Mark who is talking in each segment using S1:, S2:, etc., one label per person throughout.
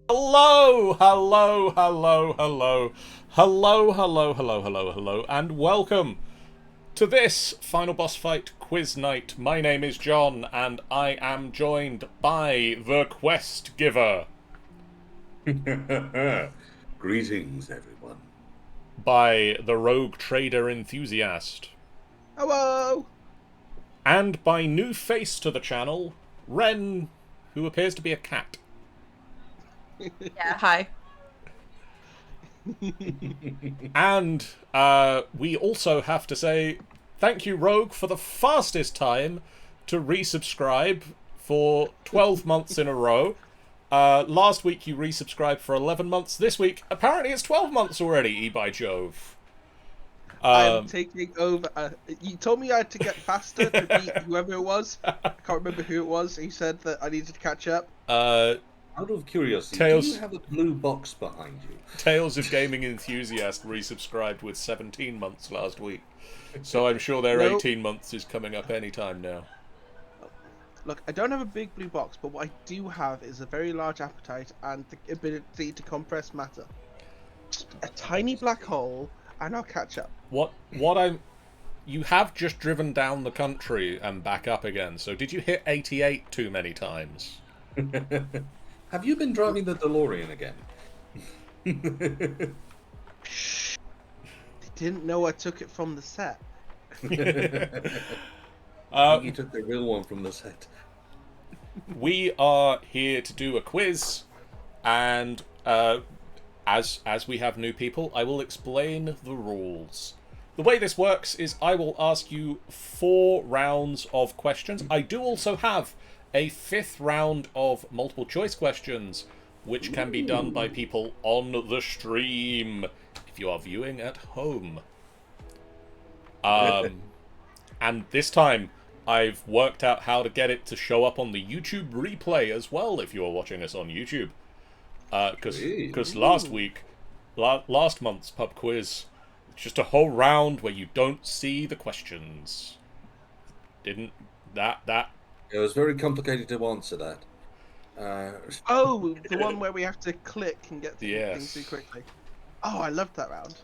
S1: Hello, hello, hello, hello, hello, hello, hello, hello, hello, and welcome to this Final Boss Fight Quiz Night. My name is John, and I am joined by the Quest Giver,
S2: Greetings, everyone.
S1: by the Rogue Trader Enthusiast,
S3: Hello!
S1: and by new face to the channel, Ren, who appears to be a cat.
S4: Yeah, hi.
S1: And we also have to say thank you, Rogue, for the fastest time to resubscribe for 12 months in a row. Last week you resubscribed for 11 months. This week, apparently it's 12 months already, by Jove.
S3: I'm taking over. You told me I had to get faster to beat whoever it was. I can't remember who it was. He said that I needed to catch up.
S2: Out of curiosity,
S1: Tails-
S2: do you have a blue box behind you?
S1: Tales of Gaming Enthusiast resubscribed with 17 months last week. So I'm sure their
S3: Nope.
S1: 18 months is coming up any time now.
S3: Look, I don't have a big blue box, but what I do have is a very large appetite and the ability to compress matter. Just a tiny black hole, and I'll catch up.
S1: You have just driven down the country and back up again, so did you hit 88 too many times?
S2: Have you been driving the DeLorean again?
S3: Shh. They didn't know I took it from the set.
S2: I think you took the real one from the set.
S1: We are here to do a quiz, and as we have new people, I will explain the rules. The way this works is I will ask you 4 rounds of questions. I do also have a 5th round of multiple choice questions, which can be done by people on the stream if you are viewing at home. And this time, I've worked out how to get it to show up on the YouTube replay as well if you are watching us on YouTube. Because last month's pub quiz, it's just a whole round where you don't see the questions.
S2: It was very complicated to answer that.
S3: Oh, the one where we have to click and get
S1: Yes.
S3: things through quickly. Oh, I loved that round.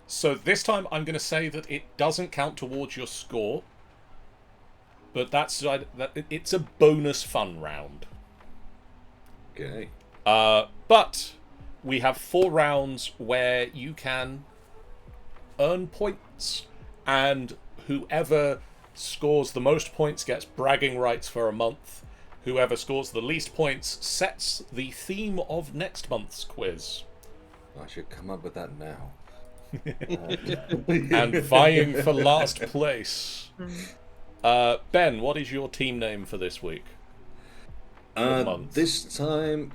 S1: So this time I'm going to say that it doesn't count towards your score, but it's a bonus fun round.
S2: Okay.
S1: But we have 4 rounds where you can earn points, and whoever scores the most points gets bragging rights for a month. Whoever scores the least points sets the theme of next month's quiz.
S2: I should come up with that now.
S1: And vying for last place. Ben, what is your team name for this week? Month.
S2: This time,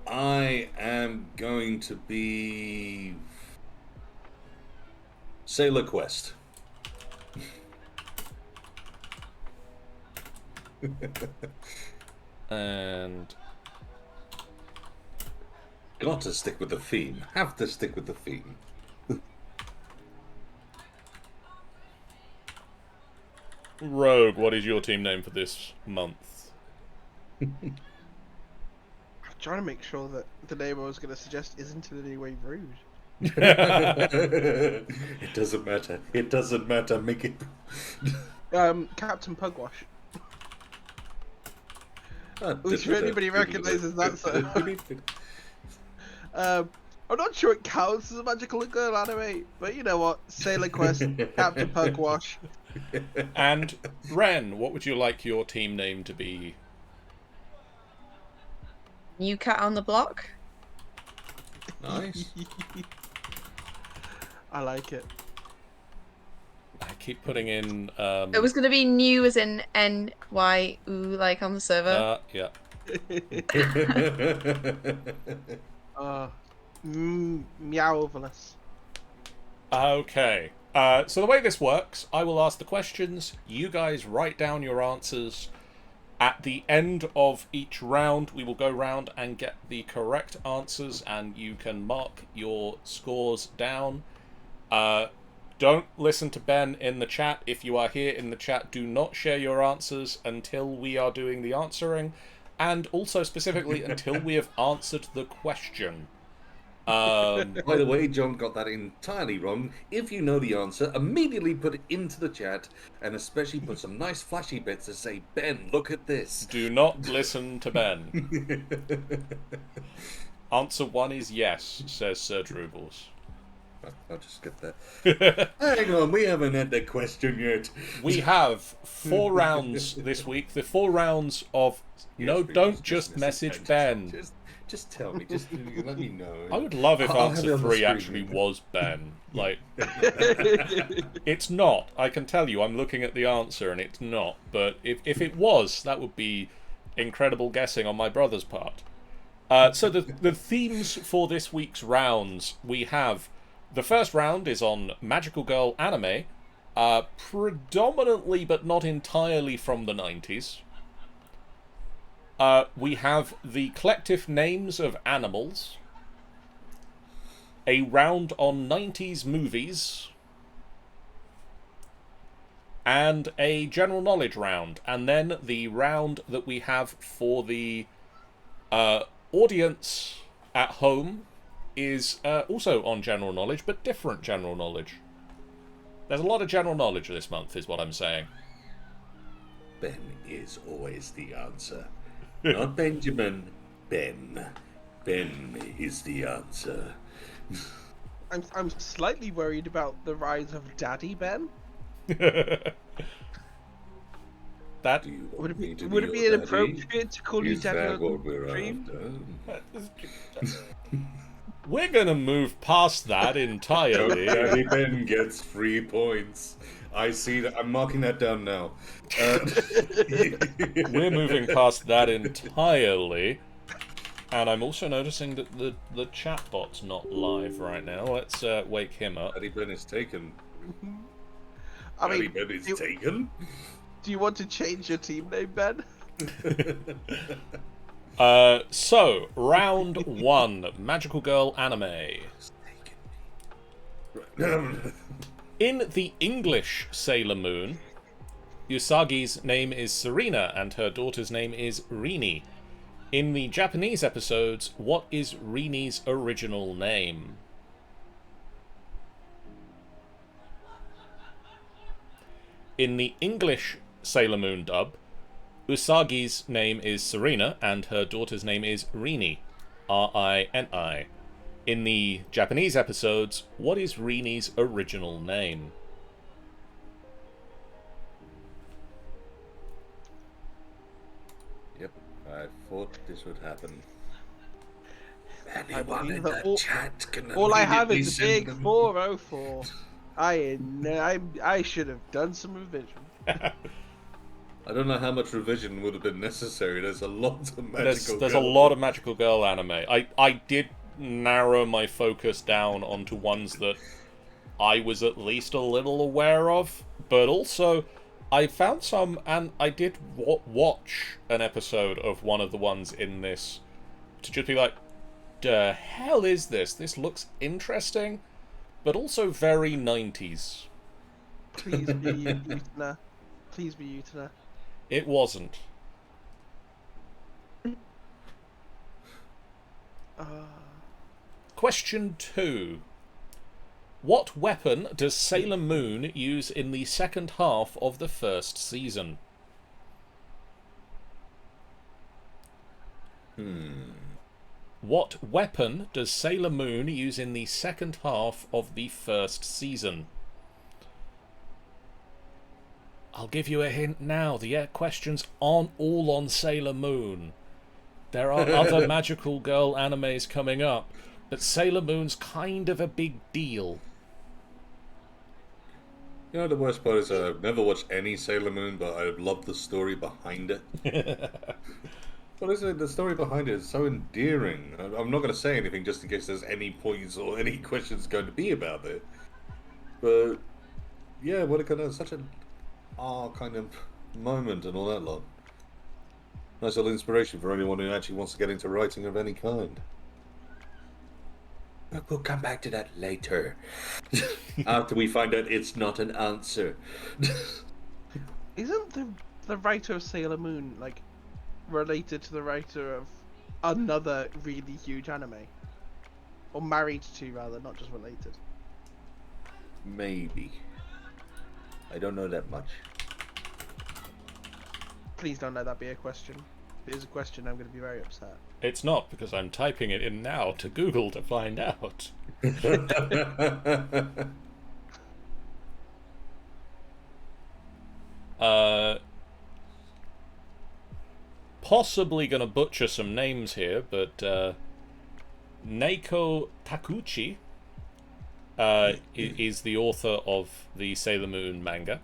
S2: I am going to be Sailor Quest.
S1: And
S2: Got to stick with the theme. Have to stick with the theme.
S1: Rogue, what is your team name for this month?
S3: I'm trying to make sure that the name I was going to suggest isn't in any way rude.
S2: It doesn't matter. It doesn't matter. Make it.
S3: Captain Pugwash. Which if anybody recognises that, so... I'm not sure it counts as a magical girl anime, but you know what? Sailor Quest, Captain Pugwash.
S1: And Ren, what would you like your team name to be?
S4: New cat on the block.
S2: Nice.
S3: I like it.
S1: I keep putting in.
S4: It was gonna be new as in NYU, like on the server.
S1: Yeah.
S3: Meowvelous.
S1: Okay. So the way this works, I will ask the questions. You guys write down your answers. At the end of each round, we will go round and get the correct answers, and you can mark your scores down. Don't listen to Ben in the chat. If you are here in the chat, do not share your answers until we are doing the answering. and also specifically until we have answered the question.
S2: By the way, John got that entirely wrong. If you know the answer, immediately put it into the chat, and especially put some nice flashy bits to say, Ben, look at this.
S1: Do not listen to Ben. Answer 1 is yes, says Sir Droobles.
S2: I'll just get that. Hang on, we haven't had the question yet.
S1: We have 4 rounds this week. The 4 rounds of... No, don't just message Ben.
S2: Just tell me. Just let me know.
S1: I would love if
S2: I'll have it
S1: answer
S2: on the
S1: 3
S2: screen.
S1: actually was Ben. Like, it's not. I can tell you, I'm looking at the answer and it's not. But if it was, that would be incredible guessing on my brother's part. So the themes for this week's rounds, we have... The first round is on Magical Girl anime, predominantly but not entirely from the 90s. We have the collective names of animals, a round on 90s movies, and a general knowledge round. And then the round that we have for the audience at home is also on general knowledge, but different general knowledge. There's a lot of general knowledge this month, is what I'm saying.
S2: Ben is always the answer. Not Benjamin, Ben. Ben is the answer.
S3: I'm slightly worried about the rise of Daddy Ben.
S1: That
S2: Do you want
S3: Would it
S2: me to
S3: be
S2: your
S3: inappropriate to call you
S2: Is
S3: Daddy
S2: that
S3: on
S2: what we're
S3: stream?
S2: after?
S1: we're gonna move past that entirely.
S2: Daddy Ben gets 3 points. I see that. I'm marking that down now.
S1: We're moving past that entirely. And I'm also noticing that the chatbot's not live right now. Let's wake him up.
S2: Daddy Ben is taken.
S3: I
S2: Daddy
S3: mean,
S2: Ben is taken.
S3: do you want to change your team name, Ben?
S1: So, round 1, Magical Girl anime. In the English Sailor Moon, Usagi's name is Serena and her daughter's name is Rini. In the Japanese episodes, what is Rini's original name? In the English Sailor Moon dub, Usagi's name is Serena and her daughter's name is Rini. R-I-N-I. In the Japanese episodes, what is Rini's original name?
S2: Yep, I thought this would happen.
S3: I
S2: Anyone
S3: believe
S2: in
S3: that
S2: the chat can
S3: All I have
S2: immediately
S3: is a
S2: send
S3: big
S2: them-
S3: 404. I should have done some revision.
S2: I don't know how much revision would have been necessary. There's a lot of magical.
S1: There's a lot of Magical Girl anime. I did narrow my focus down onto ones that I was at least a little aware of, but also I found some, and I did watch an episode of one of the ones in this to just be like, the hell is this? This looks interesting, but also very 90s.
S3: Please be Utana. Please be Utana.
S1: It wasn't. Question 2. What weapon does Sailor Moon use in the second half of the first season? What weapon does Sailor Moon use in the second half of the first season? I'll give you a hint now. The questions aren't all on Sailor Moon. There are other Magical Girl animes coming up, but Sailor Moon's kind of a big deal.
S2: You know, the worst part is I've never watched any Sailor Moon, but I love the story behind it. What is it? The story behind it is so endearing. I'm not going to say anything just in case there's any points or any questions going to be about it. But yeah, what a kind of such an kind of moment and all that lot. Nice little inspiration for anyone who actually wants to get into writing of any kind. But we'll come back to that later. After we find out it's not an answer.
S3: Isn't the writer of Sailor Moon like related to the writer of another really huge anime? Or married to, rather, not just related.
S2: Maybe. I don't know that much.
S3: Please don't let that be a question. If it is a question, I'm going to be very upset.
S1: It's not, because I'm typing it in now to Google to find out. Possibly gonna butcher some names here, but Neiko Takuchi is the author of the Sailor Moon manga.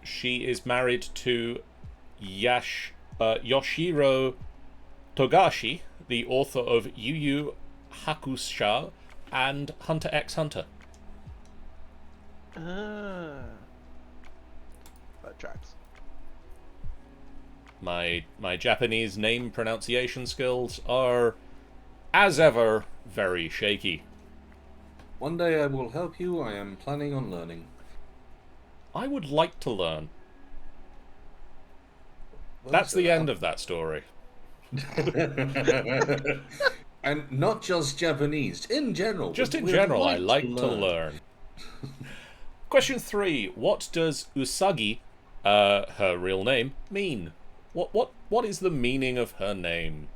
S1: She is married to Yoshiro Togashi, the author of Yu Yu Hakusho and Hunter x Hunter.
S3: That tracks.
S1: My Japanese name pronunciation skills are, as ever, very shaky.
S2: One day I will help you. I am planning on learning.
S1: I would like to learn.
S2: Well,
S1: That's the end of that story.
S2: And not just Japanese, in general.
S1: Just in
S2: We'd
S1: general, I
S2: like
S1: like to learn. Question 3. What does Usagi, her real name, mean? What is the meaning of her name?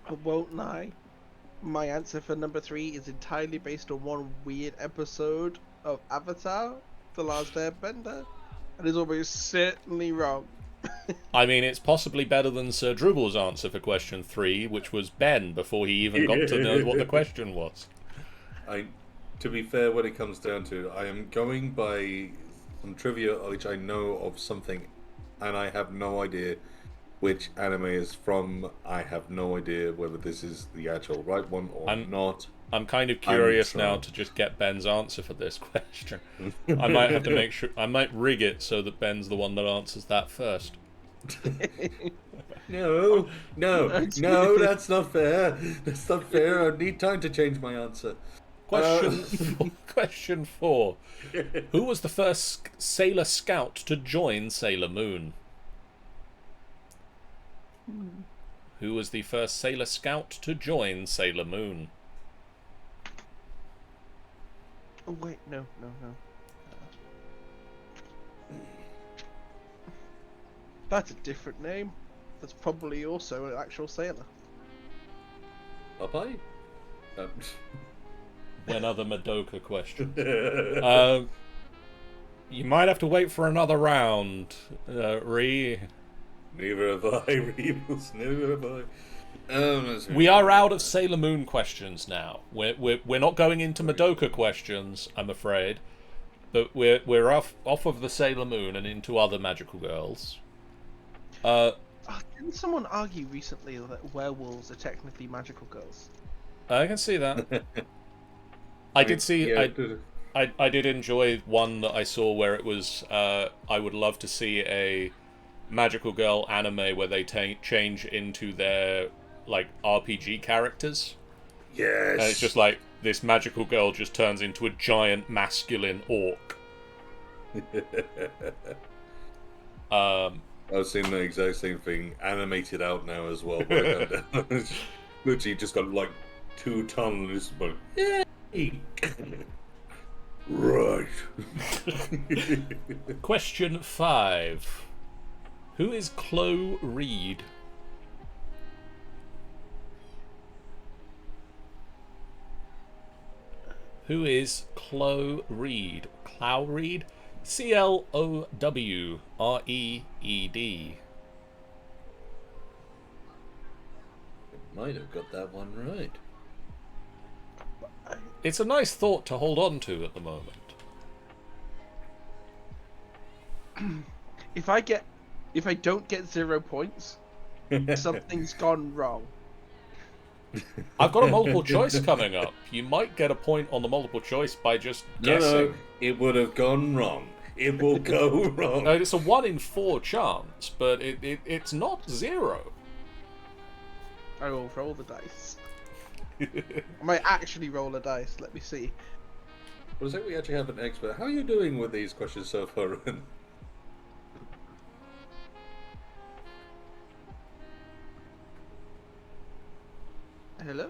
S3: I won't lie. My answer for number 3 is entirely based on one weird episode of Avatar, The Last Airbender, and is almost certainly wrong.
S1: I mean, it's possibly better than Sir Drubal's answer for question 3, which was Ben, before he even got to know what the question was.
S2: To be fair, when it comes down to it, I am going by some trivia which I know of something, and I have no idea which anime is from. I have no idea whether this is the actual right one or not.
S1: I'm kind of curious now to just get Ben's answer for this question. I might have to make sure. I might rig it so that Ben's the one that answers that first.
S2: No, that's not fair. That's not fair. I need time to change my answer.
S1: Question 4. Who was the first Sailor Scout to join Sailor Moon? Who was the first Sailor Scout to join Sailor Moon?
S3: Oh wait, no. That's a different name. That's probably also an actual sailor.
S2: Popeye?
S1: Another Madoka question. You might have to wait for another round, Ree.
S2: Neither have I, Rebels. Neither have I.
S1: We are out of Sailor Moon questions now. We're not going into Madoka questions, I'm afraid, but we're off of the Sailor Moon and into other magical girls.
S3: Didn't someone argue recently that werewolves are technically magical girls?
S1: I can see that. I did see.
S2: Yeah,
S1: I did enjoy one that I saw where it was. I would love to see a magical girl anime where they change into their like RPG characters.
S2: Yes.
S1: And it's just like this magical girl just turns into a giant masculine orc.
S2: I've seen the exact same thing animated out now as well. Literally just got like 2 tons, but yay! Right.
S1: Question 5. Who is Chloe Reed? Who is Chloe Reed? Clow Reed? Clowreed.
S2: Might have got that one right.
S1: It's a nice thought to hold on to at the moment.
S3: If I don't get 0 points, something's gone wrong.
S1: I've got a multiple choice coming up. You might get a point on the multiple choice by just guessing.
S2: No, it would have gone wrong. it will go wrong.
S1: No, it's a 1 in 4 chance, but it's not 0.
S3: I will roll the dice. I might actually roll a dice. Let me see.
S2: Well, I think we actually have an expert. How are you doing with these questions so far?
S3: Hello?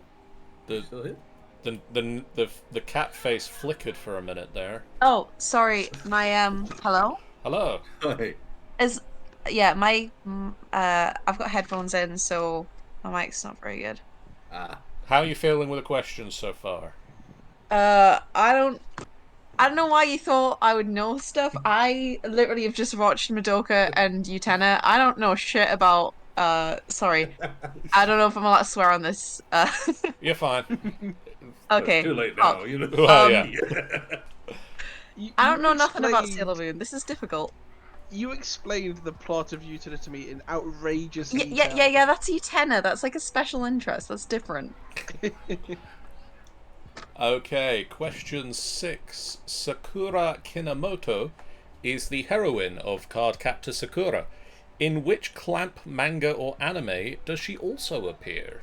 S2: Still here?
S1: The cat face flickered for a minute there.
S4: Oh, sorry. My hello.
S1: Hello.
S2: Hi.
S4: I've got headphones in, so my mic's not very good.
S2: Ah.
S1: How are you feeling with the questions so far?
S4: I don't know why you thought I would know stuff. I literally have just watched Madoka and Utena. I don't know shit about. Sorry. I don't know if I'm allowed to swear on this.
S1: You're fine.
S4: Okay.
S2: It's too late
S4: Oh,
S2: now, you know.
S1: Well, yeah.
S4: I don't know nothing about Sailor Moon. This is difficult.
S3: You explained the plot of Utena to me in outrageous detail.
S4: Yeah. That's Utena. That's like a special interest. That's different.
S1: Okay, question 6. Sakura Kinamoto is the heroine of Cardcaptor Sakura. In which clamp, manga, or anime does she also appear?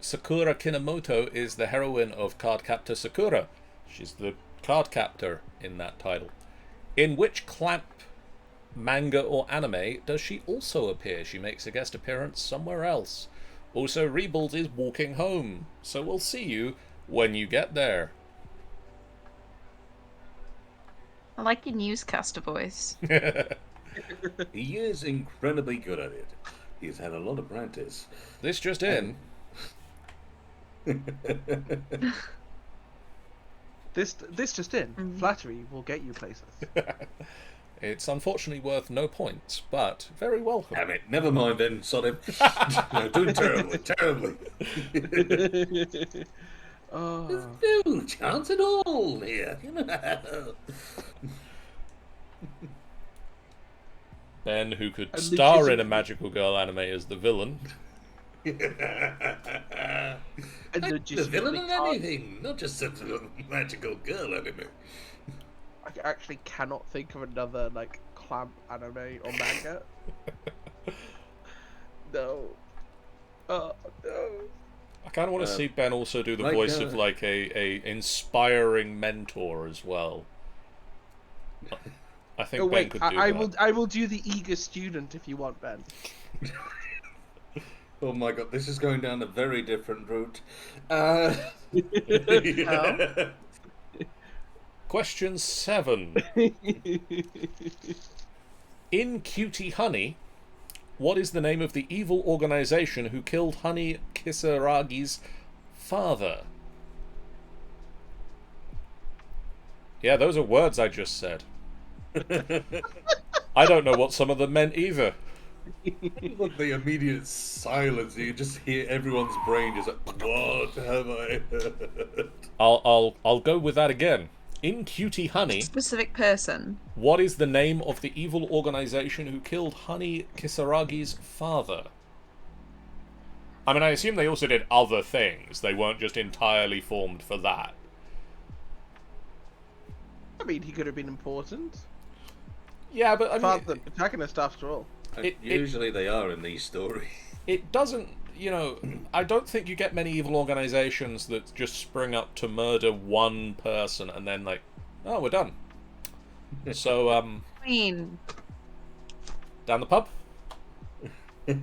S1: Sakura Kinamoto is the heroine of Cardcaptor Sakura. She's the card captor in that title. In which clamp, manga, or anime does she also appear? She makes a guest appearance somewhere else. Also, Rebuild is walking home, so we'll see you when you get there.
S4: I like your newscaster voice.
S2: He is incredibly good at it. He's had a lot of practice.
S1: This just in.
S3: This just in. Flattery will get you places.
S1: It's unfortunately worth no points, but very welcome.
S2: Damn it. Never mind then, sod him. No, doing terribly.
S3: Oh.
S2: There's no chance at all here.
S1: Ben, who could
S3: A
S1: star in a
S3: legitimate-
S1: magical girl anime as the villain.
S2: The villain in anything, not just a magical girl anime.
S3: I actually cannot think of another like clamp anime or manga. No. Oh no.
S1: I kind of want to see Ben also do the
S2: like,
S1: voice of like a inspiring mentor as well. I think
S3: Oh
S1: Ben
S3: wait,
S1: could do that.
S3: I will do the eager student if you want, Ben.
S2: Oh my god, this is going down a very different route.
S1: Question 7. In Cutey Honey, what is the name of the evil organization who killed Honey Kisaragi's father? Yeah, those are words I just said. I don't know what some of them meant either.
S2: Look, the immediate silence. You just hear everyone's brain just like, what have I heard?
S1: I'll go with that again. In Cutey Honey,
S4: Specific person.
S1: what is the name of the evil organization who killed Honey Kisaragi's father? I mean, I assume they also did other things. They weren't just entirely formed for that.
S3: I mean, he could have been important.
S1: Yeah, but I mean,
S3: Father, the protagonist after all.
S2: Usually they are in these stories.
S1: it doesn't, you know, I don't think you get many evil organizations that just spring up to murder one person and then like, oh, we're done. So,
S4: I mean,
S1: down the pub?
S2: To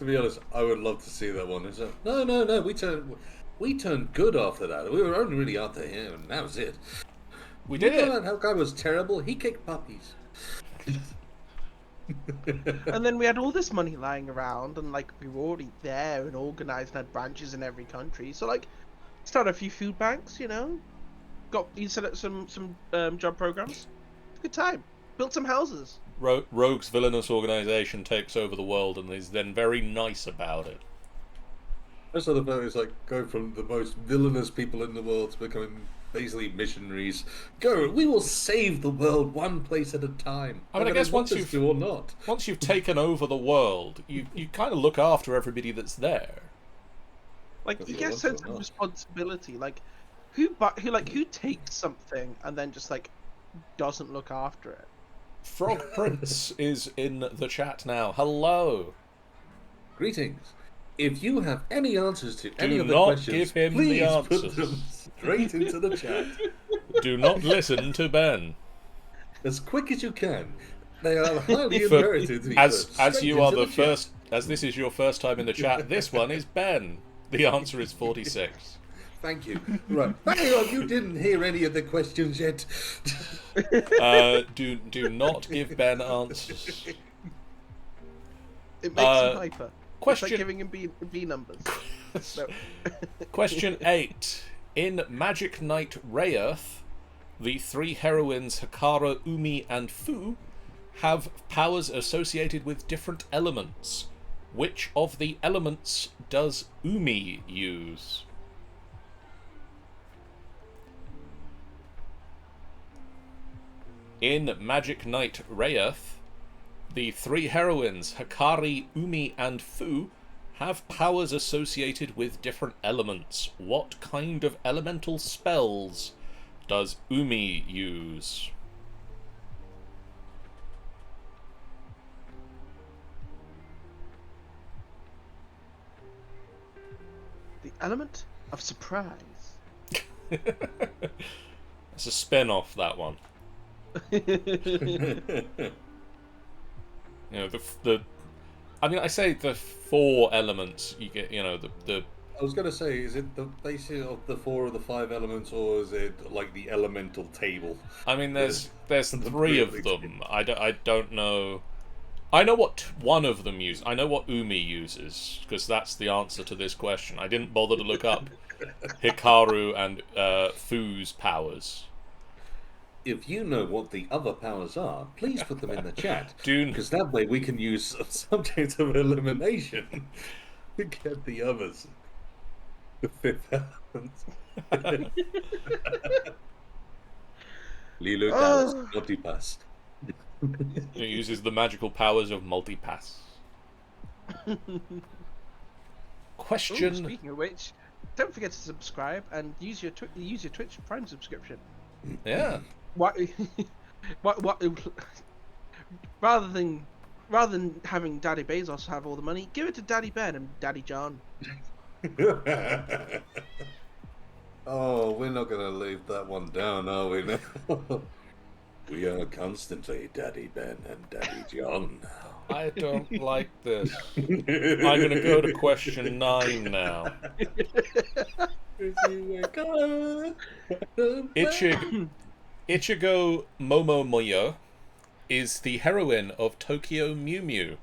S2: be honest, I would love to see that one. It's like, no, we turned good after that. We were only really after him, and that was it.
S1: We did
S2: You know
S1: it!
S2: that guy was terrible. He kicked puppies.
S3: And then we had all this money lying around, and like we were already there and organized and had branches in every country. So like, start a few food banks, you know. You set up some job programs. Good time. Built some houses.
S1: Rogue's villainous organization takes over the world and is then very nice about it.
S2: That's sort of it's like go from the most villainous people in the world to becoming basically missionaries. Go, we will save the world one place at a time.
S1: I mean, I
S2: whether
S1: guess
S2: they want
S1: once
S2: us to or not.
S1: Once you've taken over the world, you kind of look after everybody that's there.
S3: Like
S2: If
S3: you
S2: you
S3: get a
S2: want
S3: sense
S2: to or
S3: of
S2: not.
S3: responsibility. Like who takes something and then just like doesn't look after it?
S1: Frog Prince is in the chat now. Hello.
S2: Greetings. If you have any answers to any
S1: Do
S2: of the
S1: not
S2: questions,
S1: give him the
S2: please
S1: answers.
S2: put them straight into the chat.
S1: Do not listen to Ben.
S2: As quick as you can. They are highly
S1: For-
S2: imperative to be
S1: as
S2: put
S1: as
S2: straight
S1: you are
S2: into
S1: the
S2: chat.
S1: first, as this is your first time in the chat, this one is Ben. The answer is 46.
S2: Thank you. Right. Hang on, you didn't hear any of the questions yet.
S1: Do not give Ben answers.
S3: It makes him hyper.
S1: Question.
S3: It's like giving him B numbers. No.
S1: Question 8. In Magic Knight Rayearth, the three heroines Hikara, Umi, and Fu have powers associated with different elements. Which of the elements does Umi use? In Magic Knight Rayearth, the three heroines Hikari, Umi, and Fu have powers associated with different elements. What kind of elemental spells does Umi use?
S3: The element of surprise.
S1: It's a spin-off, that one. You know, I mean, I say the four elements you get, you know, the
S2: I was going to say, is it the basis of the 4 of the 5 elements, or is it like the elemental table?
S1: I mean, there's
S2: The
S1: three of them. I don't know. I know what one of them uses. I know what Umi uses, because that's the answer to this question. I didn't bother to look up Hikaru and Fu's powers.
S2: If you know what the other powers are, please put them in the chat.
S1: Do
S2: Because that way we can use a subject of elimination to get the others. The fifth element. Lilo does multipass.
S1: it uses the magical powers of multipass.
S3: Ooh,
S1: Question.
S3: speaking of which, don't forget to subscribe and use your Twitch Prime subscription.
S1: Yeah.
S3: What? what? Rather than having Daddy Bezos have all the money, give it to Daddy Ben and Daddy John.
S2: Oh, we're not going to leave that one down, are we? Now? We are constantly Daddy Ben and Daddy John.
S1: I don't like this. I'm going to go to question 9 now. Ichigo Momomoyo is the heroine of Tokyo Mew Mew.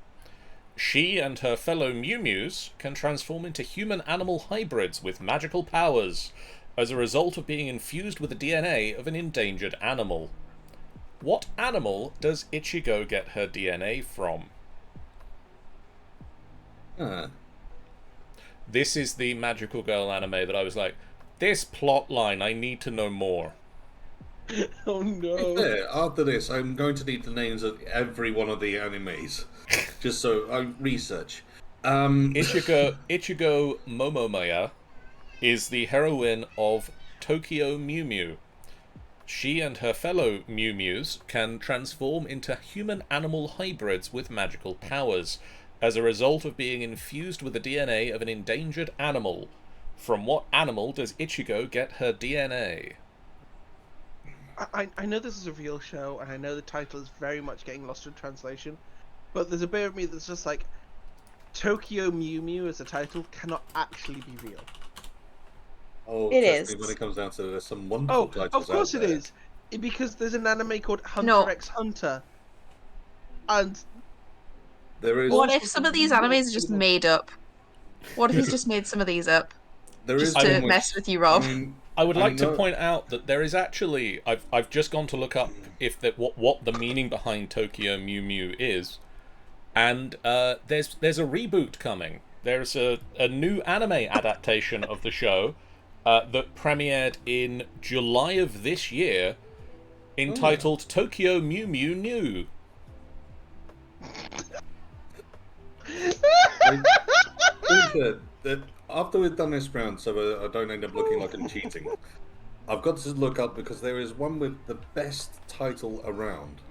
S1: She and her fellow Mew Mews can transform into human-animal hybrids with magical powers as a result of being infused with the DNA of an endangered animal. What animal does Ichigo get her DNA from? This is the magical girl anime that I was like, this plot line, I need to know more.
S3: Oh no!
S2: Yeah, after this, I'm going to need the names of every one of the animes, just so I research.
S1: Ichigo Momomoya is the heroine of Tokyo Mew Mew. She and her fellow Mew Mews can transform into human-animal hybrids with magical powers as a result of being infused with the DNA of an endangered animal. From what animal does Ichigo get her DNA?
S3: I know this is a real show, and I know the title is very much getting lost in translation, but there's a bit of me that's just like, Tokyo Mew Mew as a title cannot actually be real.
S2: Oh,
S4: It
S2: trust me,
S4: is.
S2: when it comes down to there's some wonderful titles
S3: Of course
S2: out
S3: it
S2: there.
S3: is, because there's an anime called Hunter
S4: No.
S3: x Hunter, and
S2: There is.
S4: What if some of these animes are just made up? What if he's just made some of these up
S2: There
S4: just
S2: is
S4: to
S2: almost-
S4: mess with you, Rob?
S2: I mean,
S1: I would like to
S2: know-
S1: point out that there is actually I've just gone to look up if that what the meaning behind Tokyo Mew Mew is, and there's a reboot coming. There's a new anime adaptation of the show that premiered in July of this year, entitled Tokyo Mew Mew New.
S2: that after we've done this round, so I don't end up looking like I'm cheating, I've got to look up because there is one with the best title around,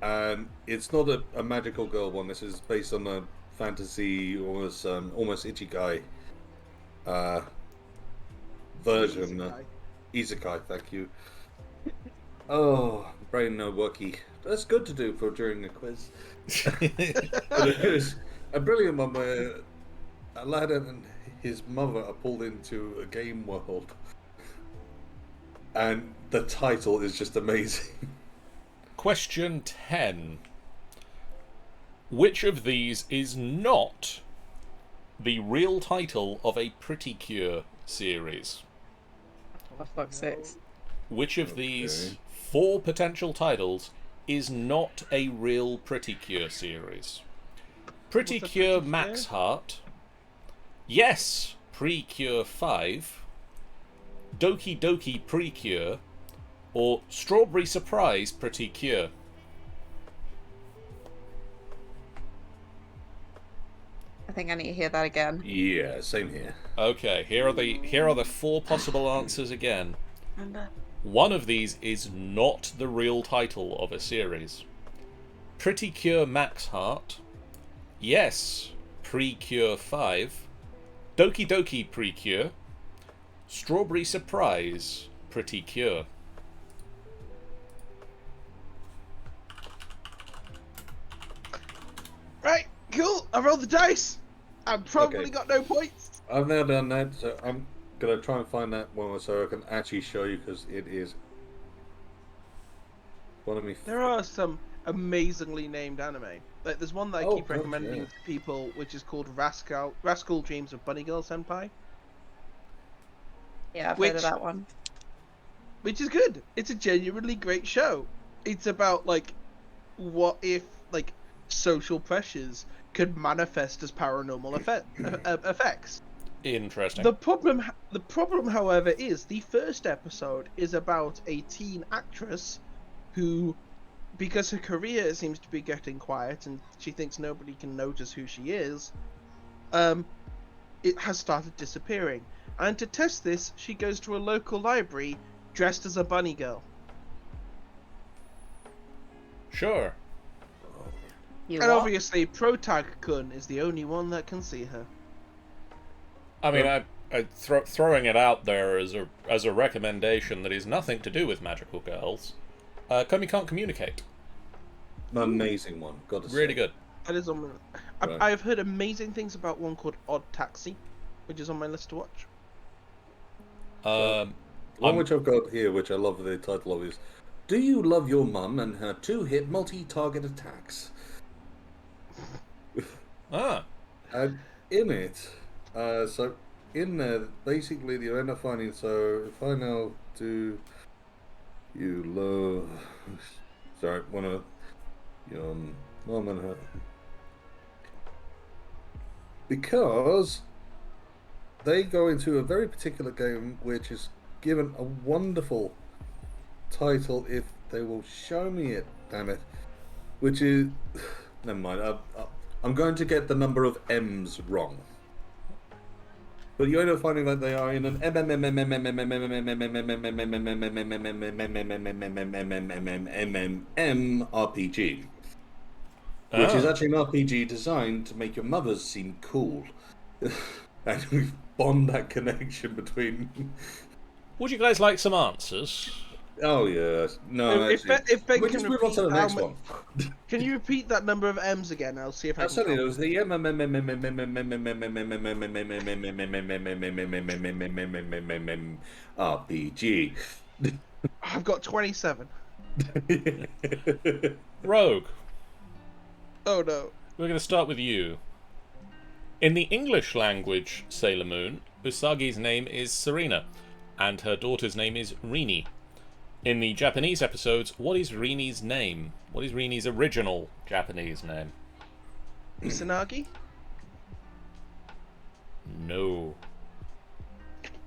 S2: and it's not a magical girl one. This is based on a fantasy, almost ichigai uh, version.
S3: Isekai.
S2: Isekai, thank you. Oh, brain no worky. That's good to do for during a quiz. But it is a brilliant one where Aladdin and his mother are pulled into a game world, and the title is just amazing.
S1: Question 10. Which of these is not the real title of a Pretty Cure series?
S4: For fuck's sakes.
S1: Which of
S2: Okay.
S1: these 4 potential titles is not a real Pretty Cure series? Pretty
S3: What's a
S1: Cure
S3: Pretty
S1: Max
S3: Cure?
S1: Heart. Yes, Pre-Cure 5. Doki Doki Pre-Cure. Or Strawberry Surprise Pretty Cure.
S4: I think I need to hear that again.
S2: Yeah, same here.
S1: Okay, here are the 4 possible answers again. One of these is not the real title of a series. Pretty Cure Max Heart. Yes, Pre-Cure 5. Doki Doki Pre-Cure. Strawberry Surprise Pretty Cure.
S3: Right, cool. I rolled the dice. I've probably
S2: Okay.
S3: got no points.
S2: I've now done that, so I'm gonna try and find that one so I can actually show you because it is one of me.
S3: There are some amazingly named anime. Like there's one that I
S2: Oh,
S3: keep
S2: God,
S3: recommending
S2: yeah.
S3: to people, which is called Rascal Dreams of Bunny Girl Senpai,
S4: Yeah, I've heard
S3: Which-
S4: of that one.
S3: which is good. It's a genuinely great show. It's about like, what if like social pressures could manifest as paranormal effects.
S1: Interesting.
S3: The problem, however, is the first episode is about a teen actress who, because her career seems to be getting quiet and she thinks nobody can notice who she is, it has started disappearing. And to test this, she goes to a local library dressed as a bunny girl.
S1: Sure.
S4: You
S3: And
S4: what?
S3: obviously, Protag-kun is the only one that can see her.
S1: I mean, throwing it out there as a recommendation that is nothing to do with magical girls. Komi Can't Communicate.
S2: An amazing one. Got to say.
S1: Really good.
S3: That is on my...
S2: Right.
S3: I've heard amazing things about one called Odd Taxi, which is on my list to watch.
S1: Um,
S2: One which I've got here, which I love the title of, is "Do You Love Your Mum and Her Two-Hit Multi-Target Attacks?"
S1: ah,
S2: And in it, so in there, basically you end up finding. So if I now do, you love, sorry, one of your mum and her, because they go into a very particular game which is given a wonderful title if they will show me it, damn it, which is, never mind, I'm going to get the number of M's wrong. But you end up finding that they are in an RPG, which is actually an RPG designed to make your mothers seem cool. And we've bombed that connection between.
S1: would you guys like some answers?
S2: Oh yes, no.
S3: If Ben
S2: we
S3: can
S2: just move on to the
S3: repeat
S2: next
S3: how
S2: one.
S3: Can you repeat that number of M's again? I'll see if I
S2: I'll
S3: can
S2: tell you, it
S3: count.
S2: was the RPG.
S3: I've got 27.
S1: Rogue,
S3: Oh no.
S1: we're going to start with you. In the English language Sailor Moon, Usagi's name is Serena, and her daughter's name is Rini. In the Japanese episodes, what is Rini's name? What is Rini's original Japanese name?
S3: Kusanagi?
S1: No.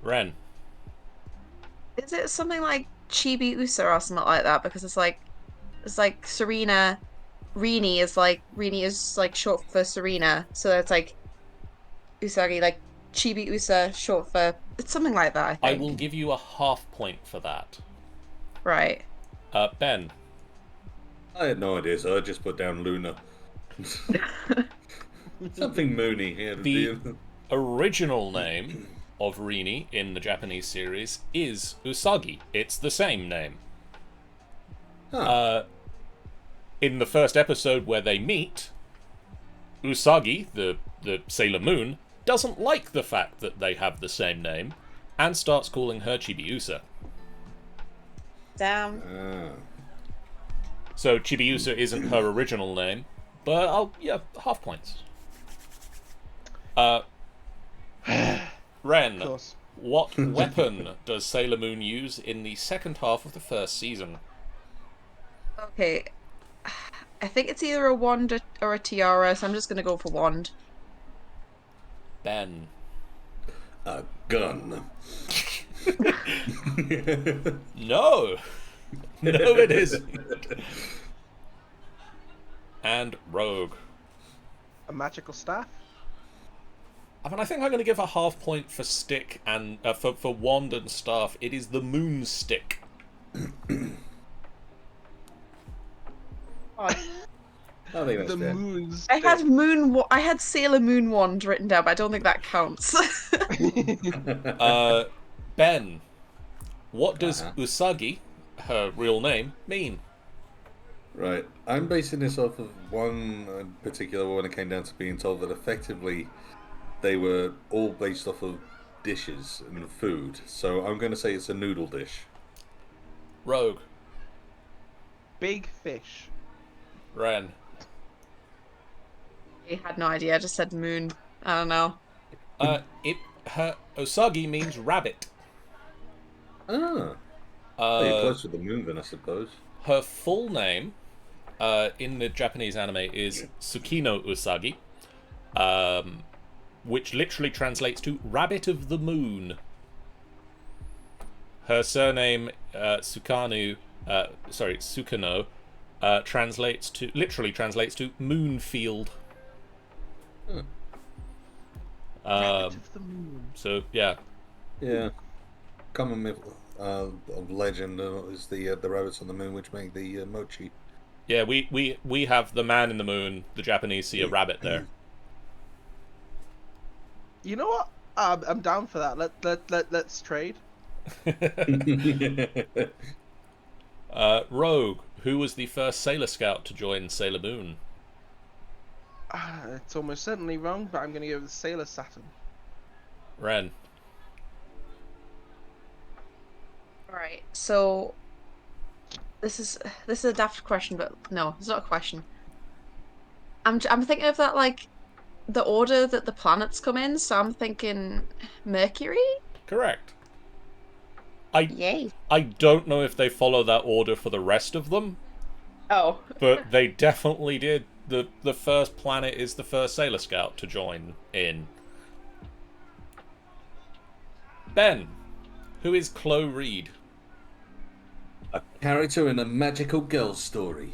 S1: Ren.
S4: Is it something like Chibi Usa or something like that? Because it's like Serena, Rini is like short for Serena, so it's like Usagi, like Chibi Usa, short for It's something like that, I
S1: I
S4: think.
S1: will give you a half point for that.
S4: Right.
S1: Ben.
S2: I had no idea, so I just put down Luna. Something moony here.
S1: The original name of Rini in the Japanese series is Usagi. It's the same name.
S2: Huh.
S1: In the first episode where they meet, Usagi, the Sailor Moon, doesn't like the fact that they have the same name and starts calling her Chibiusa.
S4: Damn.
S1: So Chibiusa isn't her original name, but half points. Ren,
S3: Of course.
S1: what weapon does Sailor Moon use in the second half of the first season?
S4: Okay. I think it's either a wand or a tiara, so I'm just gonna go for wand.
S1: Ben.
S2: A gun.
S1: No! No, it isn't. And Rogue.
S3: A magical staff?
S1: I mean, I think I'm going to give a half point for stick and for wand and staff. It is the moon stick.
S2: I think that's
S3: The
S2: fair.
S3: moon's.
S4: I had Sailor Moon wand written down, but I don't think that counts.
S1: Ben, what does Usagi, her real name, mean?
S2: Right. I'm basing this off of one particular one. It came down to being told that effectively they were all based off of dishes and food. So I'm going to say it's a noodle dish.
S1: Rogue.
S3: Big fish.
S1: Ren.
S4: I had no idea. I just said moon. I don't know.
S1: Her Usagi means rabbit.
S2: Ah. You're close to the moon then, I suppose.
S1: Her full name, in the Japanese anime, is Tsukino Usagi, which literally translates to Rabbit of the Moon. Her surname, Sukano, literally translates to Moonfield.
S3: Rabbit of the moon.
S1: So yeah,
S2: Yeah. Common myth of legend is the rabbits on the moon, which make the mochi.
S1: yeah, we have the man in the moon. The Japanese see a rabbit there.
S3: You know what? I'm down for that. Let's trade.
S1: Rogue, who was the first Sailor Scout to join Sailor Moon?
S3: It's almost certainly wrong, but I'm going to go with Sailor Saturn.
S1: Ren.
S4: Alright, so this is a daft question, but no, it's not a question. I'm thinking of that like the order that the planets come in, so I'm thinking Mercury?
S1: Correct.
S4: Yay.
S1: I don't know if they follow that order for the rest of them,
S4: Oh.
S1: but they definitely did. The first planet is the first Sailor Scout to join in. Ben, who is Chloe Reed?
S2: A character in a magical girl story.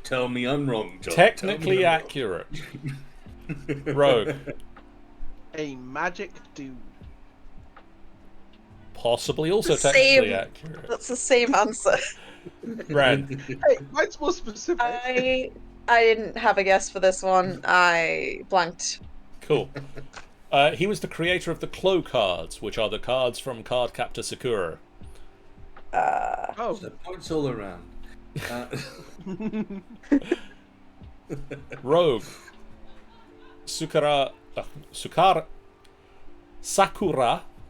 S2: Tell me I'm wrong, John.
S1: Technically accurate. Rogue.
S3: A magic dude.
S1: Possibly also
S4: The
S1: technically
S4: same.
S1: accurate.
S4: That's the same answer.
S1: Ren.
S3: Hey, mine's more specific.
S4: I didn't have a guess for this one. I blanked.
S1: Cool. He was the creator of the Clo cards, which are the cards from Cardcaptor Sakura.
S3: Oh,
S2: The points all around.
S1: Rogue. Sakura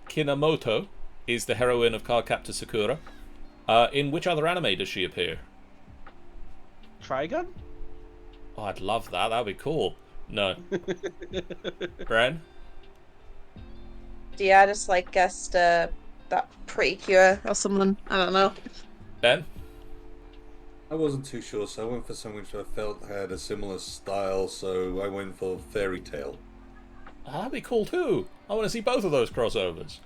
S1: Kinamoto is the heroine of Cardcaptor Sakura. In which other anime does she appear?
S3: Trigun?
S1: Oh, I'd love that. That'd be cool. No. Ren?
S4: Yeah, I just like guessed that Pretty Cure or something. I don't know.
S1: Ben?
S2: I wasn't too sure, so I went for something which I felt had a similar style, so I went for Fairy Tale.
S1: That'd be cool too. I want to see both of those crossovers.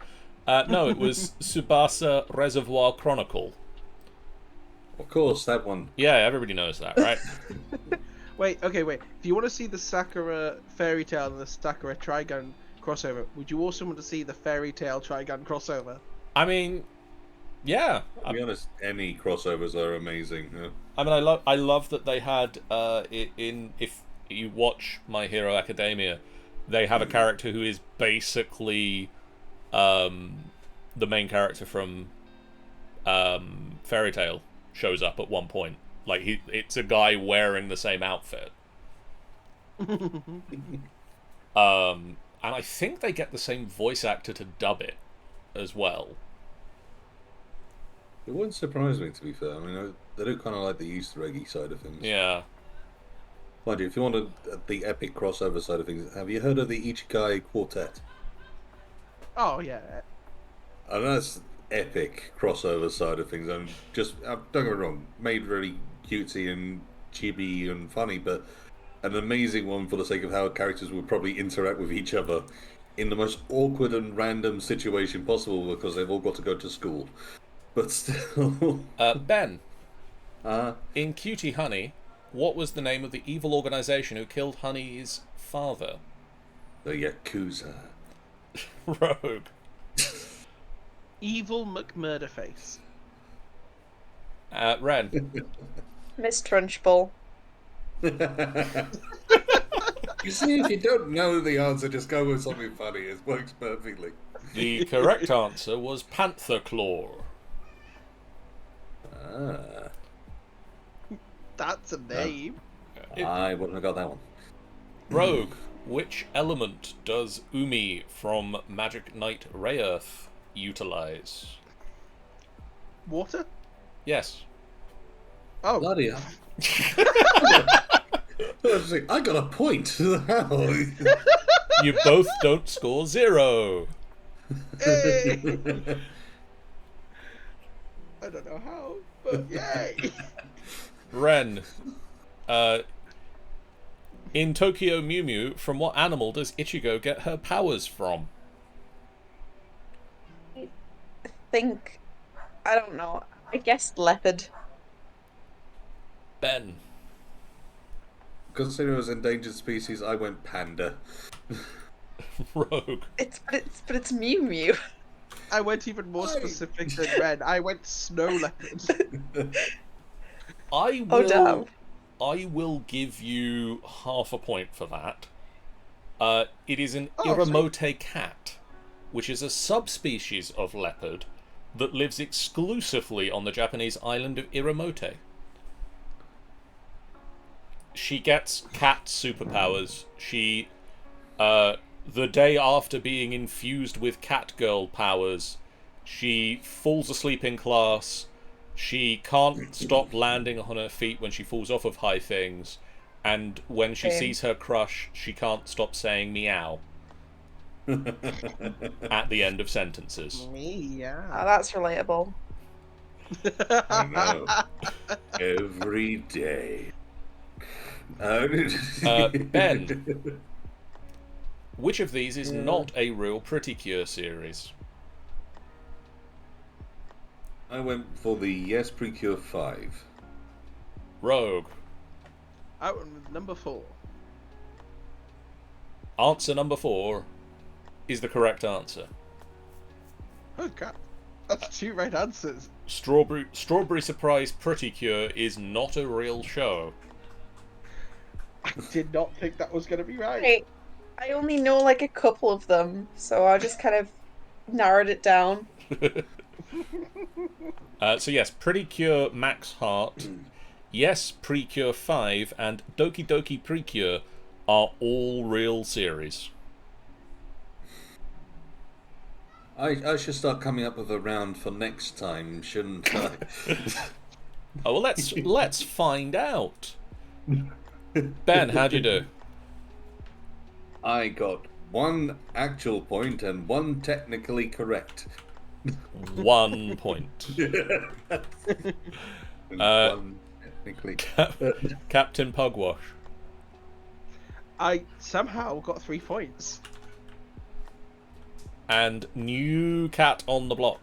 S1: No, it was Tsubasa Reservoir Chronicle.
S2: Of course, that one.
S1: Yeah, everybody knows that, right?
S3: Wait. If you want to see the Sakura Fairy Tale and the Sakura Trigun, crossover, would you also want to see the Fairy Tale Trigun crossover?
S1: I mean, yeah.
S2: To be honest, any crossovers are amazing. Yeah.
S1: I mean, I love that they had in if you watch My Hero Academia, they have a character who is basically the main character from Fairy Tale shows up at one point. Like it's a guy wearing the same outfit. And I think they get the same voice actor to dub it as well.
S2: It wouldn't surprise me, to be fair. I mean, they do kind of like the Easter eggy side of things.
S1: Yeah.
S2: Mind you, if you wanted the epic crossover side of things, have you heard of the Ichigai Quartet?
S3: Oh yeah.
S2: I know that's epic crossover side of things. I'm just don't get me wrong, made really cutesy and chibi and funny, but an amazing one for the sake of how characters would probably interact with each other in the most awkward and random situation possible because they've all got to go to school. But still,
S1: Ben,
S2: uh,
S1: in Cutey Honey, what was the name of the evil organization who killed Honey's father?
S2: the Yakuza.
S1: Rogue.
S3: Evil McMurderface.
S1: Ren.
S4: Miss Trunchbull.
S2: You see, if you don't know the answer, just go with something funny. It works perfectly.
S1: The correct answer was Panther Claw.
S2: Ah,
S3: That's a name.
S2: I wouldn't have got that one.
S1: Rogue. Which element does Umi from Magic Knight Rayearth utilize?
S3: Water?
S1: Yes.
S3: Oh,
S2: Bloody hell. I got a point. Hell.
S1: You both don't score 0.
S3: hey! I don't know how, but yay!
S1: Ren. In Tokyo Mew Mew, from what animal does Ichigo get her powers from?
S4: I don't know. I guess leopard.
S1: Ben.
S2: Considering it was endangered species, I went panda.
S1: Rogue.
S4: But it's Mew Mew.
S3: I went even more specific than Red. I went snow leopard.
S1: I
S4: Oh,
S1: will.
S4: damn.
S1: I will give you half a point for that. It is an
S3: Oh,
S1: Iramote cat, which is a subspecies of leopard that lives exclusively on the Japanese island of Iramote. She gets cat superpowers. She, the day after being infused with Catgirl powers, she falls asleep in class. She can't stop landing on her feet when she falls off of high things. And when she
S4: Same.
S1: sees her crush, she can't stop saying meow at the end of sentences.
S3: Me, yeah.
S4: Oh, that's relatable.
S2: I know. Every day.
S1: Ben. Which of these is not a real Pretty Cure series?
S2: I went for the Yes Precure 5.
S1: Rogue.
S3: I went with number 4.
S1: Answer number 4 is the correct answer.
S3: Oh god. That's 2 right answers.
S1: Strawberry Surprise Pretty Cure is not a real show.
S3: I did not think that was going to be right.
S4: Right. I only know like a couple of them, so I just kind of narrowed it down.
S1: So yes, Pretty Cure Max Heart, Yes Precure 5, and Doki Doki Precure are all real series.
S2: I should start coming up with a round for next time, shouldn't I?
S1: Oh well, let's find out. Ben, how'd you do?
S2: I got 1 actual point and 1 technically correct.
S1: 1 point.
S2: And 1 technically.
S1: Captain Pugwash.
S3: I somehow got 3 points.
S1: And New Cat on the Block.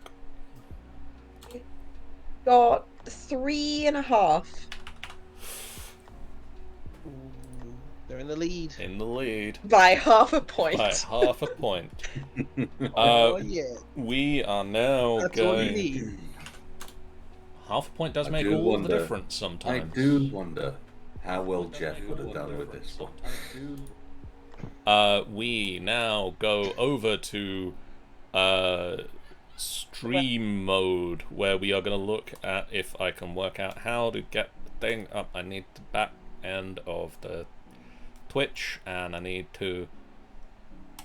S4: Got 3.5.
S3: They're in the lead.
S1: In the lead
S4: By half a point.
S1: by half a point.
S3: Oh yeah.
S1: We are now
S3: That's all you
S1: going.
S3: need.
S1: Half a point does
S2: I
S1: make
S2: do
S1: all the
S2: wonder-
S1: difference
S2: I
S1: sometimes.
S2: do wonder how well Jeff would have done with this one.
S1: We now go over to stream mode, where we are going to look at if I can work out how to get the thing up. I need the back end of the Twitch, and I need to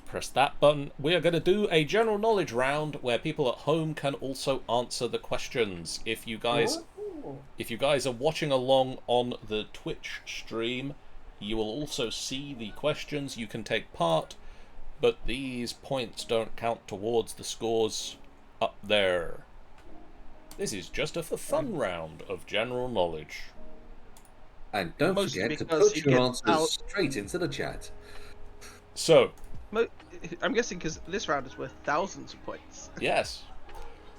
S1: press that button. We are going to do a general knowledge round where people at home can also answer the questions. If you guys are watching along on the Twitch stream, you will also see the questions. You can take part, but these points don't count towards the scores up there. This is just a for fun round of general knowledge.
S2: And don't
S3: Mostly
S2: forget to
S3: because
S2: put
S3: you
S2: your
S3: get
S2: answers
S3: out-
S2: straight into the chat.
S1: So,
S3: I'm guessing because this round is worth thousands of points.
S1: yes.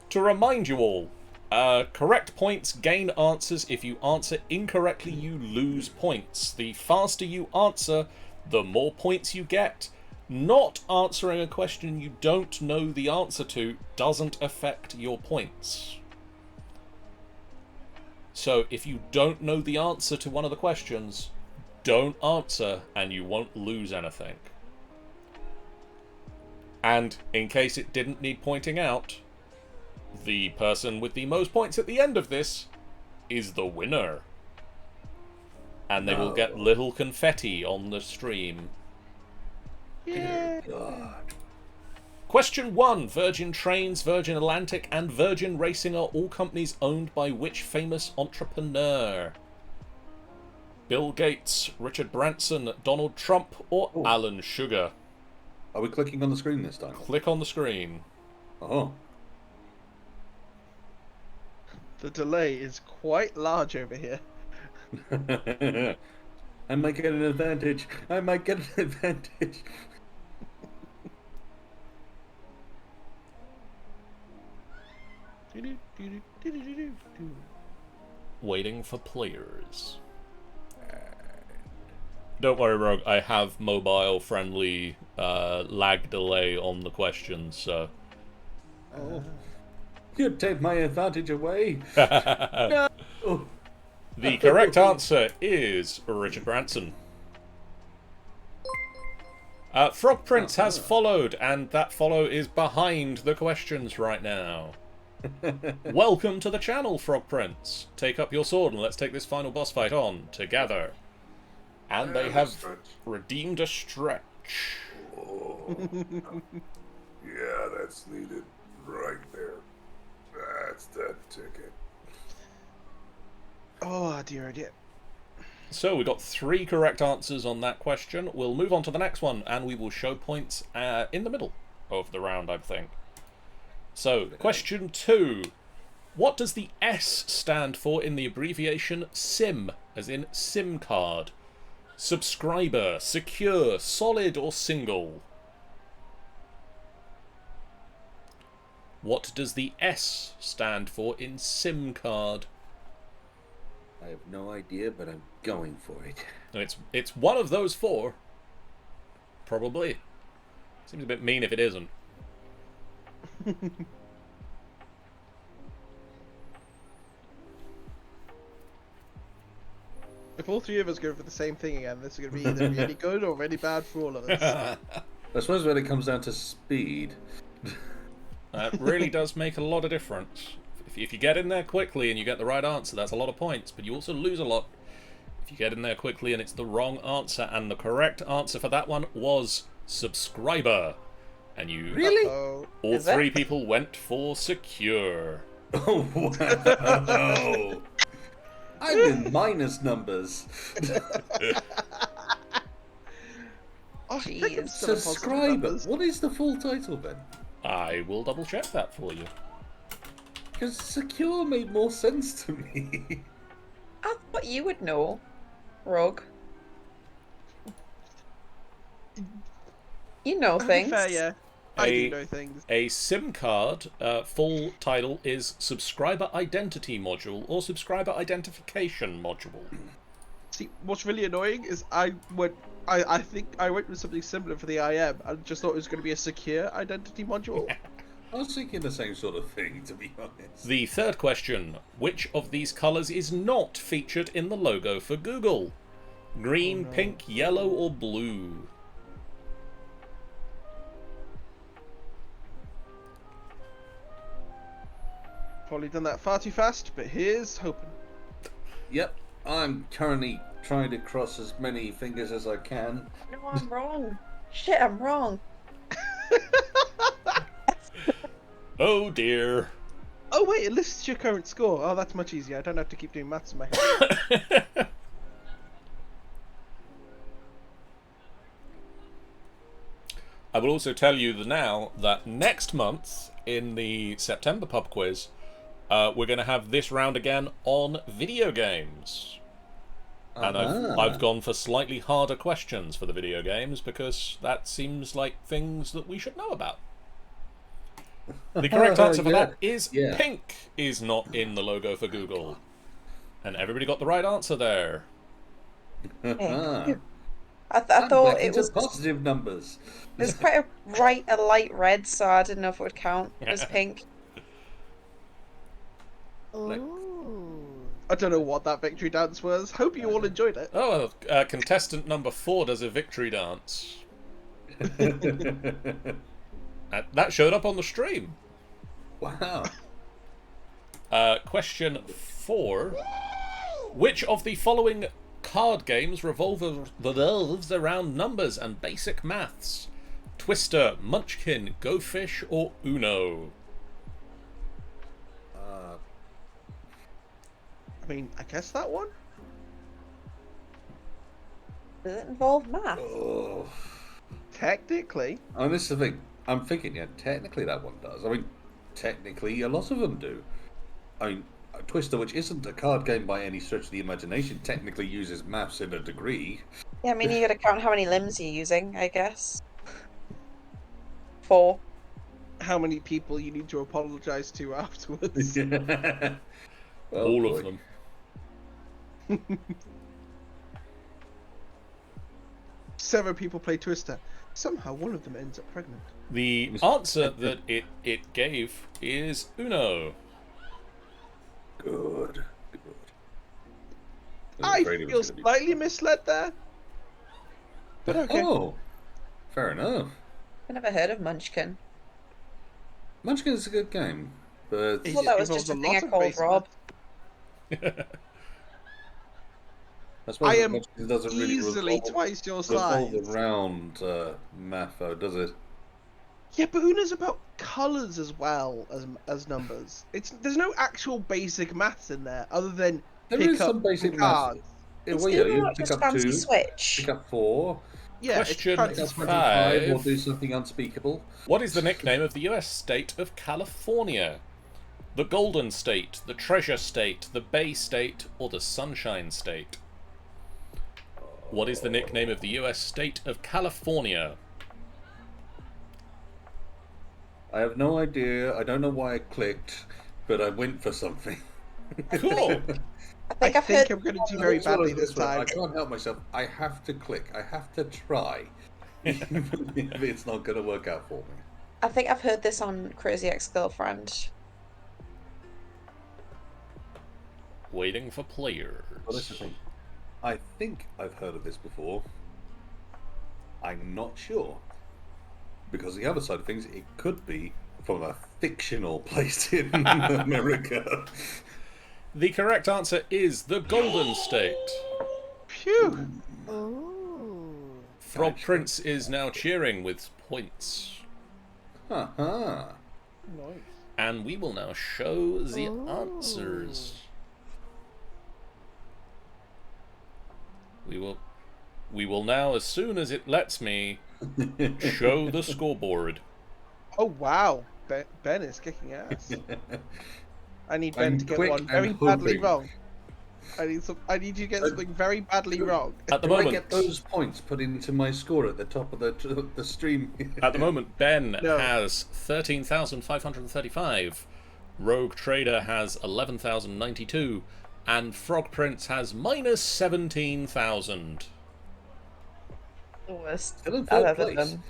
S1: To remind you all, correct points gain answers. If you answer incorrectly, you lose points. The faster you answer, the more points you get. Not answering a question you don't know the answer to doesn't affect your points. So if you don't know the answer to one of the questions, don't answer and you won't lose anything. And in case it didn't need pointing out, the person with the most points at the end of this is the winner. And they will get little confetti on the stream.
S3: Yeah.
S2: God.
S1: Question 1. Virgin Trains, Virgin Atlantic, and Virgin Racing are all companies owned by which famous entrepreneur? Bill Gates, Richard Branson, Donald Trump, or Alan Sugar?
S2: Are we clicking on the screen this time?
S1: Click on the screen.
S2: Oh.
S3: The delay is quite large over here.
S2: I might get an advantage. I might get an advantage.
S1: Waiting for players. Don't worry, Rogue. I have mobile-friendly lag delay on the questions, so...
S2: Oh. You take my advantage away.
S1: The correct answer is Richard Branson. Frog Prince has followed, and that follow is behind the questions right now. Welcome to the channel, Frog Prince. Take up your sword and let's take this final boss fight on together. And they have redeemed a stretch.
S5: Oh. Yeah, that's needed right there. That's that ticket.
S3: Oh dear, dear.
S1: So we got 3 correct answers on that question. We'll move on to the next one, and we will show points in the middle of the round, I think. So, question 2. What does the S stand for in the abbreviation SIM, as in SIM card? Subscriber, secure, solid, or single? What does the S stand for in SIM card?
S2: I have no idea, but I'm going for it.
S1: No, it's one of those 4. Probably. Seems a bit mean if it isn't.
S3: If all 3 of us go for the same thing again, this is going to be either really good or really bad for all of us.
S2: I suppose when it comes down to speed.
S1: That really does make a lot of difference. If you get in there quickly and you get the right answer, that's a lot of points, but you also lose a lot if you get in there quickly and it's the wrong answer. And the correct answer for that one was subscriber. And you...
S2: Really?
S3: Oh,
S1: All
S4: Is it?
S1: 3 people went for secure.
S2: Oh, wow. I'm in minus numbers.
S3: I think I'm
S4: Jeez.
S3: still in positive
S2: Subscriber.
S3: numbers.
S2: What is the full title then?
S1: I will double check that for you.
S2: Because secure made more sense to me.
S4: I thought you would know, Rogue. You know
S3: To be
S4: things.
S3: fair, yeah. I
S1: A-
S3: do know things.
S1: A SIM card, full title is Subscriber Identity Module or Subscriber Identification Module.
S3: See, what's really annoying is I went I think I went with something similar for the IM. I just thought it was going to be a secure identity module.
S2: I was thinking the same sort of thing, to be honest.
S1: The third question. Which of these colours is not featured in the logo for Google? Green, pink, yellow, or blue?
S3: Probably done that far too fast, but here's hoping.
S2: Yep, I'm currently trying to cross as many fingers as I can.
S4: No, I'm wrong. Shit, I'm wrong.
S1: Oh dear.
S3: Oh wait, it lists your current score. Oh, that's much easier. I don't have to keep doing maths in my head.
S1: I will also tell you now that next month, in the September pub quiz, we're going to have this round again on video games. And I've gone for slightly harder questions for the video games because that seems like things that we should know about. The correct answer for that is pink is not in the logo for Google. And everybody got the right answer there.
S4: I thought it was
S2: positive numbers.
S4: It was quite a light red, so I didn't know if it would count as pink.
S3: I don't know what that victory dance was. Hope you all enjoyed it.
S1: Oh, contestant number 4 does a victory dance. That showed up on the stream.
S2: Wow.
S1: Question 4. Which of the following card games revolves around numbers and basic maths? Twister, Munchkin, Go Fish, or Uno?
S3: I mean, I guess that one?
S4: Does it involve math?
S2: Oh.
S3: Technically.
S2: I mean, this is the thing. I'm thinking, yeah, technically that one does. I mean, technically a lot of them do. I mean, Twister, which isn't a card game by any stretch of the imagination, technically uses maths in a degree.
S4: Yeah, I mean, you gotta count how many limbs you're using, I guess. 4.
S3: How many people you need to apologise to afterwards.
S2: Well,
S1: all of them.
S3: Several people play Twister. Somehow one of them ends up pregnant.
S1: The answer that it gave is Uno.
S2: Good.
S3: I feel slightly misled there. But okay.
S2: Oh, fair enough.
S4: I never heard of Munchkin.
S2: Munchkin is a good game, but
S4: Well, that was just a thing I called Rob.
S3: I am
S2: Munchkin doesn't really
S3: easily twice your size.
S2: revolve around math, though, does it?
S3: Yeah, but Uno's about colours as well as numbers. There's no actual basic maths in there other than
S2: There
S3: pick
S2: is
S3: up
S2: some basic
S3: cards.
S2: math.
S4: It's
S2: Well, yeah,
S4: still
S2: you
S4: not
S2: pick
S4: just
S2: up
S4: fancy
S2: 2,
S4: switch.
S2: pick up 4,
S3: Yeah,
S1: Question
S3: it's
S2: pick up
S3: fancy.
S2: 25, or
S1: 5.
S2: do something unspeakable.
S1: What is the nickname of the US state of California? The Golden State, the Treasure State, the Bay State, or the Sunshine State? What is the nickname of the US state of California?
S2: I have no idea. I don't know why I clicked, but I went for something.
S1: Cool.
S3: I
S4: I've
S3: think
S4: heard
S3: I'm going to do very
S2: It's one of
S3: badly this
S2: those where
S3: time.
S2: I can't help myself. I have to click. I have to try. Even if it's not going to work out for me.
S4: I think I've heard this on Crazy Ex-Girlfriend.
S1: Waiting for players.
S2: Well, this is the thing. I think I've heard of this before. I'm not sure. Because the other side of things, it could be from a fictional place in America.
S1: The correct answer is the Golden State.
S3: Phew.
S1: Frog Prince is now cheering with points.
S2: Nice.
S1: And we will now show the answers. We will now, as soon as it lets me, show the scoreboard.
S3: Oh wow, Ben is kicking ass. I need Ben
S2: I'm
S3: to get
S2: quick
S3: one very
S2: and
S3: badly
S2: hoping.
S3: wrong. I need you to get something very badly wrong.
S1: At the
S2: Do I
S1: moment,
S2: get those points put into my score at the top of the stream?
S1: at the moment, Ben
S3: No.
S1: has 13,535. Rogue Trader has 11,092. And Frog Prince has minus 17,000.
S4: Worst
S2: Still in
S4: I've
S2: third
S4: ever
S2: place.
S4: done.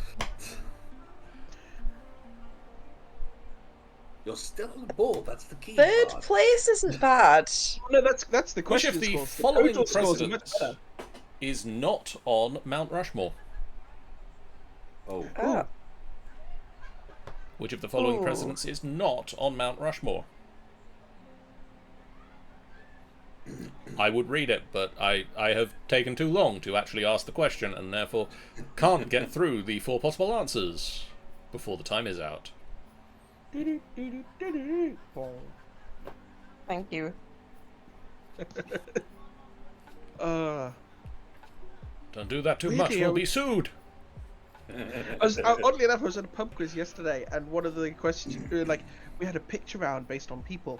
S2: You're still on the board. That's the key
S4: Third
S2: part.
S4: place isn't bad.
S3: No, that's the
S1: Which
S3: question
S1: of the
S3: scores. The
S1: following
S3: total scores are much
S1: presidents
S3: better.
S1: is not on Mount Rushmore?
S2: Oh,
S4: Ah.
S1: Which of the following
S4: Ooh.
S1: presidents is not on Mount Rushmore? I would read it, but I have taken too long to actually ask the question, and therefore can't get through the 4 possible answers before the time is out.
S4: Thank you.
S3: Uh,
S1: Don't do that too
S3: Really,
S1: much, we'll be sued.
S3: Oddly enough, I was at a pub quiz yesterday, and one of the questions, like, we had a picture round based on people,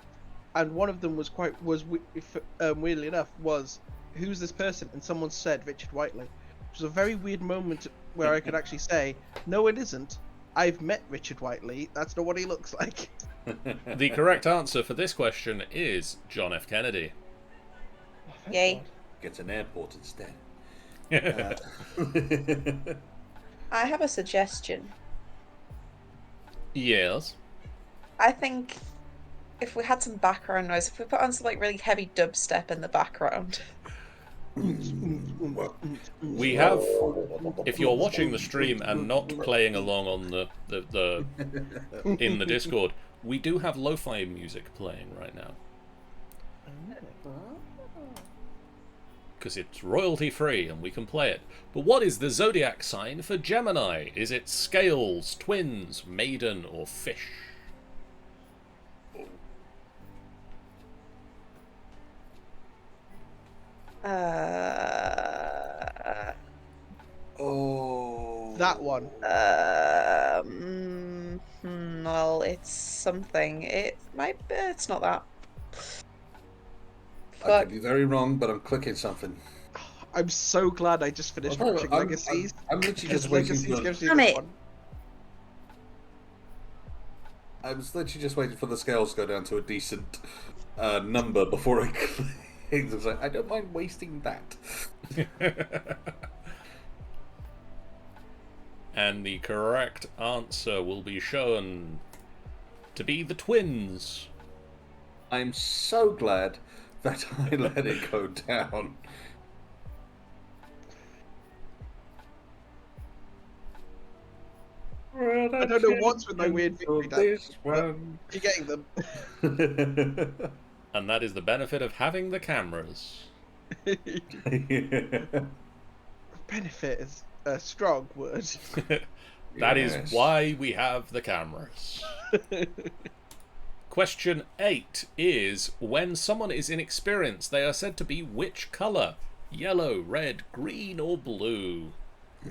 S3: and one of them was weirdly enough, was who's this person, and someone said Richard Whiteley, which was a very weird moment where I could actually say, no, it isn't. I've met Richard Whiteley. That's not what he looks like.
S1: The correct answer for this question is John F. Kennedy.
S4: Yay.
S2: gets an airport instead.
S4: I have a suggestion.
S1: Yes.
S4: I think if we had some background noise, if we put on some like really heavy dubstep in the background.
S1: We have, if you're watching the stream and not playing along on the in the Discord, we do have lo-fi music playing right now. Because it's royalty free and we can play it. But what is the zodiac sign for Gemini? Is it scales, twins, maiden, or fish?
S2: Oh.
S3: That one.
S4: Well, it's something. It might be. It's not that.
S2: I could be very wrong, but I'm clicking something.
S3: I'm so glad I just finished
S2: Well,
S3: watching
S2: I'm-
S3: Legacies.
S2: I'm literally
S3: because
S2: just waiting
S3: Legacies
S2: for-
S3: gives you
S4: Damn
S3: this
S4: it.
S3: one.
S2: I was literally just waiting for the scales to go down to a decent number before I clicked. I was like, I don't mind wasting that.
S1: And the correct answer will be shown to be the twins.
S2: I'm so glad that I let it go down.
S3: I don't know what's with my weird victory dance, but
S2: one.
S3: you're getting them.
S1: And that is the benefit of having the cameras.
S3: Benefit is a strong word.
S1: That is
S2: Yes.
S1: why we have the cameras. Question 8 is, when someone is inexperienced, they are said to be which colour? Yellow, red, green, or blue?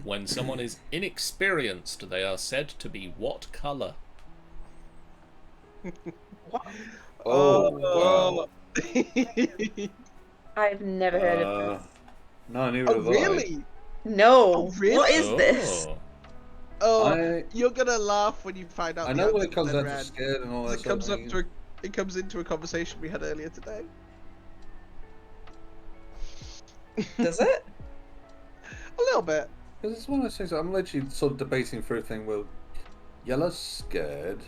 S1: When someone is inexperienced, they are said to be what colour?
S4: What?
S2: Oh, wow.
S4: I've never heard of this.
S2: No, neither
S3: Oh,
S2: have I.
S3: really?
S4: No.
S3: Oh, really?
S4: What is this?
S1: Oh.
S3: Oh, you're gonna laugh when you find out.
S2: I
S3: the
S2: know when
S3: answer
S2: it comes
S3: then,
S2: down to
S3: Rand.
S2: scared and all that
S3: It
S2: sort of
S3: comes up
S2: thing.
S3: to it comes into a conversation we had earlier today.
S4: Does it?
S3: A little bit.
S2: Because it's one of those things, I'm literally sort of debating through a thing, well, yellow's scared,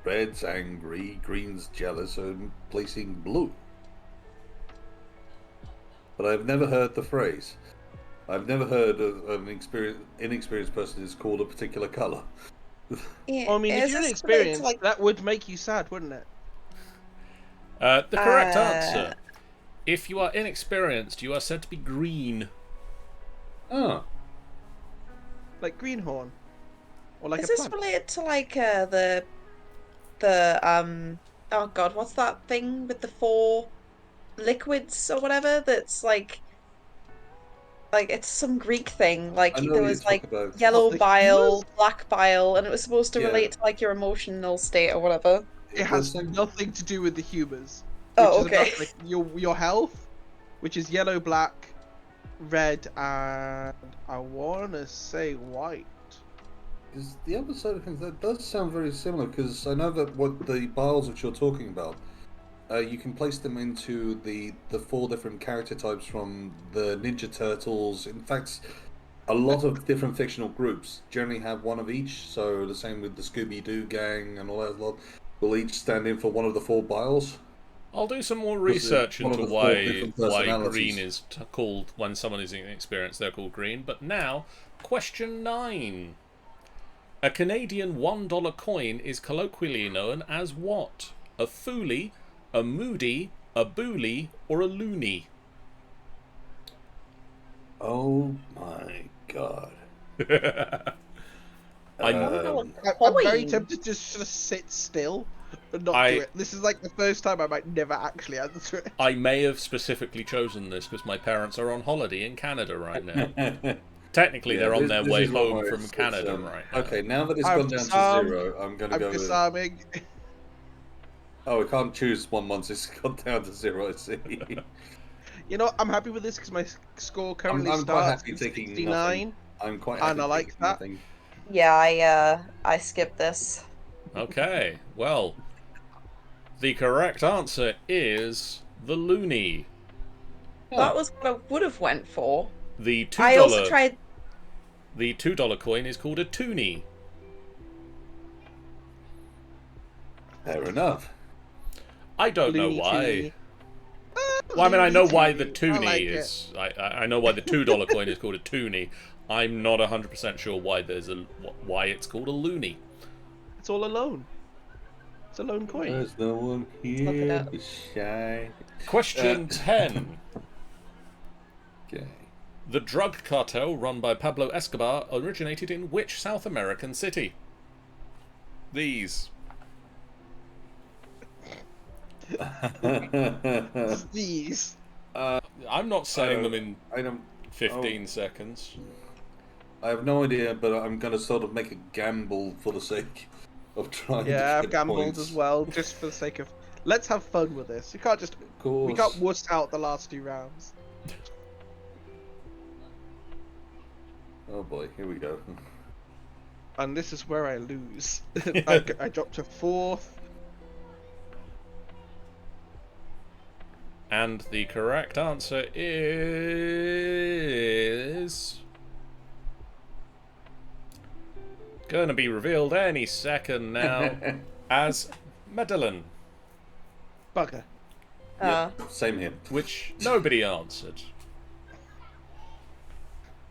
S2: red's angry, green's jealous, so I'm placing blue. But I've never heard the phrase. I've never heard of an inexperienced person is called a particular colour.
S4: Yeah.
S3: Well, I mean, if
S4: is
S3: you're
S4: this
S3: inexperienced,
S4: like
S3: that would make you sad, wouldn't it?
S1: The correct answer. If you are inexperienced, you are said to be green.
S2: Oh.
S3: Like greenhorn, or like
S4: is
S3: a
S4: this
S3: plant.
S4: related to like the oh god, what's that thing with the 4 liquids or whatever that's like it's some Greek thing, like
S2: I know
S4: there
S2: what
S4: was
S2: you're
S4: like
S2: talking about.
S4: yellow
S3: the
S4: bile,
S3: humours?
S4: black bile, and it was supposed to
S2: Yeah.
S4: relate to like your emotional state or whatever.
S3: It has nothing to do with the humors.
S4: Oh,
S3: which is
S4: okay.
S3: about, like, your health, which is yellow, black, red, and I wanna say white.
S2: Is the other side of things, that does sound very similar, because I know that what the biles which you're talking about, you can place them into the 4 different character types from the Ninja Turtles. In fact, a lot of different fictional groups generally have one of each. So the same with the Scooby-Doo gang and all that lot. Will each stand in for one of the 4 biles.
S1: I'll do some more
S2: Was it
S1: research
S2: one of
S1: into
S2: the 4
S1: why
S2: different
S1: green
S2: personalities?
S1: is called, when someone is inexperienced, they're called green. But now, question 9. A Canadian $1 coin is colloquially known as what? A foolie, a moody, a boolie, or a loony?
S2: Oh my god.
S4: $1
S3: I'm very
S4: coin.
S3: tempted to just sit still and not
S1: I-
S3: do it. This is like the first time I might never actually answer it.
S1: I may have specifically chosen this because my parents are on holiday in Canada right now. Technically, they're on their
S2: this
S1: way
S2: is one
S1: home
S2: where
S1: from
S2: it's,
S1: Canada right now.
S2: Okay, now that it's
S3: I'm
S2: gone down to
S3: disarmed.
S2: 0, I'm going to
S3: I'm
S2: go with...
S3: disarming.
S2: Oh, we can't choose one once it's gone down to 0, I see.
S3: You know, I'm happy with this because my score currently
S2: I'm quite
S3: starts
S2: happy
S3: at
S2: taking
S3: 69.
S2: nothing. I'm quite happy
S3: And I like
S2: taking
S3: that.
S2: nothing.
S4: Yeah, I skipped this.
S1: Okay, well, the correct answer is the loony.
S4: That was what I would have went for.
S1: The $2
S4: I also tried.
S1: the $2 coin is called a toonie.
S2: Fair enough.
S1: I don't know
S3: Looney
S1: why.
S3: Toony.
S1: Well, I mean, I know
S3: Looney
S1: why the
S3: Toony. I
S1: toonie
S3: like it.
S1: is. I know why the $2 coin is called a toonie. I'm not 100% sure why why it's called a loony.
S3: It's all alone. It's a lone coin.
S2: There's no one
S4: look it
S2: here
S4: up.
S2: to shine.
S1: Question 10.
S2: Okay.
S1: The drug cartel run by Pablo Escobar originated in which South American city? These.
S3: These.
S1: I'm not saying them in
S2: I don't.
S1: 15 seconds.
S2: I have no idea, but I'm going to sort of make a gamble for the sake of trying to
S3: Yeah,
S2: get
S3: I've gambled
S2: points.
S3: as well, just for the sake of. Let's have fun with this. We can't just.
S2: Of course.
S3: We can't wuss out the last 2 rounds.
S2: Oh boy, here we go.
S3: And this is where I lose. I dropped to 4th.
S1: And the correct answer is... gonna be revealed any second now as Madeline,
S3: Bugger.
S2: Same here.
S1: which nobody answered.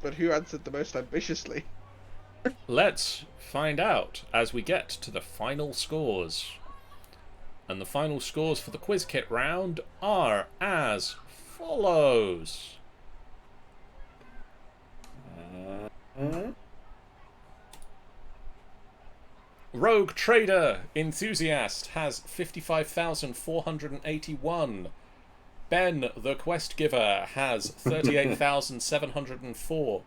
S3: But who answered the most ambitiously?
S1: Let's find out as we get to the final scores. And the final scores for the quiz kit round are as follows. Rogue Trader Enthusiast has 55,481. Ben the Quest Giver has 38,704.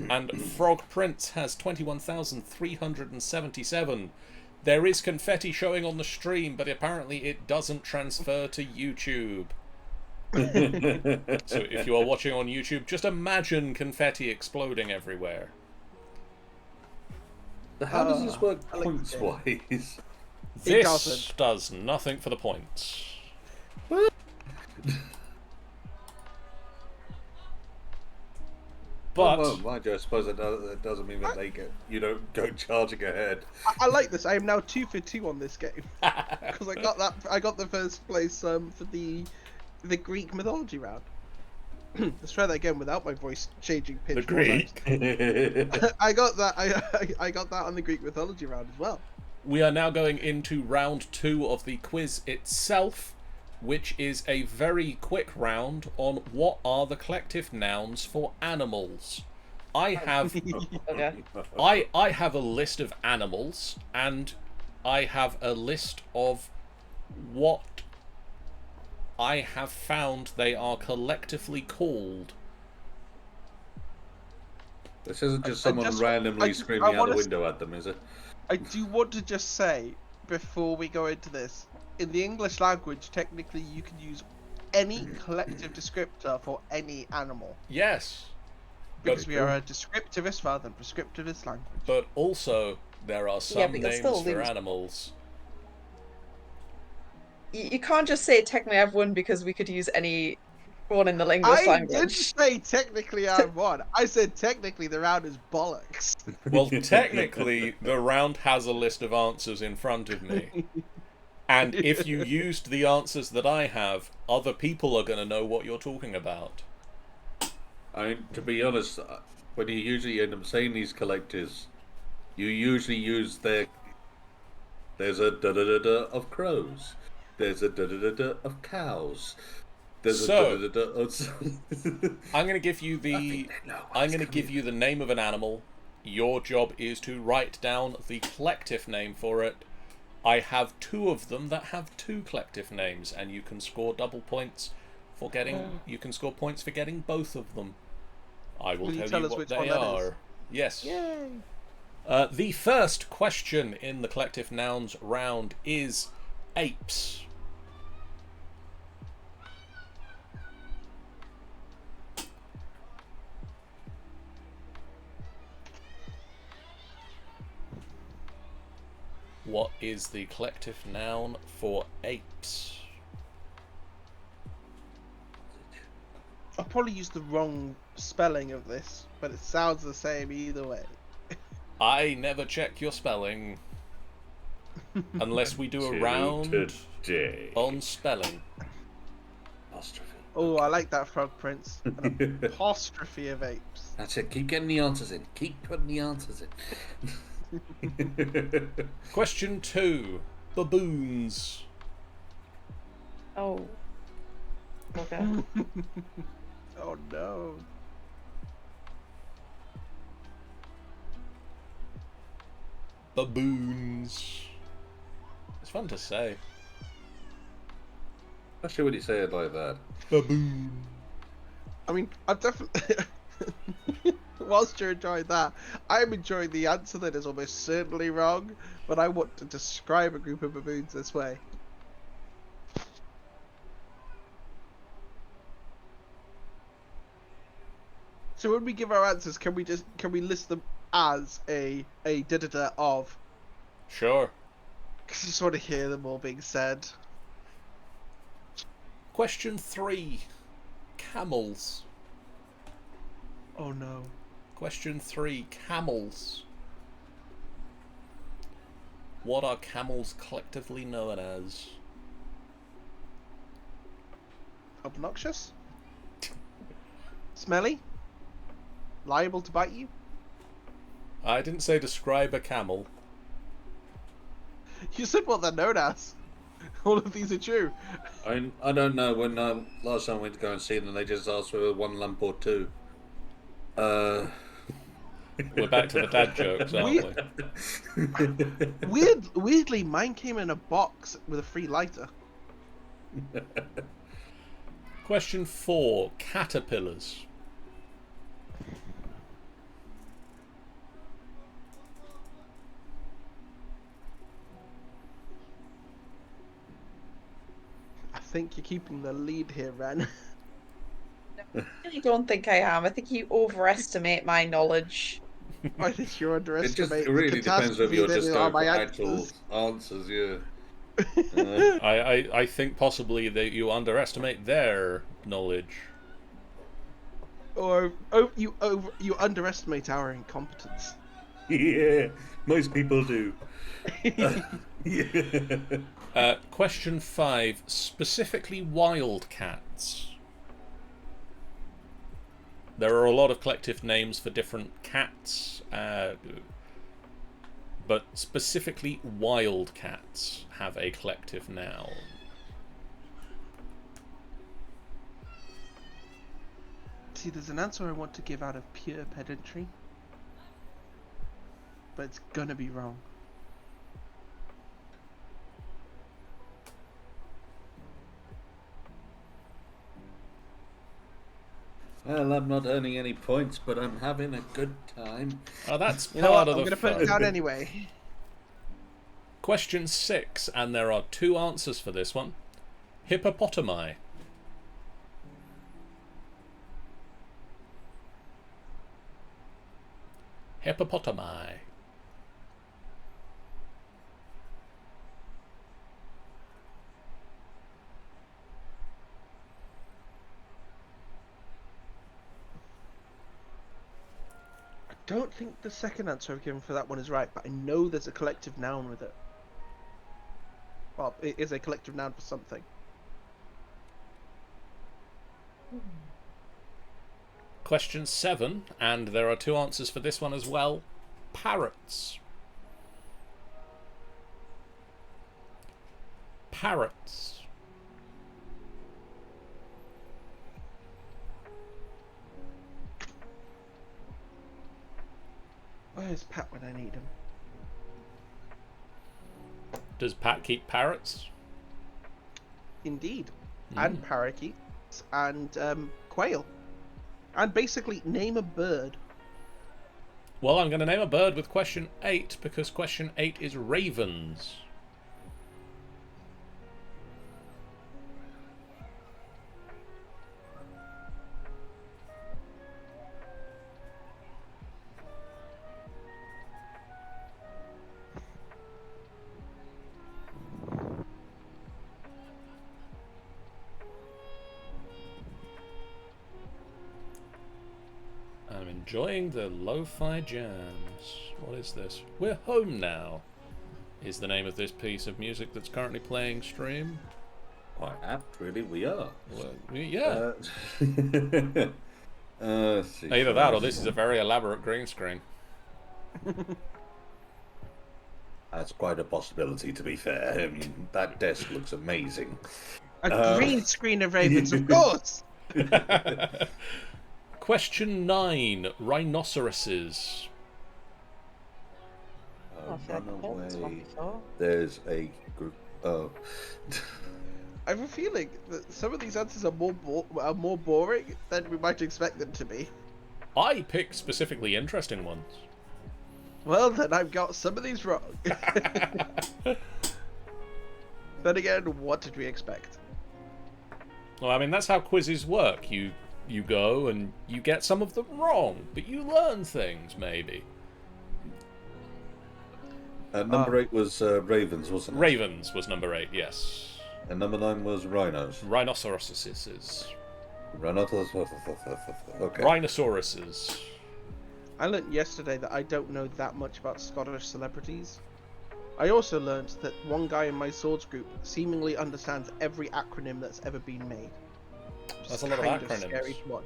S1: And Frog Prince has 21,377. There is confetti showing on the stream, but apparently it doesn't transfer to YouTube. So if you are watching on YouTube, just imagine confetti exploding everywhere.
S2: How does this work
S3: I like
S2: points
S3: the
S2: wise?
S1: This
S3: doesn't.
S1: does nothing for the points. But
S2: Well, mind you, I suppose that doesn't mean that you don't go charging ahead.
S3: I like this. I am now 2 for 2 on this game because I got that. I got the first place for the Greek mythology round. Let's try that again without my voice changing pitch.
S1: the Greek.
S3: I got that. I got that on the Greek mythology round as well.
S1: We are now going into round 2 of the quiz itself, which is a very quick round on what are the collective nouns for animals. I have
S4: Okay.
S1: I have a list of animals, and I have a list of what I have found they are collectively called.
S2: This isn't just
S3: I
S2: someone
S3: just-
S2: randomly
S3: I
S2: screaming out
S3: wanna
S2: the window at them, is it?
S3: I do want to just say before we go into this, in the English language, technically you can use any collective descriptor for any animal
S1: Yes,
S3: because
S1: But-
S3: we are a descriptivist rather than prescriptivist language.
S1: but also there are some
S4: but you'll
S1: names
S4: still
S1: for
S4: lose.
S1: animals.
S4: You can't just say technically I've won because we could use any One in the linguist
S3: I didn't
S4: language.
S3: say technically I'm one. I said technically the round is bollocks.
S1: Well, technically, the round has a list of answers in front of me. And if you used the answers that I have, other people are going to know what you're talking about.
S2: I mean, to be honest, when you usually end up saying these collectives, you usually use their. There's a da da da da of crows. There's a da da da da of cows. There's a da
S1: So,
S2: da da da of.
S1: I'm going to give you
S2: I
S1: the
S2: think they know
S1: I'm
S2: what's
S1: going to give
S2: coming.
S1: you the name of an animal. Your job is to write down the collective name for it. I have 2 of them that have 2 collective names, and you can score double points for getting. You can score points for getting both of them. I will
S3: Will you
S1: tell
S3: tell
S1: you
S3: us
S1: what
S3: which
S1: they
S3: one that is?
S1: are. Yes.
S3: Yay!
S1: The first question in the collective nouns round is apes. What is the collective noun for apes?
S3: I'll probably use the wrong spelling of this, but it sounds the same either way.
S1: I never check your spelling unless we do a
S2: Till
S1: round
S2: today.
S1: on spelling.
S2: Apostrophe.
S3: Oh, I like that, Frog Prince. An apostrophe of apes.
S2: That's it. Keep getting the answers in. Keep putting the answers in.
S1: Question 2. Baboons.
S4: Oh. Okay.
S3: Oh no.
S1: Baboons. It's fun to say.
S2: Especially when you say it like that.
S1: Baboon.
S3: I mean, I've definitely. Whilst you're enjoying that, I'm enjoying the answer that is almost certainly wrong, but I want to describe a group of baboons this way. So when we give our answers, can we list them as a da da da of?
S1: Sure.
S3: Because I just want to hear them all being said.
S1: Question 3. Camels.
S3: Oh no.
S1: Question 3. Camels. What are camels collectively known as?
S3: Obnoxious? Smelly? Liable to bite you?
S1: I didn't say describe a camel.
S3: You said what they're known as. All of these are true.
S2: I don't know. When last time I went to go and see them, they just asked for 1 lump or 2.
S1: We're back to the dad jokes, aren't we?
S3: Weirdly, mine came in a box with a free lighter.
S1: Question 4. Caterpillars.
S3: I think you're keeping the lead here, Ren.
S4: I really don't think I am. I think you overestimate my knowledge.
S3: I think you
S2: It
S3: underestimate the
S2: really depends whether
S3: catastrophe
S2: you're
S3: that
S2: just
S3: are
S2: going for
S3: my
S2: actual
S3: answers.
S2: answers, yeah.
S1: I think possibly that you underestimate their knowledge.
S3: Or you underestimate our incompetence.
S2: Yeah, most people do. Yeah.
S1: Question 5. Specifically wildcats. There are a lot of collective names for different cats, but specifically wildcats have a collective noun.
S3: See, there's an answer I want to give out of pure pedantry, but it's gonna be wrong.
S2: Well, I'm not earning any points, but I'm having a good time.
S1: Oh, that's
S3: You know what?
S1: part
S3: I'm
S1: of the
S3: gonna put
S1: fun.
S3: it down anyway.
S1: Question 6, and there are 2 answers for this one. Hippopotami. Hippopotami.
S3: don't think the second answer I've given for that one is right, but I know there's a collective noun with it. Well, it is a collective noun for something.
S1: Question 7, and there are 2 answers for this one as well. Parrots. Parrots.
S3: Where's Pat when I need him?
S1: Does Pat keep parrots?
S3: Indeed. And parakeets and quail. And basically name a bird.
S1: Well, I'm going to name a bird with question 8 because question 8 is ravens. I'm enjoying the lo-fi jams. What is this? We're home now. Is the name of this piece of music that's currently playing stream?
S2: Quite apt, really. We are.
S1: Well, yeah.
S2: Let's see.
S1: Either that or this is a very elaborate green screen.
S2: That's quite a possibility, to be fair. I mean, that desk looks amazing.
S3: A green screen of ravens, of course!
S1: Question 9. Rhinoceroses.
S4: I feel like I've heard this one
S2: Runaway.
S4: before.
S2: There's a group. Oh.
S3: I have a feeling that some of these answers are more boring than we might expect them to be.
S1: I pick specifically interesting ones.
S3: Well, then I've got some of these wrong. Then again, what did we expect?
S1: Well, I mean, that's how quizzes work. You go and you get some of them wrong, but you learn things, maybe.
S2: Number 8 was ravens, wasn't it?
S1: Ravens was number 8, yes.
S2: And number 9 was rhinos.
S1: Rhinoceroses.
S2: Okay.
S1: Rhinoceroses.
S3: I learnt yesterday that I don't know that much about Scottish celebrities. I also learnt that one guy in my swords group seemingly understands every acronym that's ever been made.
S1: That's a lot of
S3: Kind
S1: acronyms.
S3: Scary to watch.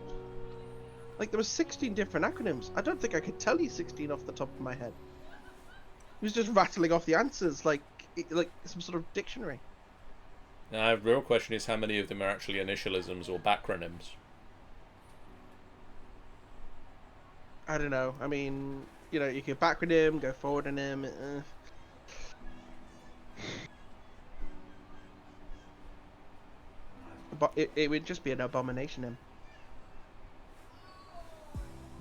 S3: Like, there were 16 different acronyms. I don't think I could tell you 16 off the top of my head. He was just rattling off the answers like some sort of dictionary.
S1: Now, the real question is how many of them are actually initialisms or backronyms?
S3: I don't know. I mean, you know, you could backronym, go forward on him. But it would just be an abomination him.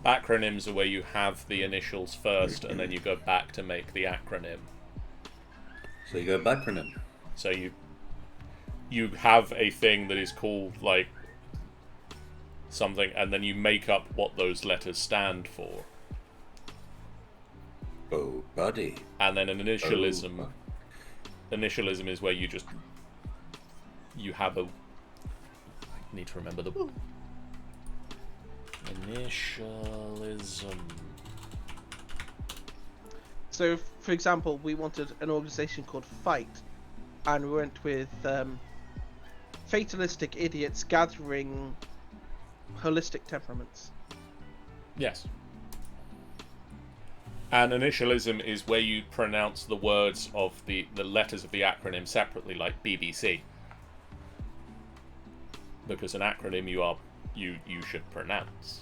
S1: Backronyms are where you have the initials first and then you go back to make the acronym.
S2: So you go backronym.
S1: So you have a thing that is called, like, something, and then you make up what those letters stand for.
S2: Oh, buddy.
S1: And then an initialism... Initialism is where you have a... I need to remember the... Initialism.
S3: So, for example, we wanted an organization called Fight, and we went with fatalistic idiots gathering holistic temperaments.
S1: Yes. And initialism is where you pronounce the words of the letters of the acronym separately, like BBC. Because an acronym you should pronounce.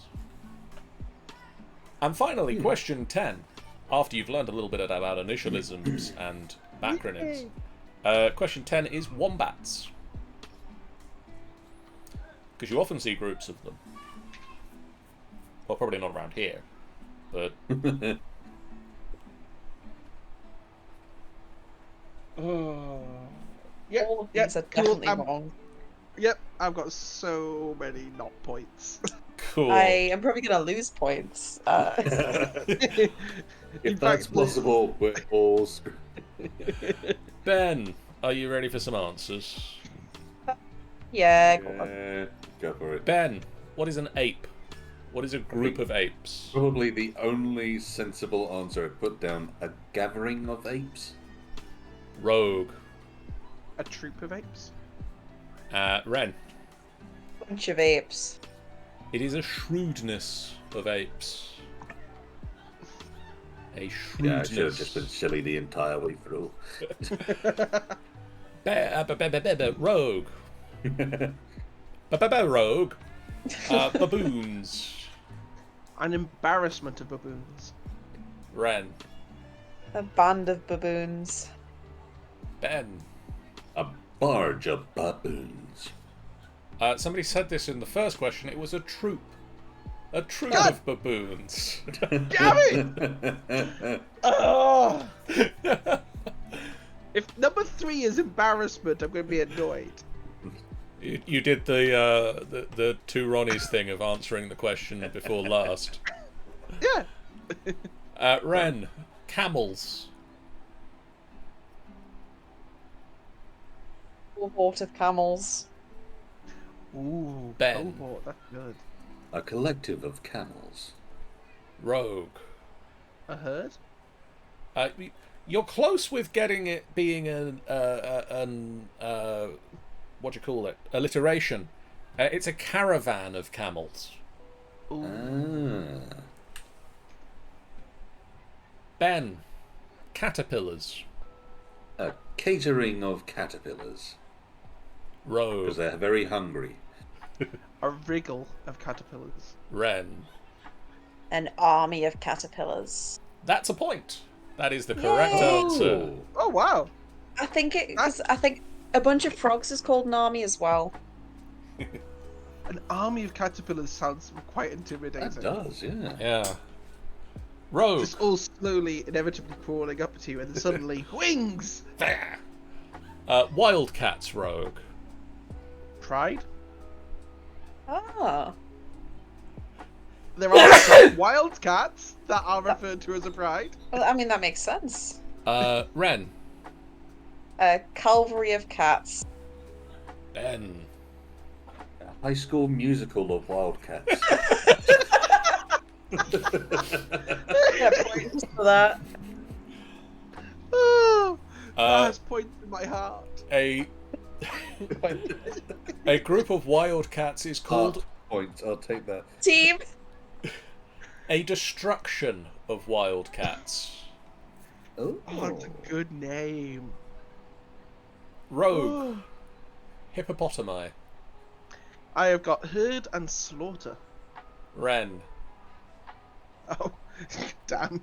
S1: And finally, question 10. After you've learned a little bit about initialisms and backronyms, question 10 is wombats. Because you often see groups of them. Well, probably not around here, but...
S3: Yeah,
S4: All of
S3: yeah,
S4: these are
S3: cool.
S4: definitely wrong.
S3: Yep, I've got so many not points.
S1: Cool.
S4: I am probably gonna lose points.
S2: If
S3: In
S2: that's
S3: fact,
S2: possible, we're all screwed.
S1: Ben, are you ready for some answers?
S4: Yeah, go on.
S2: Yeah, go for it.
S1: Ben, what is an ape? What is a group of apes?
S2: Probably the only sensible answer I put down: a gathering of apes.
S1: Rogue.
S3: A troop of apes.
S1: Ren.
S4: Bunch of apes.
S1: It is a shrewdness of apes. A
S2: Yeah, I
S1: shrewdness.
S2: should have just been silly the entire way through.
S1: Rogue. Rogue. Baboons.
S3: An embarrassment of baboons.
S1: Ren.
S4: A band of baboons.
S1: Ben.
S2: A barge of baboons.
S1: Somebody said this in the first question. It was a troop. A troop of baboons.
S3: Damn it! Oh! If number 3 is embarrassment, I'm going to be annoyed.
S1: You did the two Ronnies thing of answering the question before last.
S3: Yeah.
S1: Ren. Camels.
S4: Cohort of camels.
S3: Ooh.
S1: Ben.
S3: Oh, that's good.
S2: A collective of camels.
S1: Rogue.
S3: A herd?
S1: You're close with getting it being an what do you call it? Alliteration. It's a caravan of camels.
S3: Ooh.
S2: Ah.
S1: Ben. Caterpillars.
S2: A catering of caterpillars.
S1: Rogue.
S2: Because they're very hungry.
S3: A wriggle of caterpillars.
S1: Ren.
S4: An army of caterpillars.
S1: That's a point. That is the correct
S4: Yay!
S1: answer.
S3: Oh, wow.
S4: I think a bunch of frogs is called an army as well.
S3: An army of caterpillars sounds quite intimidating.
S2: That does, yeah.
S1: Yeah. Rogue.
S3: Just all slowly, inevitably crawling up to you, and then suddenly, wings!
S1: There. Wildcats, Rogue.
S3: Pride?
S4: Ah.
S3: There are some wildcats that are referred to as a pride.
S4: Well, I mean, that makes sense.
S1: Ren.
S4: A cavalry of cats.
S1: Ben.
S2: A High School Musical of wildcats.
S4: Yeah, points for that.
S3: Oh, that
S1: Uh,
S3: has points in my heart.
S1: a group of wildcats is called
S2: Points, I'll take that.
S4: Team.
S1: a destruction of wildcats.
S2: Oh,
S3: Oh, that's a good name.
S1: Rogue.
S3: Oh.
S1: Hippopotami.
S3: I have got herd and slaughter.
S1: Ren.
S3: Oh, damn.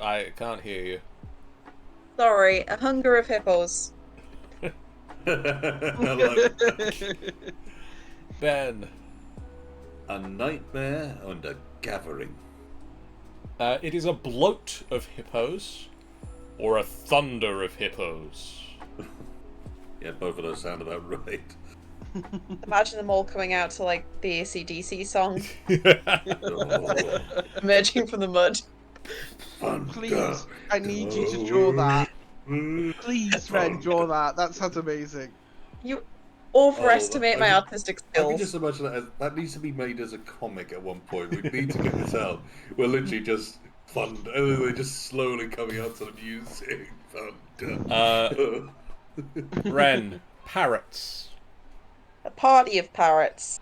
S1: I can't hear you.
S4: Sorry, a hunger of hippos.
S1: Ben.
S2: A nightmare and a gathering.
S1: It is a bloat of hippos, or a thunder of hippos.
S2: Yeah, both of those sound about right.
S4: Imagine them all coming out to like the AC/DC song,
S2: Oh,
S4: emerging from the mud.
S3: Please, I need you to draw that. Please, Ren, draw that. That sounds amazing.
S4: You overestimate my artistic
S2: I can
S4: skills.
S2: just imagine that needs to be made as a comic at one point. We need to get this out. We're literally just thunder, and then they're just slowly coming out to the music. Thunder.
S1: Ren. Parrots.
S4: A party of parrots.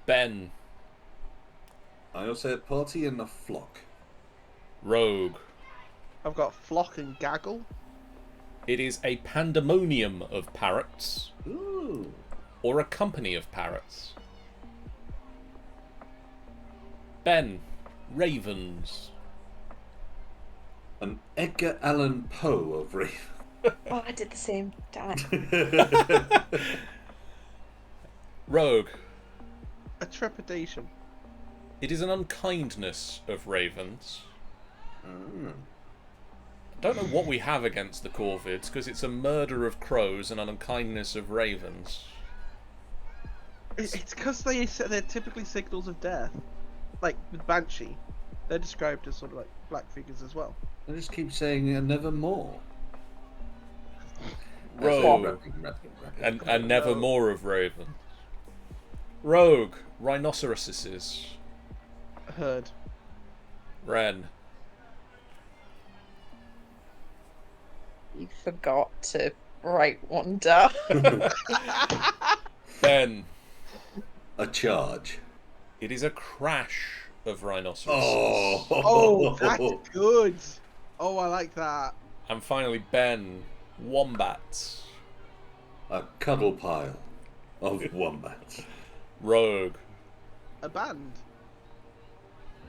S1: Ben.
S2: I'll say a party and a flock.
S1: Rogue.
S3: I've got flock and gaggle.
S1: It is a pandemonium of parrots,
S2: Ooh.
S1: or a company of parrots. Ben. Ravens.
S2: An Edgar Allan Poe of Raven.
S4: Oh, I did the same. Damn it.
S1: Rogue.
S3: A trepidation.
S1: It is an unkindness of ravens.
S2: Mm.
S1: I don't know what we have against the Corvids, because it's a murder of crows and an unkindness of ravens.
S3: It's because they're typically signals of death. Like with Banshee, they're described as sort of like black figures as well.
S2: I just keep saying nevermore.
S1: Rogue. And never
S3: No.
S1: more of Raven. Rogue. Rhinoceroses.
S3: Heard.
S1: Ren.
S4: You forgot to write one down.
S1: Ben.
S2: A charge.
S1: It is a crash of rhinoceroses.
S3: Oh, that's good. Oh, I like that.
S1: And finally, Ben. Wombats.
S2: A cuddle pile of wombats.
S1: Rogue.
S3: A band.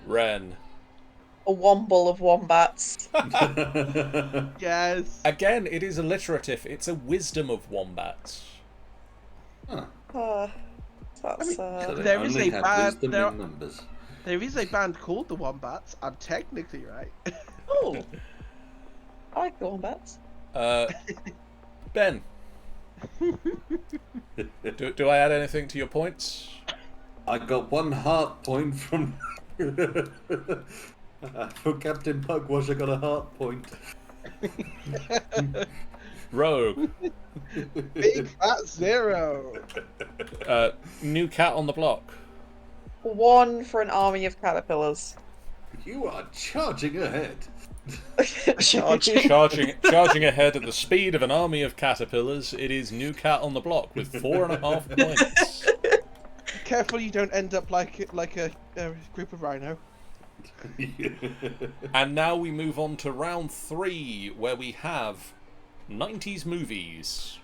S1: Ren.
S4: A womble of wombats.
S3: Yes.
S1: Again, it is alliterative. It's a wisdom of wombats.
S2: Huh.
S4: That's
S2: So they
S3: There is
S2: only
S3: a
S2: had
S3: band-
S2: wisdom
S3: there-
S2: in numbers.
S3: There is a band called the Wombats. I'm technically right.
S4: Oh, I like the wombats.
S1: Ben. Do I add anything to your points?
S2: I got 1 heart point from from Captain Pugwash. I got a heart point.
S1: Rogue.
S3: Big fat 0.
S1: New cat on the block.
S4: 1 for an army of caterpillars.
S2: You are charging ahead.
S4: Charging.
S1: Charging ahead at the speed of an army of caterpillars, it is new cat on the block with 4.5 points.
S3: Careful you don't end up like a group of rhino.
S1: And now we move on to round 3, where we have 90s movies.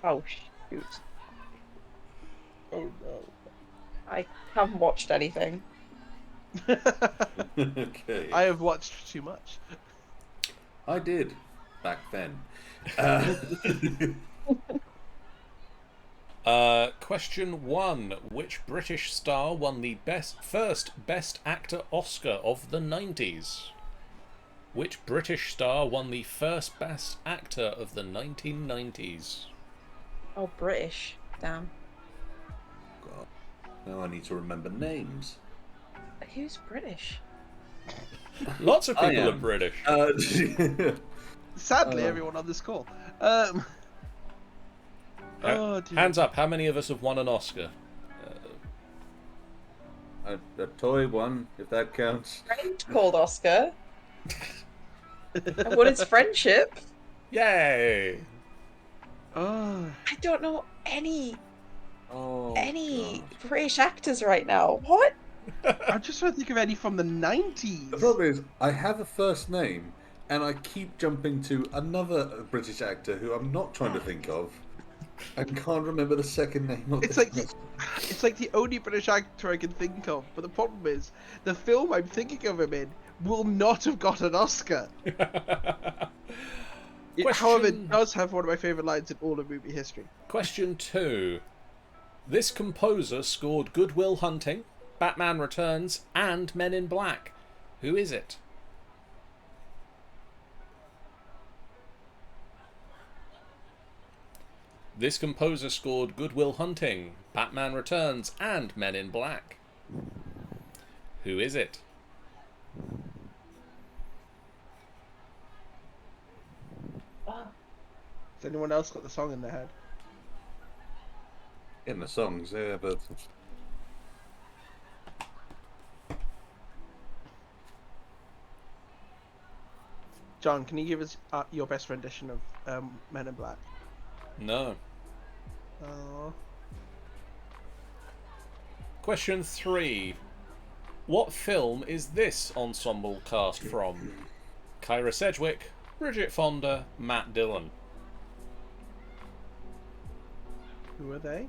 S4: Oh, shoot.
S3: Oh no.
S4: I haven't watched anything.
S2: Okay.
S3: I have watched too much.
S2: I did back then.
S1: Question 1. Which British star won the first Best Actor Oscar of the 90s? Which British star won the first Best Actor of the 1990s?
S4: Oh, British. Damn.
S2: God. Now I need to remember names.
S4: Who's British?
S1: Lots of
S2: I
S1: people are
S2: am.
S1: British.
S3: Sadly, everyone on this call. Oh, dear.
S1: Hands up, how many of us have won an Oscar?
S2: a toy one, if that counts.
S4: Friend called Oscar. And what is friendship?
S1: Yay!
S3: Oh,
S4: I don't know any
S2: Oh, God.
S4: British actors right now. What?
S3: I'm just trying to think of any from the
S2: The
S3: 90s.
S2: problem is, I have a first name, and I keep jumping to another British actor who I'm not trying to think of, and can't remember the second name of
S3: It's
S2: this
S3: like
S2: person.
S3: it's like the only British actor I can think of. But the problem is, the film I'm thinking of him in will not have got an Oscar. However, it does have one of my favourite lines in all of movie history.
S1: Question 2. This composer scored Good Will Hunting, Batman Returns, and Men in Black. Who is it? This composer scored Good Will Hunting, Batman Returns, and Men in Black. Who is it?
S3: Has anyone else got the song in their head?
S2: In the songs, yeah, but
S3: John, can you give us your best rendition of Men in Black?
S1: No.
S3: Oh.
S1: Question 3. What film is this ensemble cast from? Kyra Sedgwick, Bridget Fonda, Matt Dillon.
S3: Who are they?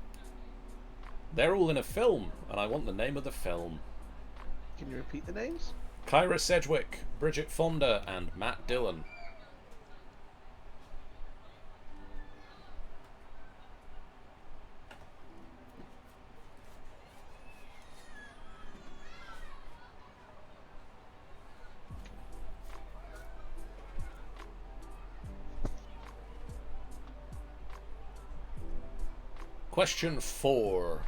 S1: They're all in a film, and I want the name of the film.
S3: Can you repeat the names?
S1: Kyra Sedgwick, Bridget Fonda, and Matt Dillon. Question 4.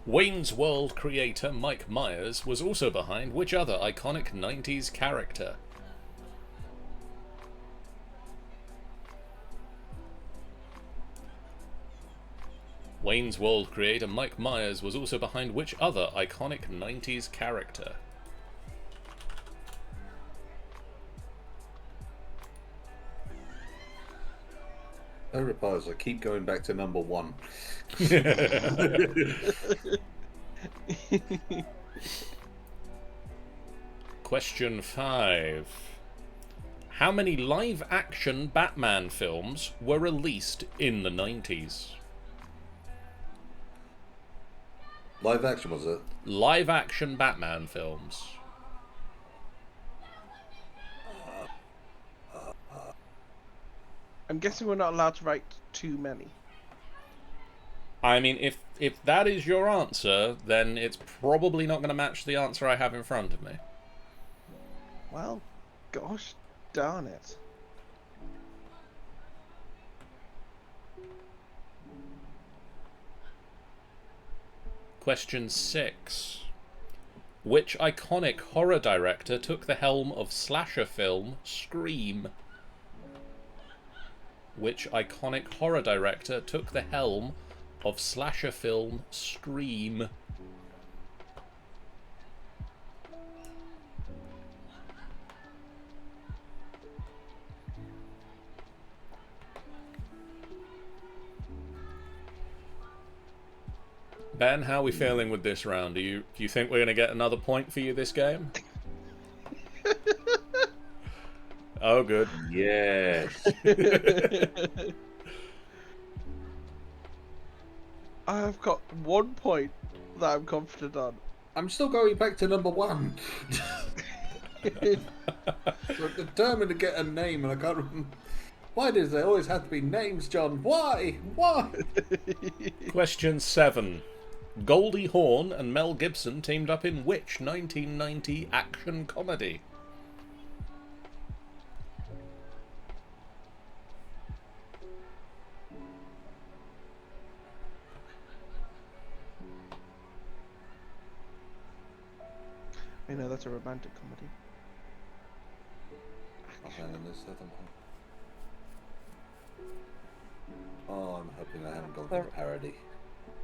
S1: Wayne's World creator Mike Myers was also behind which other iconic 90s character? Wayne's World creator Mike Myers was also behind which other iconic 90s character?
S2: No replies. I keep going back to number 1.
S1: Question 5. How many live-action Batman films were released in the 90s?
S2: Live action, was it?
S1: Live-action Batman films.
S3: I'm guessing we're not allowed to write too many.
S1: I mean, if that is your answer, then it's probably not going to match the answer I have in front of me.
S3: Well, gosh darn it.
S1: Question 6. Which iconic horror director took the helm of slasher film Scream? Which iconic horror director took the helm of slasher film Scream? Ben, how are we feeling with this round? Do you think we're going to get another point for you this game? Oh, good.
S2: Yes.
S3: I've got 1 point that I'm confident on.
S2: I'm still going back to number 1. So I'm determined to get a name, and I can't remember. Why does there always have to be names, John? Why? Why?
S1: Question 7. Goldie Hawn and Mel Gibson teamed up in which 1990 action comedy?
S3: I know that's a romantic comedy.
S2: Oh, I'm hoping I haven't gone for the parody.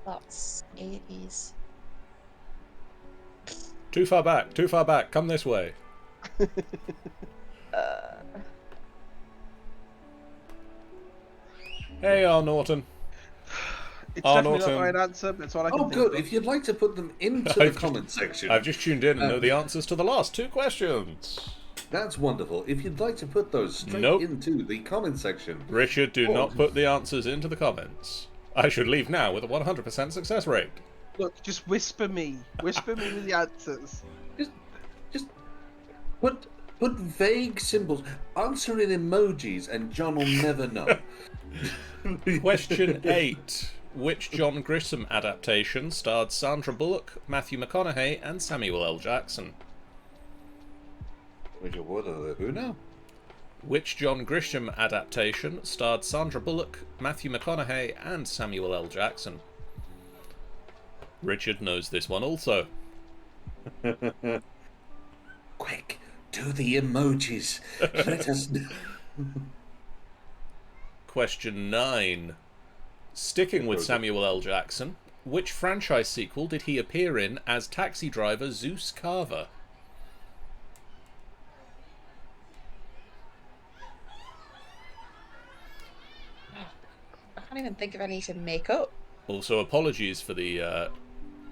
S4: That's 80s.
S1: Too far back, too far back. Come this way. Hey, R. Norton.
S3: It's
S1: Oh,
S3: definitely not the
S1: Norton.
S3: right answer, but it's all I can
S2: Oh,
S3: think
S2: good.
S3: of.
S2: If you'd like to put them into the comment section,
S1: I've just tuned in and know the answers to the last 2 questions.
S2: that's wonderful. If you'd like to put those straight
S1: Nope.
S2: into the comment section,
S1: Richard, do
S2: Oh.
S1: not put the answers into the comments. I should leave now with a 100% success rate.
S3: Look, just whisper me. Whisper me with the answers.
S2: just put vague symbols. Answer in emojis, and John will never know.
S1: Question 8. Which John Grisham adaptation starred Sandra Bullock, Matthew McConaughey, and Samuel L. Jackson?
S2: Who now?
S1: Which John Grisham adaptation starred Sandra Bullock, Matthew McConaughey, and Samuel L. Jackson? Richard knows this one also.
S2: Quick, do the emojis. Let us know.
S1: Question 9. Sticking with Samuel L. Jackson, which franchise sequel did he appear in as taxi driver Zeus Carver?
S4: I can't even think of any to make up.
S1: Also, apologies for the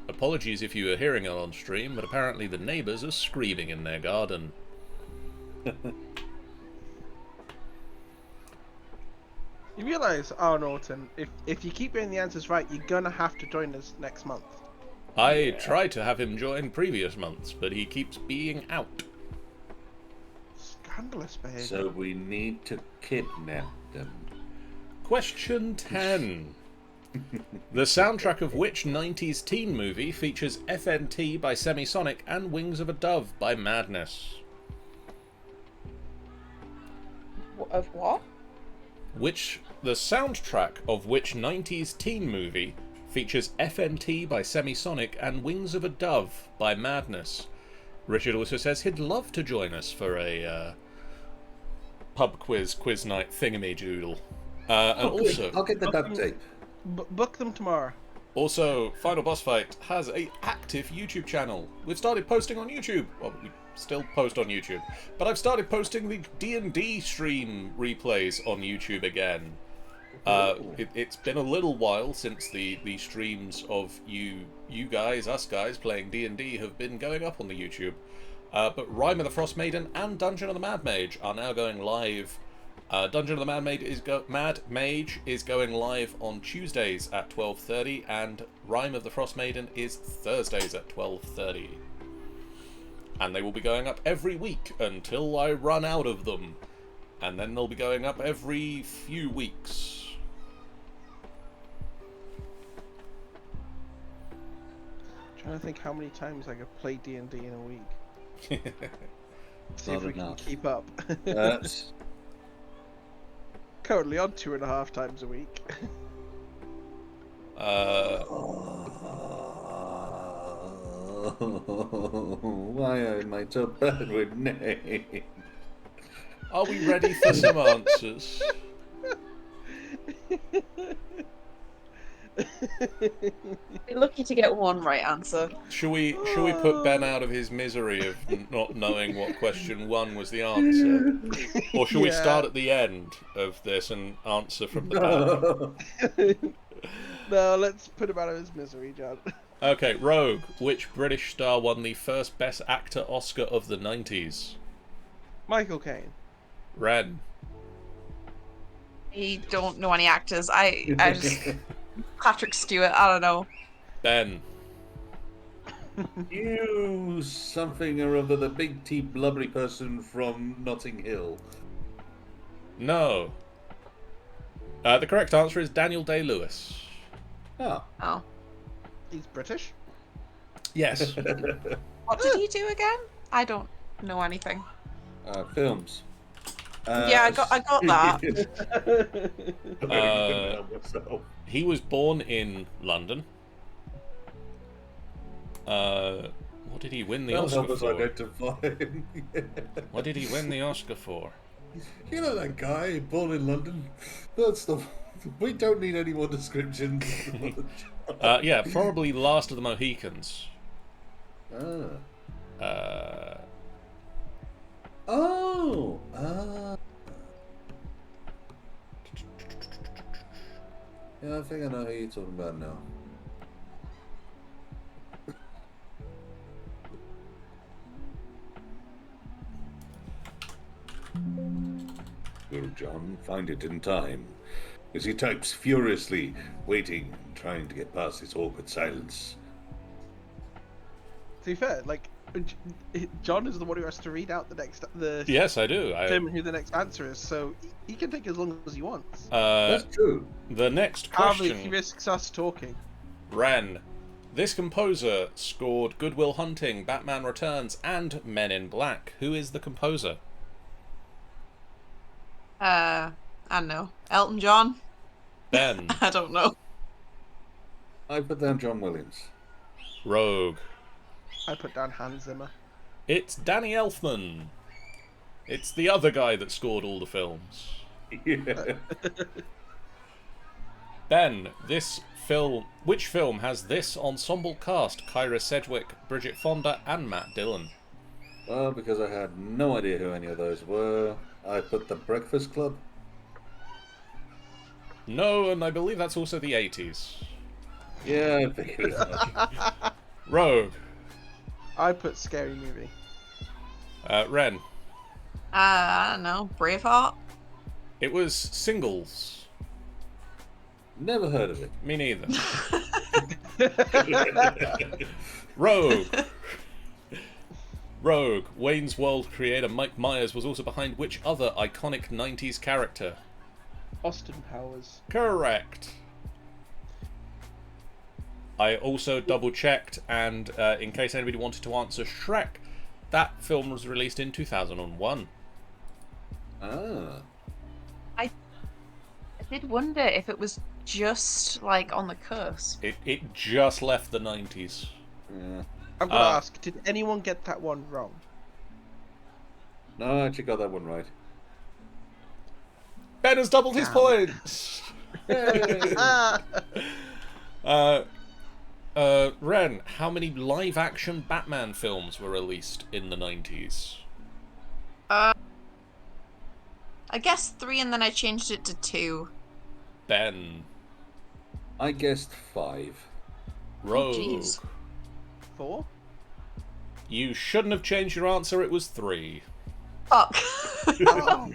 S1: apologies if you are hearing it on stream, but apparently the neighbours are screaming in their garden.
S3: You realise, oh Norton, if you keep getting the answers right, you're gonna have to join us next month.
S1: I tried to have him join previous months, but he keeps being out.
S3: Scandalous behaviour.
S2: So we need to kidnap them.
S1: Question 10. The soundtrack of which 90s teen movie features FNT by Semisonic and Wings of a Dove by Madness?
S4: Of what?
S1: The soundtrack of which 90s teen movie features FNT by Semisonic and Wings of a Dove by Madness? Richard also says he'd love to join us for a pub quiz night thingamy-doodle. And
S2: Oh, good.
S1: also,
S2: I'll get the duct tape.
S3: Book them tomorrow.
S1: Also, Final Boss Fight has a active YouTube channel. We've started posting on YouTube. Well, we still post on YouTube, but I've started posting the D&D stream replays on YouTube again. It's been a little while since the streams of you guys, us guys, playing D&D have been going up on the YouTube. But Rime of the Frost Maiden and Dungeon of the Mad Mage are now going live. Dungeon of the Mad Mage is going live on Tuesdays at 12:30, and Rime of the Frost Maiden is Thursdays at 12:30. And they will be going up every week until I run out of them. And then they'll be going up every few weeks.
S3: Trying to think how many times I could play D&D in a week. See
S2: Not
S3: if we
S2: enough.
S3: can keep up.
S2: That's
S3: Currently on 2.5 times a week.
S2: why am I so bad with names?
S1: Are we ready for some answers?
S4: You're lucky to get one right answer.
S1: Shall we put Ben out of his misery of not knowing what question 1 was the answer? Or shall we start at the end of this and answer from the back?
S3: No, let's put him out of his misery, John.
S1: Okay, Rogue. Which British star won the first Best Actor Oscar of the 90s?
S3: Michael Caine.
S1: Ren.
S4: I don't know any actors. I just Patrick Stewart. I don't know.
S1: Ben.
S2: You something or other, the big T blubbery person from Notting Hill.
S1: No. The correct answer is Daniel Day-Lewis.
S2: Ah.
S4: Oh.
S3: He's British.
S1: Yes.
S4: What did he do again? I don't know anything.
S2: Films.
S4: Yeah, I got that.
S1: He was born in London. What did he win the Oscar
S2: help us
S1: for?
S2: identify him.
S1: What did he win the Oscar for?
S2: You know that guy born in London? That's the. We don't need any more descriptions.
S1: Yeah, probably Last of the Mohicans.
S2: Ah. Yeah, I think I know who you're talking about now. Will John find it in time? As he types furiously, waiting and trying to get past his awkward silence.
S3: To be fair, like, John is the one who has to read out the
S1: Yes, I do.
S3: determine who the next answer is, so he can take as long as he wants.
S2: That's true.
S1: The next
S3: However, he
S1: question,
S3: risks us talking.
S1: Ren. This composer scored Good Will Hunting, Batman Returns, and Men in Black. Who is the composer?
S4: I don't know. Elton John?
S1: Ben.
S4: I don't know.
S2: I put down John Williams.
S1: Rogue.
S3: I put down Hans Zimmer.
S1: It's Danny Elfman. It's the other guy that scored all the films.
S2: Yeah.
S1: Ben, which film has this ensemble cast? Kyra Sedgwick, Bridget Fonda, and Matt Dillon.
S2: Well, because I had no idea who any of those were, I put The Breakfast Club.
S1: No, and I believe that's also the 80s.
S2: Yeah, I figured as much.
S1: Rogue.
S3: I put Scary Movie.
S1: Ren.
S4: I don't know. Braveheart?
S1: It was Singles.
S2: Never heard of it.
S1: Me neither. Rogue. Rogue. Wayne's World creator Mike Myers was also behind which other iconic 90s character?
S3: Austin Powers.
S1: Correct. I also double checked, and in case anybody wanted to answer Shrek, that film was released in 2001.
S2: Ah.
S4: I did wonder if it was just like on the cusp.
S1: It just left the 90s.
S2: Yeah.
S3: I'm gonna ask, did anyone get that one wrong?
S2: No, I actually got that one right.
S1: Ben has doubled his points!
S2: Yay.
S1: Ren, how many live-action Batman films were released in the 90s?
S4: I guess 3 and then I changed it to 2.
S1: Ben.
S2: I guessed 5.
S1: Rogue.
S4: jeez.
S3: 4?
S1: You shouldn't have changed your answer, it was 3.
S4: Fuck.
S3: Oh.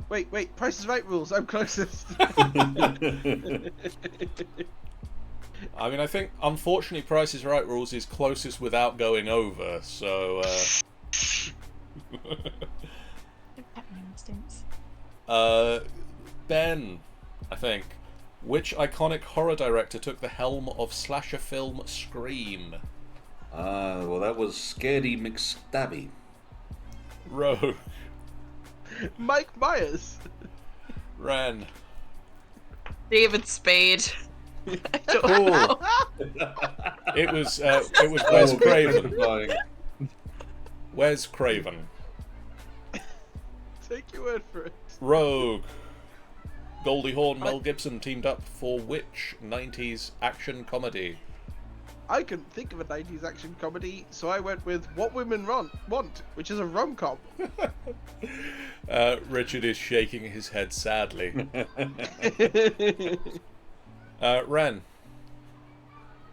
S3: Wait, Price is Right rules, I'm closest.
S1: I mean, I think, unfortunately, Price is Right rules is closest without going over, so, Ben, I think. Which iconic horror director took the helm of slasher film Scream?
S2: Well, that was Scaredy McStabby.
S1: Rogue.
S3: Mike Myers.
S1: Ren.
S4: David Spade. I don't
S1: Cool.
S4: know.
S1: It was Wes
S2: Oh,
S1: Craven.
S2: terrifying.
S1: Wes Craven.
S3: Take your word for it.
S1: Rogue. Goldie Hawn, Mel Gibson teamed up for which 90s action comedy?
S3: I couldn't think of a 90s action comedy, so I went with What Women Want, which is a rom-com.
S1: Richard is shaking his head sadly. Ren.
S4: I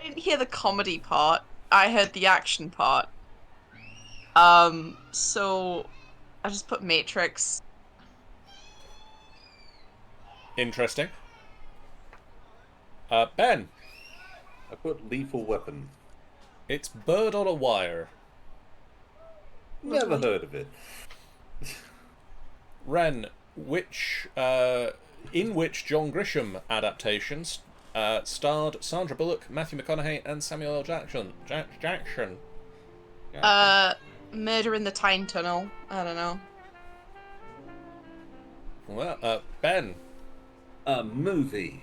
S4: didn't hear the comedy part. I heard the action part. So I just put Matrix.
S1: Interesting. Ben.
S2: I put Lethal Weapon.
S1: It's Bird on a Wire.
S2: Never heard of it.
S1: Ren, in which John Grisham adaptations starred Sandra Bullock, Matthew McConaughey, and Samuel L. Jackson? Jackson.
S4: Murder in the Time Tunnel. I don't know.
S1: Well, Ben.
S2: A movie.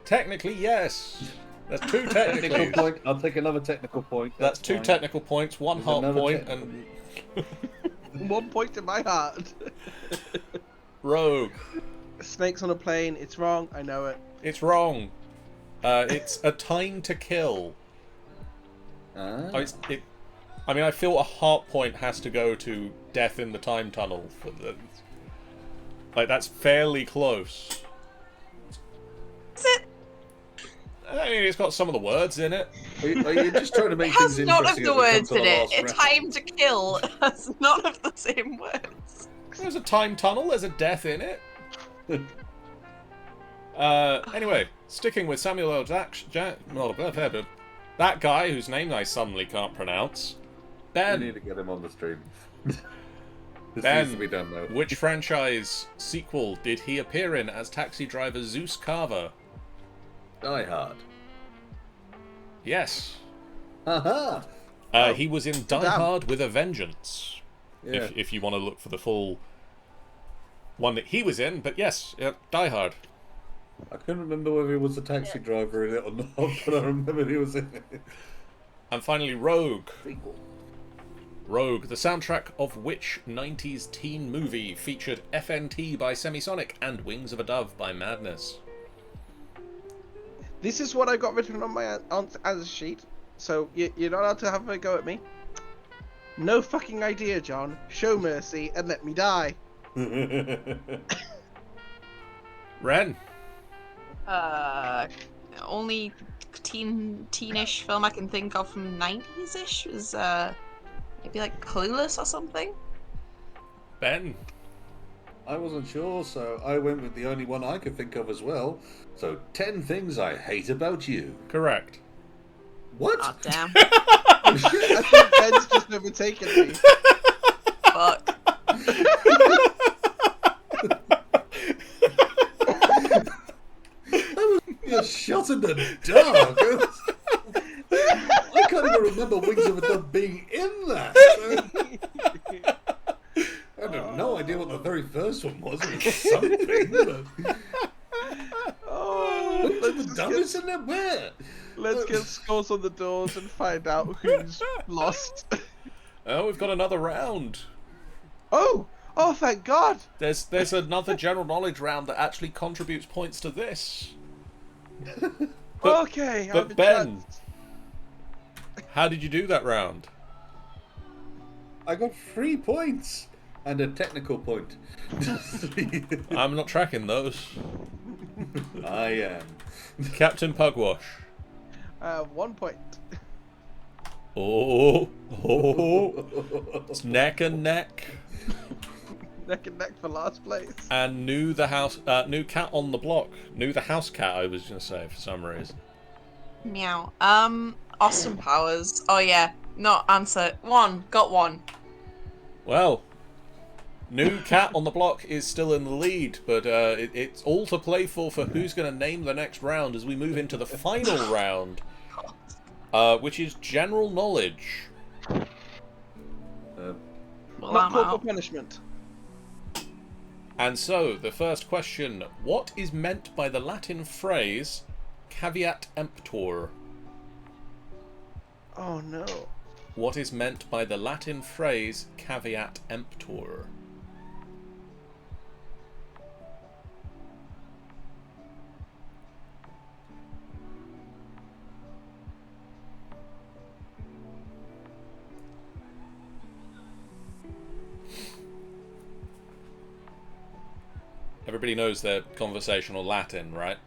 S1: Technically, yes. That's 2
S2: Technical
S1: technically.
S2: point. I'll take another technical point.
S1: That's 2
S2: fine.
S1: technical points, 1
S2: There's
S1: heart
S2: another
S1: point,
S2: technical.
S1: and
S3: 1 point in my heart.
S1: Rogue.
S3: Snakes on a Plane, it's wrong, I know it.
S1: It's wrong. It's A Time to Kill.
S2: Ah.
S1: I mean, I feel a heart point has to go to Death in the Time Tunnel. Like, that's fairly close.
S4: Is it?
S1: I mean, it's got some of the words in it.
S2: Are you just trying to make
S4: It has
S2: things
S4: none of
S2: interesting
S4: the
S2: as we come
S4: words
S2: to the
S4: in it.
S2: last
S4: A
S2: round?
S4: Time to Kill has none of the same words.
S1: There's a time tunnel, there's a death in it. Anyway, sticking with Samuel L. Jackson, that guy whose name I suddenly can't pronounce.
S2: We
S1: Ben.
S2: need to get him on the stream. This
S1: Ben,
S2: needs to be done though.
S1: which franchise sequel did he appear in as taxi driver Zeus Carver?
S2: Die Hard.
S1: Yes.
S2: Haha.
S1: He was in Die
S3: Damn.
S1: Hard with a Vengeance.
S2: Yeah.
S1: If you want to look for the full one that he was in, but yes, Die Hard.
S2: I couldn't remember whether he was a taxi driver in it or not, but I remember he was in it.
S1: And finally, Rogue.
S2: Sequel.
S1: Rogue, the soundtrack of which 90s teen movie featured FNT by Semisonic and Wings of a Dove by Madness?
S3: This is what I got written on my answer sheet, so you're not allowed to have a go at me. No fucking idea, John. Show mercy and let me die.
S1: Ren.
S4: Only teenish film I can think of from 90s-ish is maybe like Clueless or something.
S1: Ben.
S2: I wasn't sure, so I went with the only one I could think of as well. So, 10 Things I Hate About You.
S1: Correct.
S2: What?
S4: Oh damn.
S3: I think Ben's just overtaken me.
S4: Fuck.
S2: You're shot in the dark. I can't even remember Wings of a Dove being in that. I have no idea what the very first one was. It was something.
S3: Oh,
S2: The Dove is in there where?
S3: let's get scores on the doors and find out who's lost.
S1: Oh, we've got another round.
S3: Oh, thank God.
S1: There's another general knowledge round that actually contributes points to this. But-
S3: okay, I
S1: but
S3: have a
S1: Ben-
S3: chance.
S1: How did you do that round?
S2: I got 3 points and a technical point.
S1: I'm not tracking those.
S2: I am.
S1: Captain Pugwash.
S3: 1 point.
S1: Oh, it's neck and neck.
S3: Neck and neck for last place.
S1: And new cat on the block. New the house cat. I was gonna say for some reason.
S4: Meow. Austin Powers. Oh yeah. No answer. 1. Got 1.
S1: Well, new cat on the block is still in the lead, but it's all to play for who's going to name the next round as we move into the final round, which is general knowledge.
S4: Well,
S3: Not
S4: I'm
S3: corporal
S4: out.
S3: punishment.
S1: And so, the first question: what is meant by the Latin phrase "caveat emptor"?
S3: Oh no.
S1: What is meant by the Latin phrase "caveat emptor"? Everybody knows their conversational Latin, right?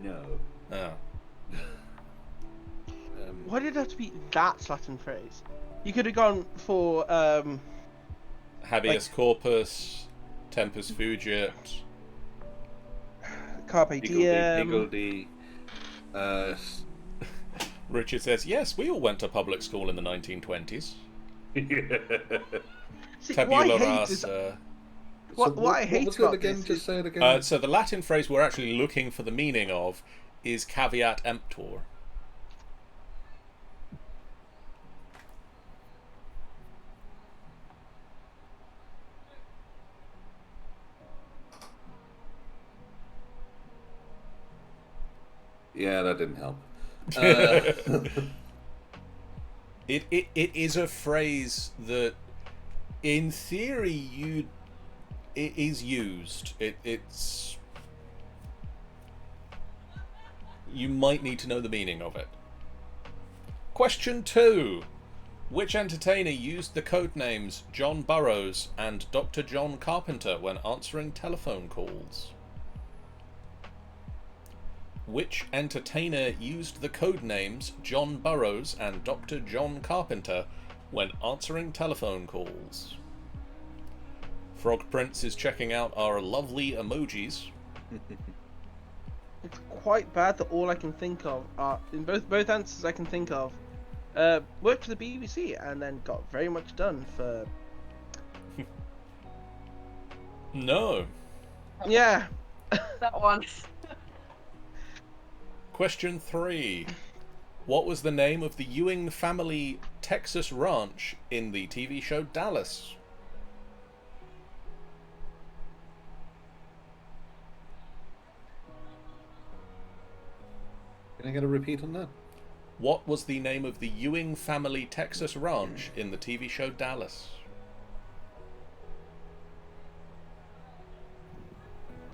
S2: No.
S1: Oh.
S3: Why did it have to be that Latin phrase? You could have gone for
S1: Habeas corpus, tempus fugit.
S3: carpe diem.
S2: Higgledy.
S1: Richard says, yes, we all went to public school in the 1920s.
S3: See,
S1: Tabula
S3: what I hate is
S1: rasa.
S3: what I hate
S2: was it
S3: about
S2: again?
S3: this
S2: Just
S3: is-
S2: say it again.
S1: So the Latin phrase we're actually looking for the meaning of is caveat emptor.
S2: Yeah, that didn't help.
S1: It is a phrase that, in theory, it is used. It's you might need to know the meaning of it. Question 2. Which entertainer used the codenames John Burroughs and Dr. John Carpenter when answering telephone calls? Which entertainer used the codenames John Burroughs and Dr. John Carpenter when answering telephone calls? Frog Prince is checking out our lovely emojis.
S3: It's quite bad that all I can think of are in both answers I can think of. Worked for the BBC and then got very much done for.
S1: No.
S3: Yeah.
S4: That one.
S1: Question 3. What was the name of the Ewing family Texas ranch in the TV show Dallas?
S2: Can I get a repeat on that?
S1: What was the name of the Ewing family Texas ranch in the TV show Dallas?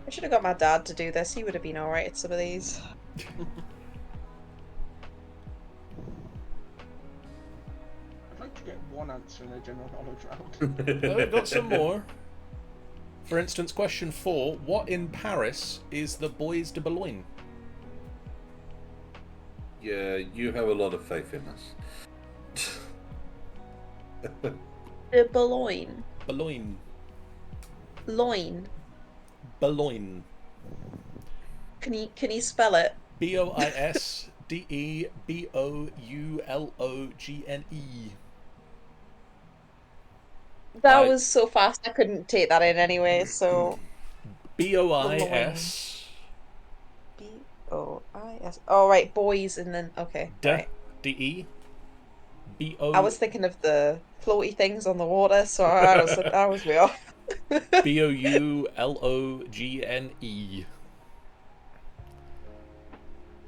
S4: I should have got my dad to do this. He would have been alright at some of these.
S3: I'd like to get one answer in a general knowledge round.
S1: Oh, we've got some more. For instance, question 4. What in Paris is the Bois de Boulogne?
S2: Yeah, you have a lot of faith in us.
S4: The Boulogne.
S1: Boulogne.
S4: Loin.
S1: Boulogne.
S4: Can you spell it?
S1: Boisdeboulogне.
S4: That
S1: I-
S4: was so fast I couldn't take that in anyway, so
S1: Bois.
S4: B-O-I-S. Oh right, boys and then okay.
S1: De.
S4: Right.
S1: De. B-O.
S4: I was thinking of the floaty things on the water, so I was way off.
S1: Boulogne.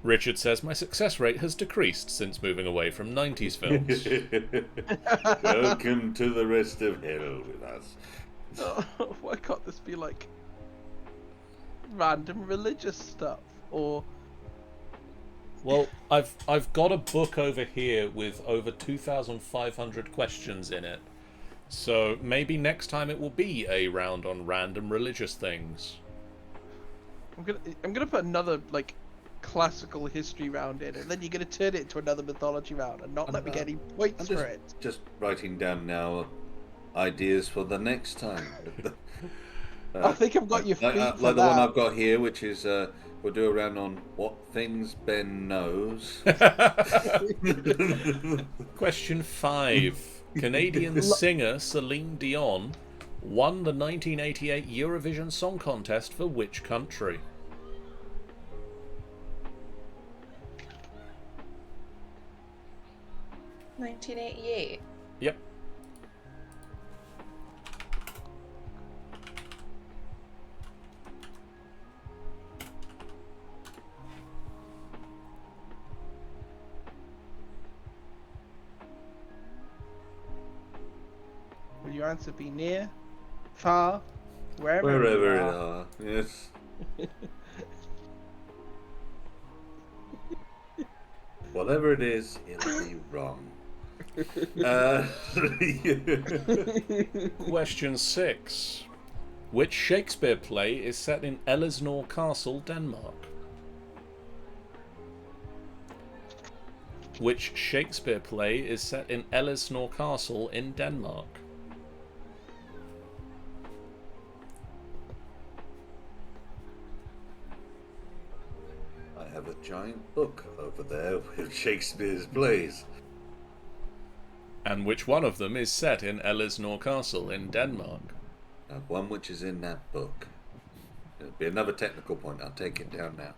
S1: Richard says, my success rate has decreased since moving away from 90s films.
S2: Welcome to the rest of hell with us.
S3: Why can't this be like random religious stuff or
S1: Well, I've got a book over here with over 2,500 questions in it. So maybe next time it will be a round on random religious things.
S3: I'm gonna put another like classical history round in, and then you're gonna turn it into another mythology round and not let me get any points
S2: I'm
S3: for it.
S2: just writing down now ideas for the next time.
S3: I think I've got your feet for
S2: like the
S3: that.
S2: one I've got here, which is we'll do a round on what things Ben knows.
S1: Question 5. Canadian singer Celine Dion won the 1988 Eurovision Song Contest for which country?
S4: $1988.
S1: Yep.
S3: Will your answer be near, far, wherever
S2: Wherever
S3: you
S2: it
S3: are?
S2: are, yes. Whatever it is, it'll be wrong.
S1: Question 6. Which Shakespeare play is set in Ellesmere Castle, Denmark? Which Shakespeare play is set in Ellesmere Castle in Denmark?
S2: I have a giant book over there with Shakespeare's plays.
S1: And which one of them is set in Ellesmere Castle in Denmark?
S2: One which is in that book. It'll be another technical point. I'll take it down now.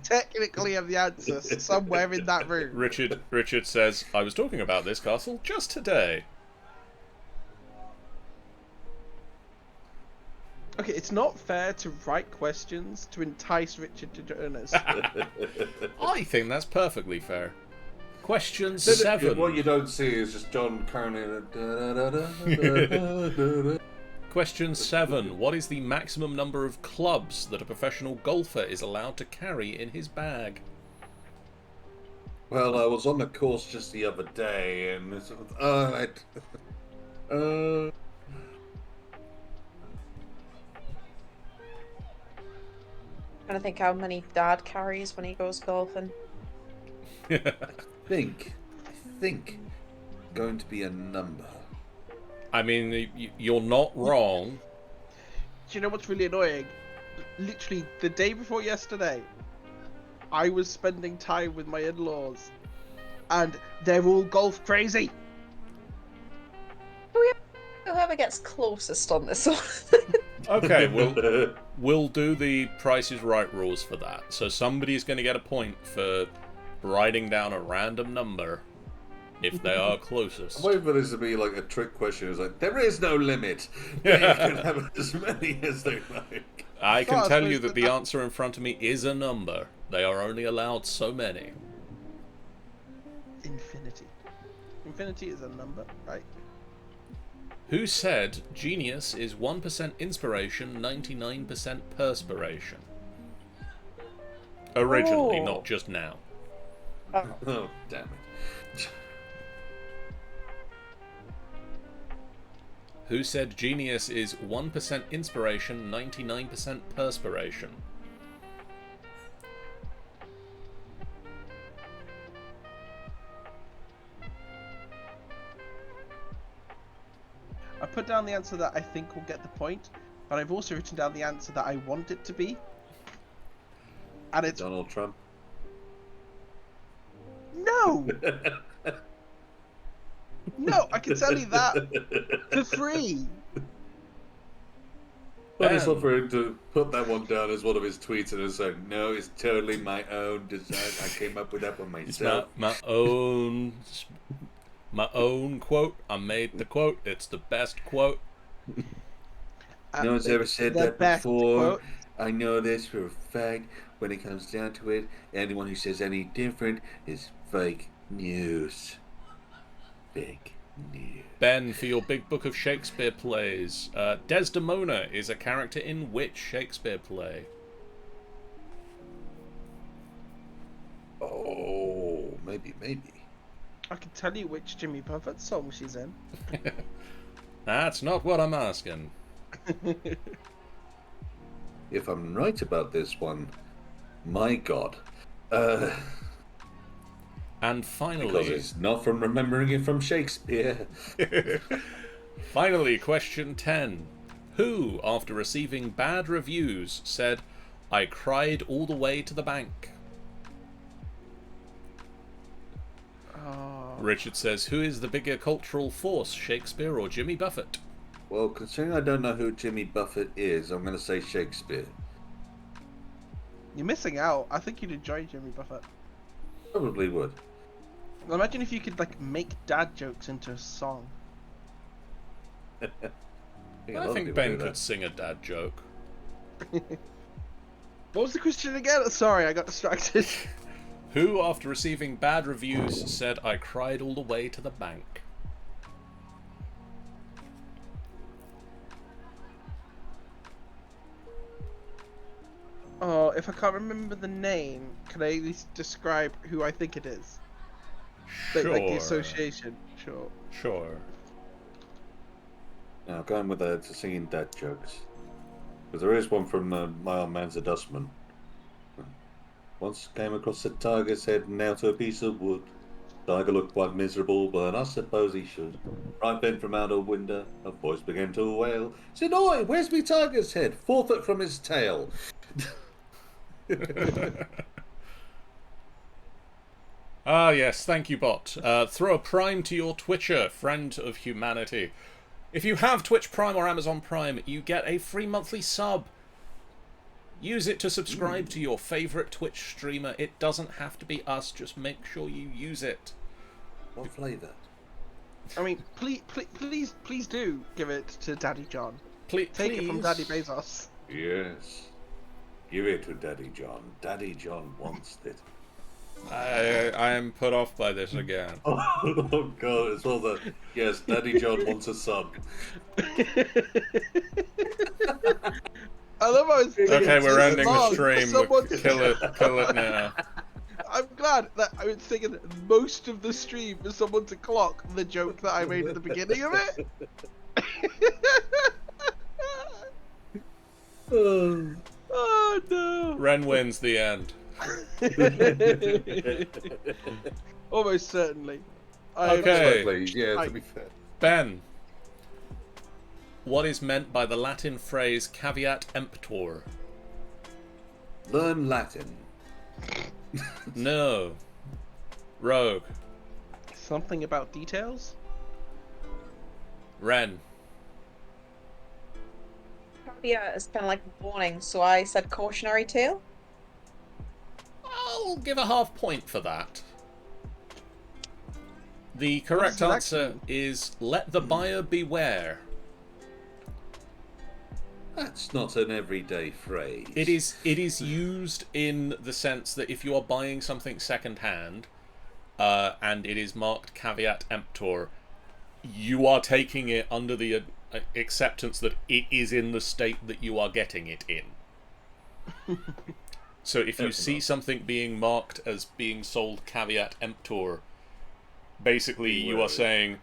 S3: Technically have the answer somewhere in that room.
S1: Richard says, I was talking about this castle just today.
S3: Okay, it's not fair to write questions to entice Richard to join us.
S1: I think that's perfectly fair. Question 7.
S2: What you don't see is just John Carney.
S1: Question 7. What is the maximum number of clubs that a professional golfer is allowed to carry in his bag?
S2: Well, I was on the course just the other day, and it's,
S4: Trying to think how many Dad carries when he goes golfing.
S2: I think going to be a number.
S1: I mean, you're not wrong.
S3: Do you know what's really annoying? Literally, the day before yesterday, I was spending time with my in-laws, and they're all golf crazy.
S4: Whoever gets closest on this one.
S1: Okay, we'll do the Price is Right rules for that. So somebody's going to get a point for writing down a random number if they are closest.
S2: I'm waiting for this to be like a trick question. It's like, there is no limit. They can have as many as they like.
S1: I can
S3: So I
S1: tell you
S3: suppose
S1: that the answer in front of me is a number. They are only allowed so many.
S3: Infinity. Infinity is a number, right?
S1: Who said genius is 1% inspiration, 99% perspiration? Originally,
S4: Oh.
S1: not just now.
S2: Oh, damn it.
S1: Who said genius is 1% inspiration, 99% perspiration?
S3: I put down the answer that I think will get the point, but I've also written down the answer that I want it to be. And it's
S2: Donald Trump.
S3: no! No, I can tell you that for free.
S2: I just love for him to put that one down as one of his tweets and it's like, no, it's totally my own design. I came up with that one
S1: It's
S2: myself.
S1: my own quote. I made the quote. It's the best quote.
S2: No one's ever said
S3: The
S2: that
S3: best
S2: before.
S3: quote.
S2: I know this for a fact. When it comes down to it, anyone who says any different is fake news. Big.
S1: Ben, for your big book of Shakespeare plays, Desdemona is a character in which Shakespeare play?
S2: Oh, maybe.
S3: I can tell you which Jimmy Buffett song she's in.
S1: That's not what I'm asking.
S2: If I'm right about this one, my God.
S1: And
S2: Because
S1: finally,
S2: it's not from remembering it from Shakespeare.
S1: finally, question 10. Who, after receiving bad reviews, said, "I cried all the way to the bank"? Richard says, who is the bigger cultural force, Shakespeare or Jimmy Buffett?
S2: Well, considering I don't know who Jimmy Buffett is, I'm going to say Shakespeare.
S3: You're missing out. I think you'd enjoy Jimmy Buffett.
S2: Probably would.
S3: Imagine if you could like make dad jokes into a song.
S2: I
S1: I think Ben could sing a dad joke.
S3: What was the question again? Sorry, I got distracted.
S1: Who, after receiving bad reviews, said, "I cried all the way to the bank"?
S3: Oh, if I can't remember the name, can I at least describe who I think it is?
S1: Sure.
S3: Like the association. Sure.
S1: Sure.
S2: Now, going with to singing dad jokes. Because there is one from My Old Man's a Dustman. Once came across a tiger's head nailed to a piece of wood. Tiger looked quite miserable, but I suppose he should. Right then from out a window, a voice began to wail. Said, "Oi, where's me tiger's head? 4 foot from his tail."
S1: Ah, yes, thank you, bot. Throw a Prime to your Twitcher, friend of humanity. If you have Twitch Prime or Amazon Prime, you get a free monthly sub. Use it to subscribe to your favourite Twitch streamer. It doesn't have to be us, just make sure you use it.
S2: What flavour?
S3: I mean, please do give it to Daddy John.
S1: Take
S3: Take it from Daddy Bezos.
S2: Yes. Give it to Daddy John. Daddy John wants it.
S1: I am put off by this again.
S2: Oh God, it's all that. Yes, Daddy John wants a sub.
S3: I love how it's
S1: Okay, we're
S3: this
S1: ending the
S3: long.
S1: stream. Kill it now.
S3: I'm glad that I was thinking most of the stream for someone to clock the joke that I made at the beginning of it. Oh no!
S1: Ren wins the end.
S3: Almost certainly.
S1: Okay.
S2: Yeah, to be fair.
S1: Ben, what is meant by the Latin phrase caveat emptor?
S2: Learn Latin.
S1: No. Rogue.
S3: Something about details?
S1: Ren.
S4: Yeah, it's kind of like warning, so I said cautionary tale.
S1: I'll give a half point for that. The correct answer is let the buyer beware.
S2: That's not an everyday phrase.
S1: It is used in the sense that if you are buying something second-hand, and it is marked caveat emptor, you are taking it under the acceptance that it is in the state that you are getting it in. So if you see something being marked as being sold caveat emptor, basically you are saying,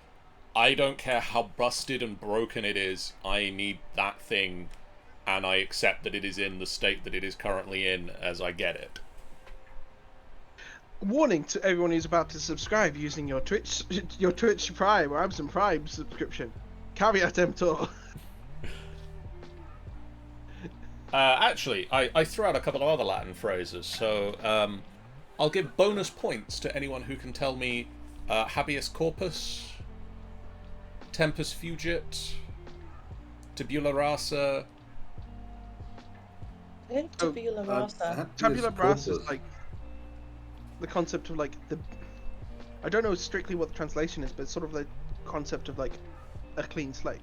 S1: I don't care how busted and broken it is, I need that thing, and I accept that it is in the state that it is currently in as I get it.
S3: Warning to everyone who's about to subscribe using your Twitch Prime or Amazon Prime subscription. Caveat emptor.
S1: Actually, I threw out a couple of other Latin phrases, so I'll give bonus points to anyone who can tell me habeas corpus, tempus fugit, tabula rasa.
S4: I think tabula rasa.
S3: Tabula rasa is like the concept of like the. I don't know strictly what the translation is, but it's sort of the concept of like a clean slate.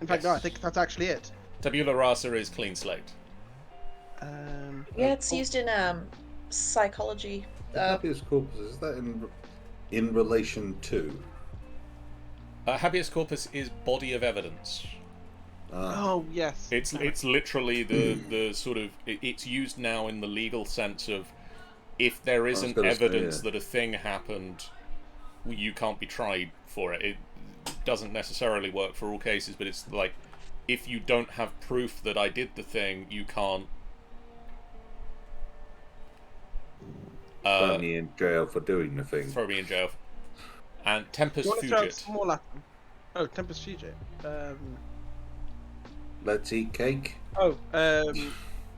S3: In fact, no, I think that's actually it.
S1: Tabula rasa is clean slate.
S4: Yeah, it's used in psychology.
S2: Habeas corpus, is that in relation to?
S1: Habeas corpus is body of evidence.
S3: Oh yes.
S1: It's literally the sort of it's used now in the legal sense of if there isn't
S2: gonna say,
S1: evidence
S2: yeah.
S1: that a thing happened, you can't be tried for it. It doesn't necessarily work for all cases, but it's like if you don't have proof that I did the thing, you can't
S2: Throw me in jail for doing the thing.
S1: throw me in jail. And
S3: Do
S1: tempus
S3: you want to throw out
S1: fugit.
S3: some more Latin? Oh, Tempest Fugit.
S2: Let's eat cake.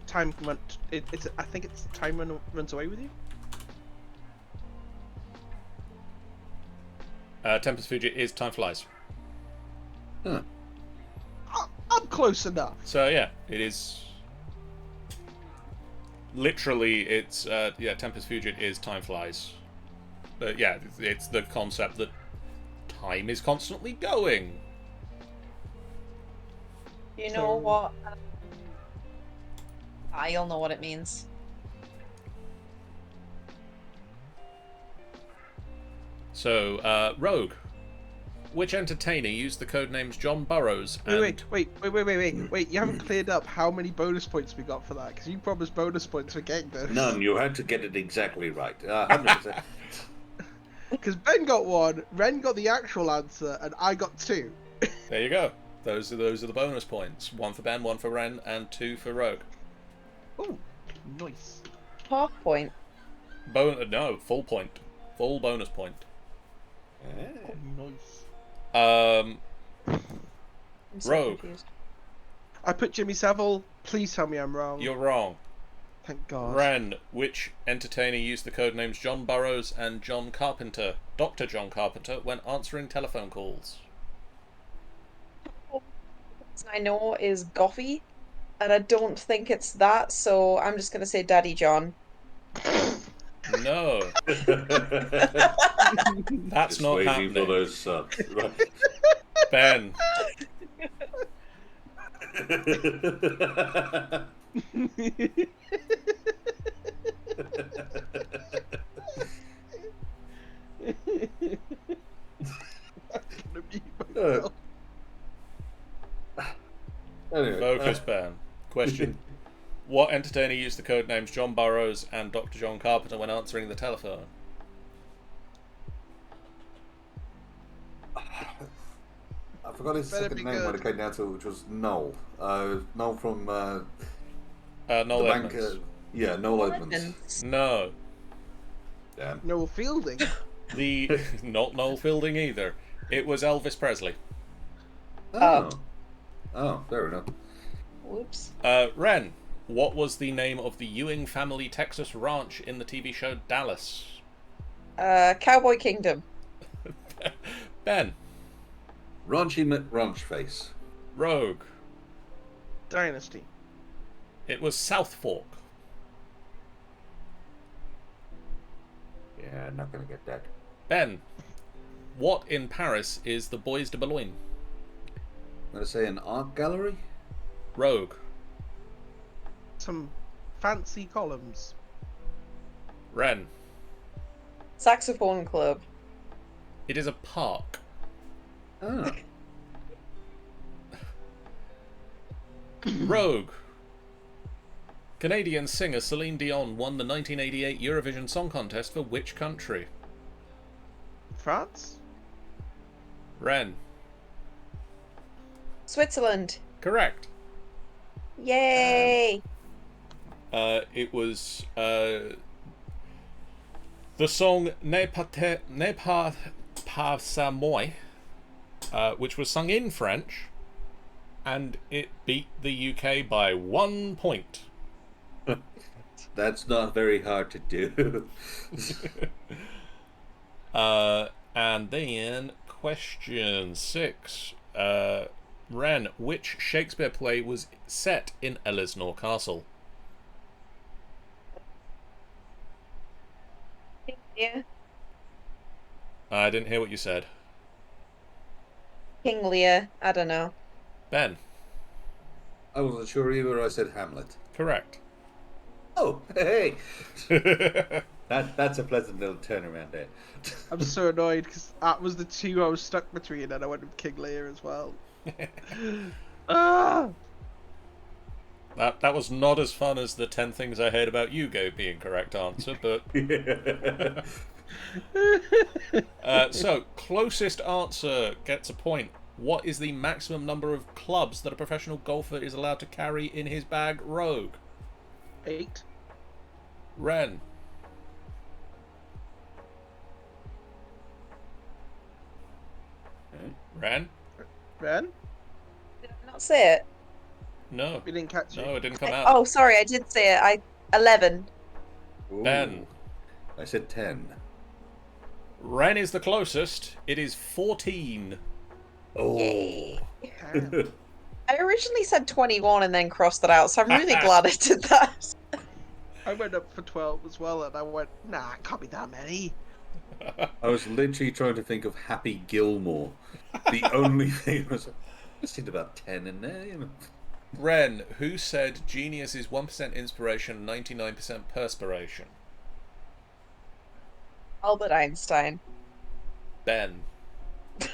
S3: Time went. It's. I think it's runs away with you.
S1: Tempus fugit is time flies.
S2: Huh.
S3: I'm close enough.
S1: So yeah, it is. Literally, it's Tempus fugit is time flies. But yeah, it's the concept that time is constantly going.
S4: You know what? I'll know what it means.
S1: So, Rogue. Which entertainer used the codenames John Burroughs and...
S3: Wait. You haven't cleared up how many bonus points we got for that, because you promised bonus points for getting this.
S2: None. You had to get it exactly right. 100%.
S3: Because Ben got one, Ren got the actual answer, and I got 2.
S1: There you go. Those are the bonus points. 1 for Ben, 1 for Ren, and 2 for Rogue.
S3: Oh, nice.
S4: Half point.
S1: No, full point. Full bonus point.
S3: Oh, nice.
S4: I'm so
S1: Rogue.
S4: confused.
S3: I put Jimmy Savile. Please tell me I'm wrong.
S1: You're wrong.
S3: Thank God.
S1: Ren, which entertainer used the codenames John Burroughs and John Carpenter, Dr. John Carpenter, when answering telephone calls?
S4: I know is Goffy, and I don't think it's that, so I'm just gonna say Daddy John.
S1: No. That's
S2: Just
S1: not
S2: waiting
S1: happening.
S2: for those subs. Right.
S1: Ben.
S2: Anyway,
S1: Focus, Ben. Question. What entertainer used the codenames John Burroughs and Dr. John Carpenter when answering the telephone?
S2: I forgot his
S3: Better
S2: second
S3: be
S2: name
S3: good.
S2: when it came down to it, which was Noel. Noel from
S1: Noel
S2: the bank.
S1: Edmonds.
S2: Yeah, Noel Edmonds.
S1: No.
S2: Damn.
S3: Noel Fielding.
S1: Not Noel Fielding either. It was Elvis Presley.
S2: Oh. Oh, fair enough.
S4: Whoops.
S1: Ren, what was the name of the Ewing family Texas ranch in the TV show Dallas?
S4: Cowboy Kingdom.
S1: Ben.
S2: Raunchy McRaunchface.
S1: Rogue.
S3: Dynasty.
S1: It was South Fork.
S2: Yeah, not gonna get that.
S1: Ben. What in Paris is the Bois de Boulogne?
S2: I'm gonna say an art gallery.
S1: Rogue.
S3: Some fancy columns.
S1: Ren.
S4: Saxophone Club.
S1: It is a park.
S2: Oh.
S1: Rogue. Canadian singer Celine Dion won the 1988 Eurovision Song Contest for which country?
S3: France?
S1: Ren.
S4: Switzerland.
S1: Correct.
S4: Yay!
S1: It was the song Ne pas ça moi, which was sung in French, and it beat the UK by 1 point.
S2: That's not very hard to do.
S1: And then question 6. Ren, which Shakespeare play was set in Ellisnore Castle?
S4: Yeah.
S1: I didn't hear what you said.
S4: King Lear. I don't know.
S1: Ben.
S2: I wasn't sure either. I said Hamlet.
S1: Correct.
S2: Oh, hey. That's a pleasant little turnaround there.
S3: I'm so annoyed because that was the two I was stuck between, and I went with King Lear as well. Ah!
S1: That was not as fun as the 10 things I heard about you go being correct answer, but so closest answer gets a point. What is the maximum number of clubs that a professional golfer is allowed to carry in his bag? Rogue.
S3: 8.
S1: Ren. Ren?
S3: Ren?
S4: Did I not say it?
S1: No.
S3: We didn't catch you.
S1: No, it didn't come out.
S4: Oh, sorry, I did say it. 11.
S1: Ben.
S2: I said 10.
S1: Ren is the closest. It is 14.
S2: Oh.
S3: Damn.
S4: I originally said 21 and then crossed it out, so I'm really glad I did that.
S3: I went up for 12 as well, and I went, nah, it can't be that many.
S2: I was literally trying to think of Happy Gilmore. The only thing was, I just did about 10 in there, you know.
S1: Ren, who said genius is 1% inspiration, 99% perspiration?
S4: Albert Einstein.
S1: Ben.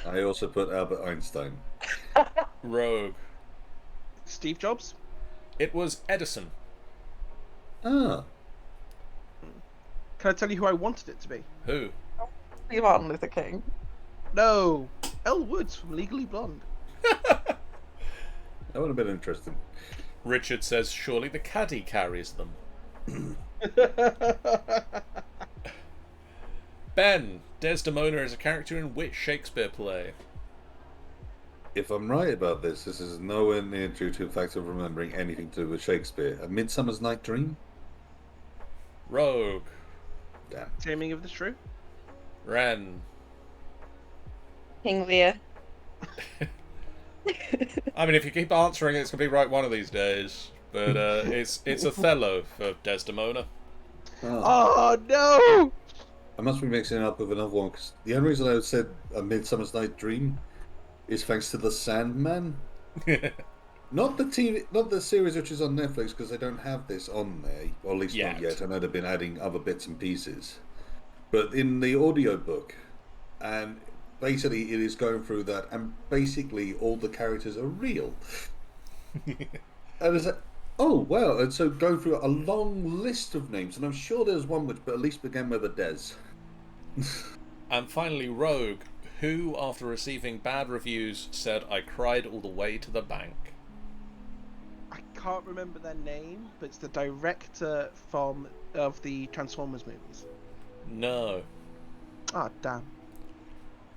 S2: I also put Albert Einstein.
S1: Rogue.
S3: Steve Jobs?
S1: It was Edison.
S2: Ah.
S3: Can I tell you who I wanted it to be?
S1: Who?
S4: Martin Luther King.
S3: No. Elle Woods from Legally Blonde.
S2: That would have been interesting.
S1: Richard says surely the caddy carries them. Ben, Desdemona is a character in which Shakespeare play?
S2: If I'm right about this, this is nowhere near true to the fact of remembering anything to do with Shakespeare. A Midsummer's Night Dream?
S1: Rogue.
S2: Damn.
S3: Taming of the Shrew?
S1: Ren.
S4: King Lear.
S1: I mean, if you keep answering it, it's going to be right one of these days. But it's Othello for Desdemona.
S3: Oh, no!
S2: I must be mixing it up with another one, because the only reason I said A Midsummer's Night Dream is thanks to The Sandman. Not the TV, not the series which is on Netflix, because they don't have this on there, or at least not yet. I know they've been adding other bits and pieces. But in the audiobook, and basically it is going through that, and basically all the characters are real. And it's like, oh wow, and so go through a long list of names, and I'm sure there's one which at least began with a Des.
S1: And finally, Rogue, who, after receiving bad reviews, said, I cried all the way to the bank.
S3: I can't remember their name, but it's the director of the Transformers movies.
S1: No.
S3: Ah, damn.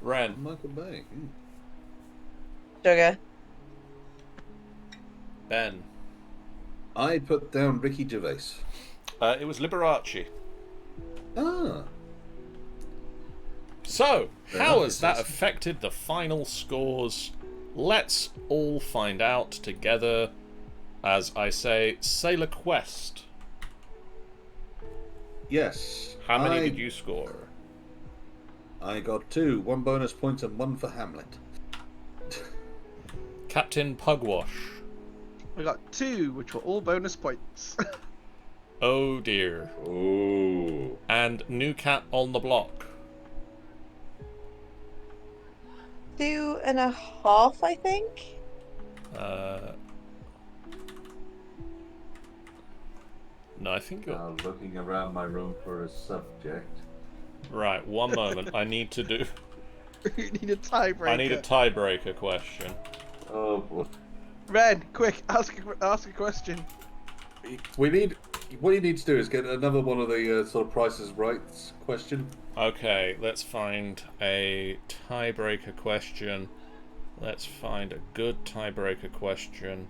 S1: Ren.
S2: Michael Bay.
S4: Sugar.
S1: Ben.
S2: I put down Ricky Gervais.
S1: It was Liberace.
S2: Ah.
S1: So,
S2: Very
S1: how
S2: nice.
S1: has that affected the final scores? Let's all find out together. As I say, Sailor Quest.
S2: Yes.
S1: How many did you score?
S2: I got 2, 1 bonus point and 1 for Hamlet.
S1: Captain Pugwash.
S3: We got 2, which were all bonus points.
S1: Oh dear.
S2: Oh.
S1: And New Cat on the Block.
S4: 2.5, I think.
S1: No, I think you're...
S2: Now looking around my room for a subject.
S1: Right, one moment. I need to do...
S3: You need a tiebreaker.
S1: I need a tiebreaker question.
S2: Oh boy.
S3: Ren, quick, ask a question.
S2: We need. What you need to do is get another one of the sort of Prices Rights question.
S1: Okay, let's find a tiebreaker question. Let's find a good tiebreaker question.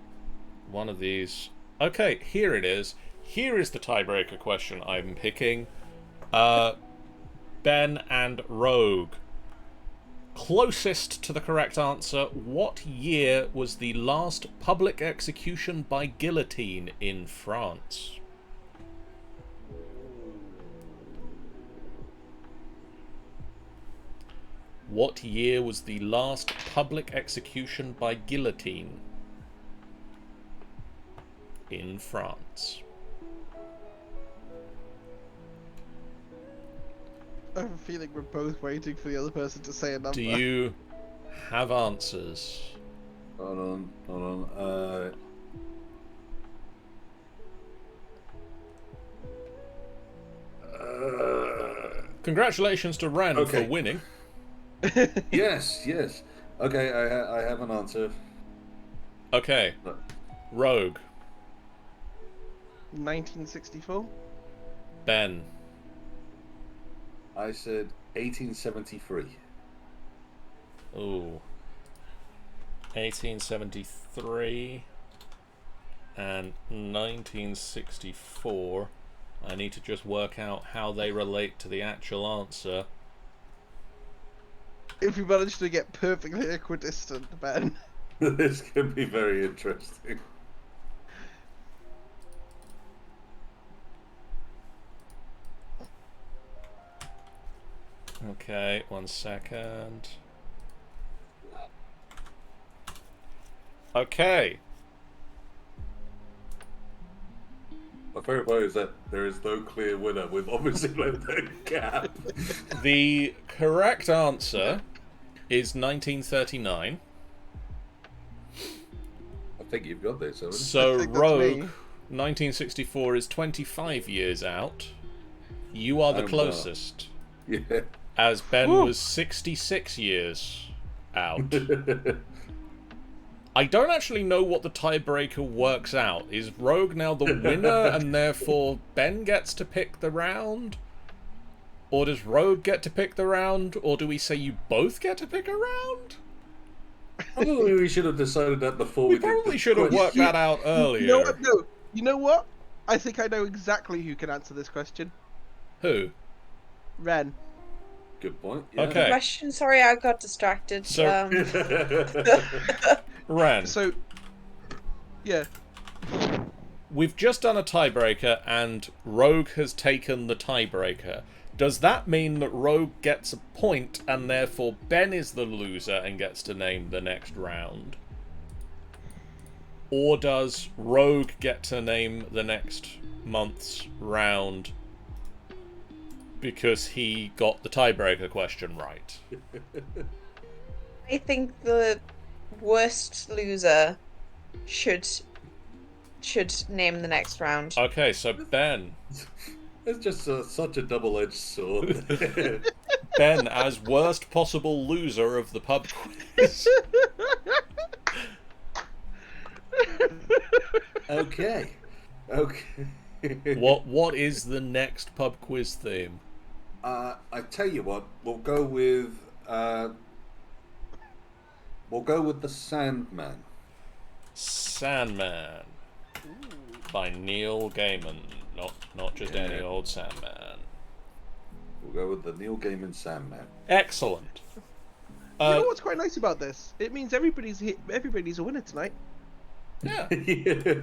S1: One of these. Okay, here it is. Here is the tiebreaker question I'm picking. Ben and Rogue. Closest to the correct answer, what year was the last public execution by guillotine in France? What year was the last public execution by guillotine in France?
S3: I have a feeling we're both waiting for the other person to say a number.
S1: Do you have answers?
S2: Hold on.
S1: Congratulations to Ren for
S2: Okay.
S1: winning.
S2: Yes. Okay, I have an answer.
S1: Okay. Rogue.
S3: 1964?
S1: Ben.
S2: I said 1873.
S1: Ooh. 1873 and 1964. I need to just work out how they relate to the actual answer.
S3: If we manage to get perfectly equidistant, Ben.
S2: This can be very interesting.
S1: Okay, 1 second. Okay.
S2: My favorite part is that there is no clear winner. We've obviously left a gap.
S1: The correct answer is 1939.
S2: I think you've got this, haven't you?
S1: So
S3: I think that's
S1: Rogue,
S3: me.
S1: 1964 is 25 years out. You are the
S2: I'm,
S1: closest,
S2: Yeah.
S1: as Ben
S3: Woo.
S1: was 66 years out. I don't actually know what the tiebreaker works out. Is Rogue now the winner and therefore Ben gets to pick the round? Or does Rogue get to pick the round? Or do we say you both get to pick a round?
S2: Probably we should have decided that before we
S1: We
S2: did
S1: probably
S2: the
S1: should have
S2: quiz.
S1: worked that out earlier.
S3: You know what? No. You know what? I think I know exactly who can answer this question.
S1: Who?
S3: Ren.
S2: Good point. Yeah.
S1: Okay.
S4: Question. Sorry, I got distracted.
S1: So- Ren.
S3: So, yeah.
S1: We've just done a tiebreaker, and Rogue has taken the tiebreaker. Does that mean that Rogue gets a point, and therefore Ben is the loser and gets to name the next round? Or does Rogue get to name the next month's round because he got the tiebreaker question right?
S4: I think the worst loser should name the next round.
S1: Okay, so Ben.
S2: It's just such a double-edged sword.
S1: Ben, as worst possible loser of the pub quiz.
S2: Okay.
S1: What is the next pub quiz theme?
S2: I tell you what, we'll go with the Sandman.
S1: Sandman by Neil Gaiman. Not just any
S2: Yeah.
S1: old Sandman.
S2: We'll go with the Neil Gaiman Sandman.
S1: Excellent.
S3: You know what's quite nice about this? It means everybody's a winner tonight.
S1: Yeah.
S2: Yeah.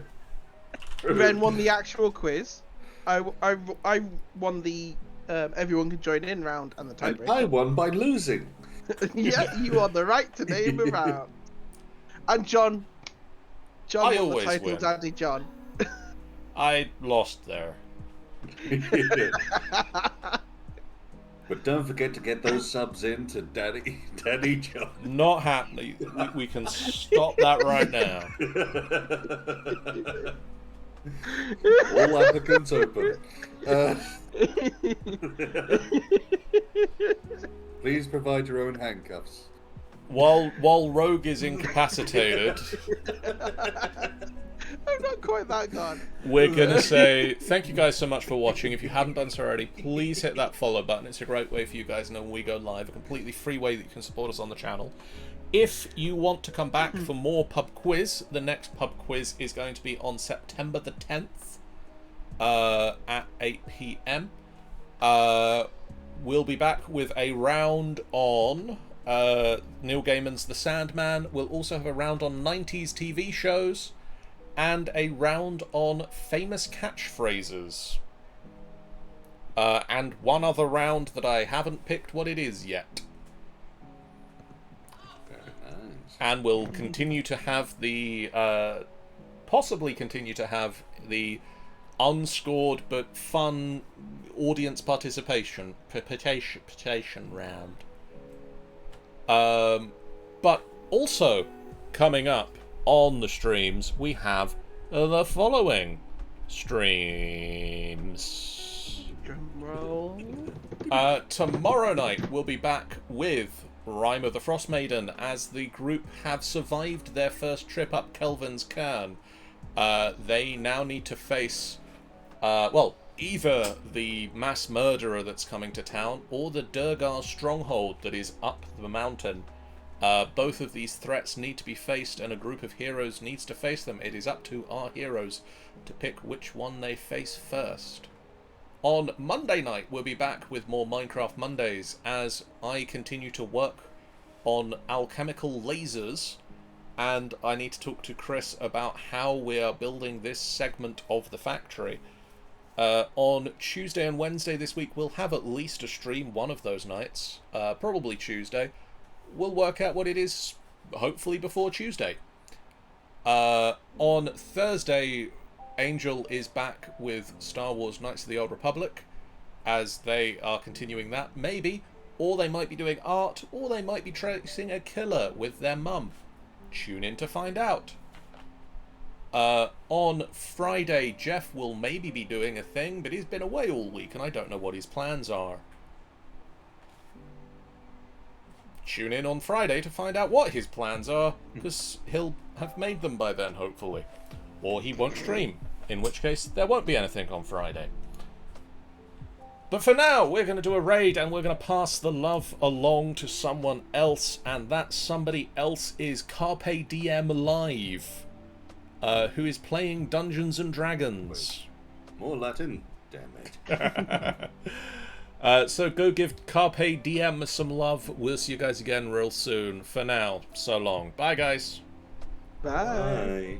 S3: Ren won the actual quiz. I won the everyone can join in round and the
S2: And
S3: tiebreaker.
S2: I won by losing.
S3: Yeah, you won the right to name a round. And John
S1: I
S3: won the
S1: always
S3: title
S1: win.
S3: Daddy John.
S1: I lost there.
S2: But don't forget to get those subs in to Daddy John.
S1: Not happening. We can stop that right now.
S2: All applicants open. Please provide your own handcuffs.
S1: While Rogue is incapacitated,
S3: I'm not quite that gone.
S1: we're going to say thank you guys so much for watching. If you haven't done so already, please hit that follow button. It's a great way for you guys to know when we go live, a completely free way that you can support us on the channel. If you want to come back for more pub quiz, the next pub quiz is going to be on September the 10th at 8 p.m. We'll be back with a round on Neil Gaiman's The Sandman. We'll also have a round on 90s TV shows and a round on famous catchphrases. And one other round that I haven't picked what it is yet.
S2: Nice.
S1: And we'll continue to have the possibly continue to have the unscored but fun audience participation round. But also coming up on the streams, we have the following streams.
S3: Drum roll.
S1: Tomorrow night we'll be back with Rime of the Frost Maiden as the group have survived their first trip up Kelvin's Cairn. They now need to face, either the mass murderer that's coming to town or the Durgar stronghold that is up the mountain. Both of these threats need to be faced, and a group of heroes needs to face them. It is up to our heroes to pick which one they face first. On Monday night, we'll be back with more Minecraft Mondays as I continue to work on alchemical lasers, and I need to talk to Chris about how we are building this segment of the factory. On Tuesday and Wednesday this week, we'll have at least a stream one of those nights, probably Tuesday. We'll work out what it is, hopefully before Tuesday. On Thursday, Angel is back with Star Wars Knights of the Old Republic, as they are continuing that, maybe, or they might be doing art, or they might be tracing a killer with their mum. Tune in to find out. On Friday, Jeff will maybe be doing a thing, but he's been away all week, and I don't know what his plans are. Tune in on Friday to find out what his plans are, because he'll have made them by then, hopefully. Or he won't stream, in which case there won't be anything on Friday. But for now, we're going to do a raid, and we're going to pass the love along to someone else, and that somebody else is Carpe Diem Live, who is playing Dungeons and Dragons.
S2: More Latin, damn it.
S1: So go give Carpe Diem some love. We'll see you guys again real soon. For now, so long. Bye, guys.
S3: Bye.
S2: Bye.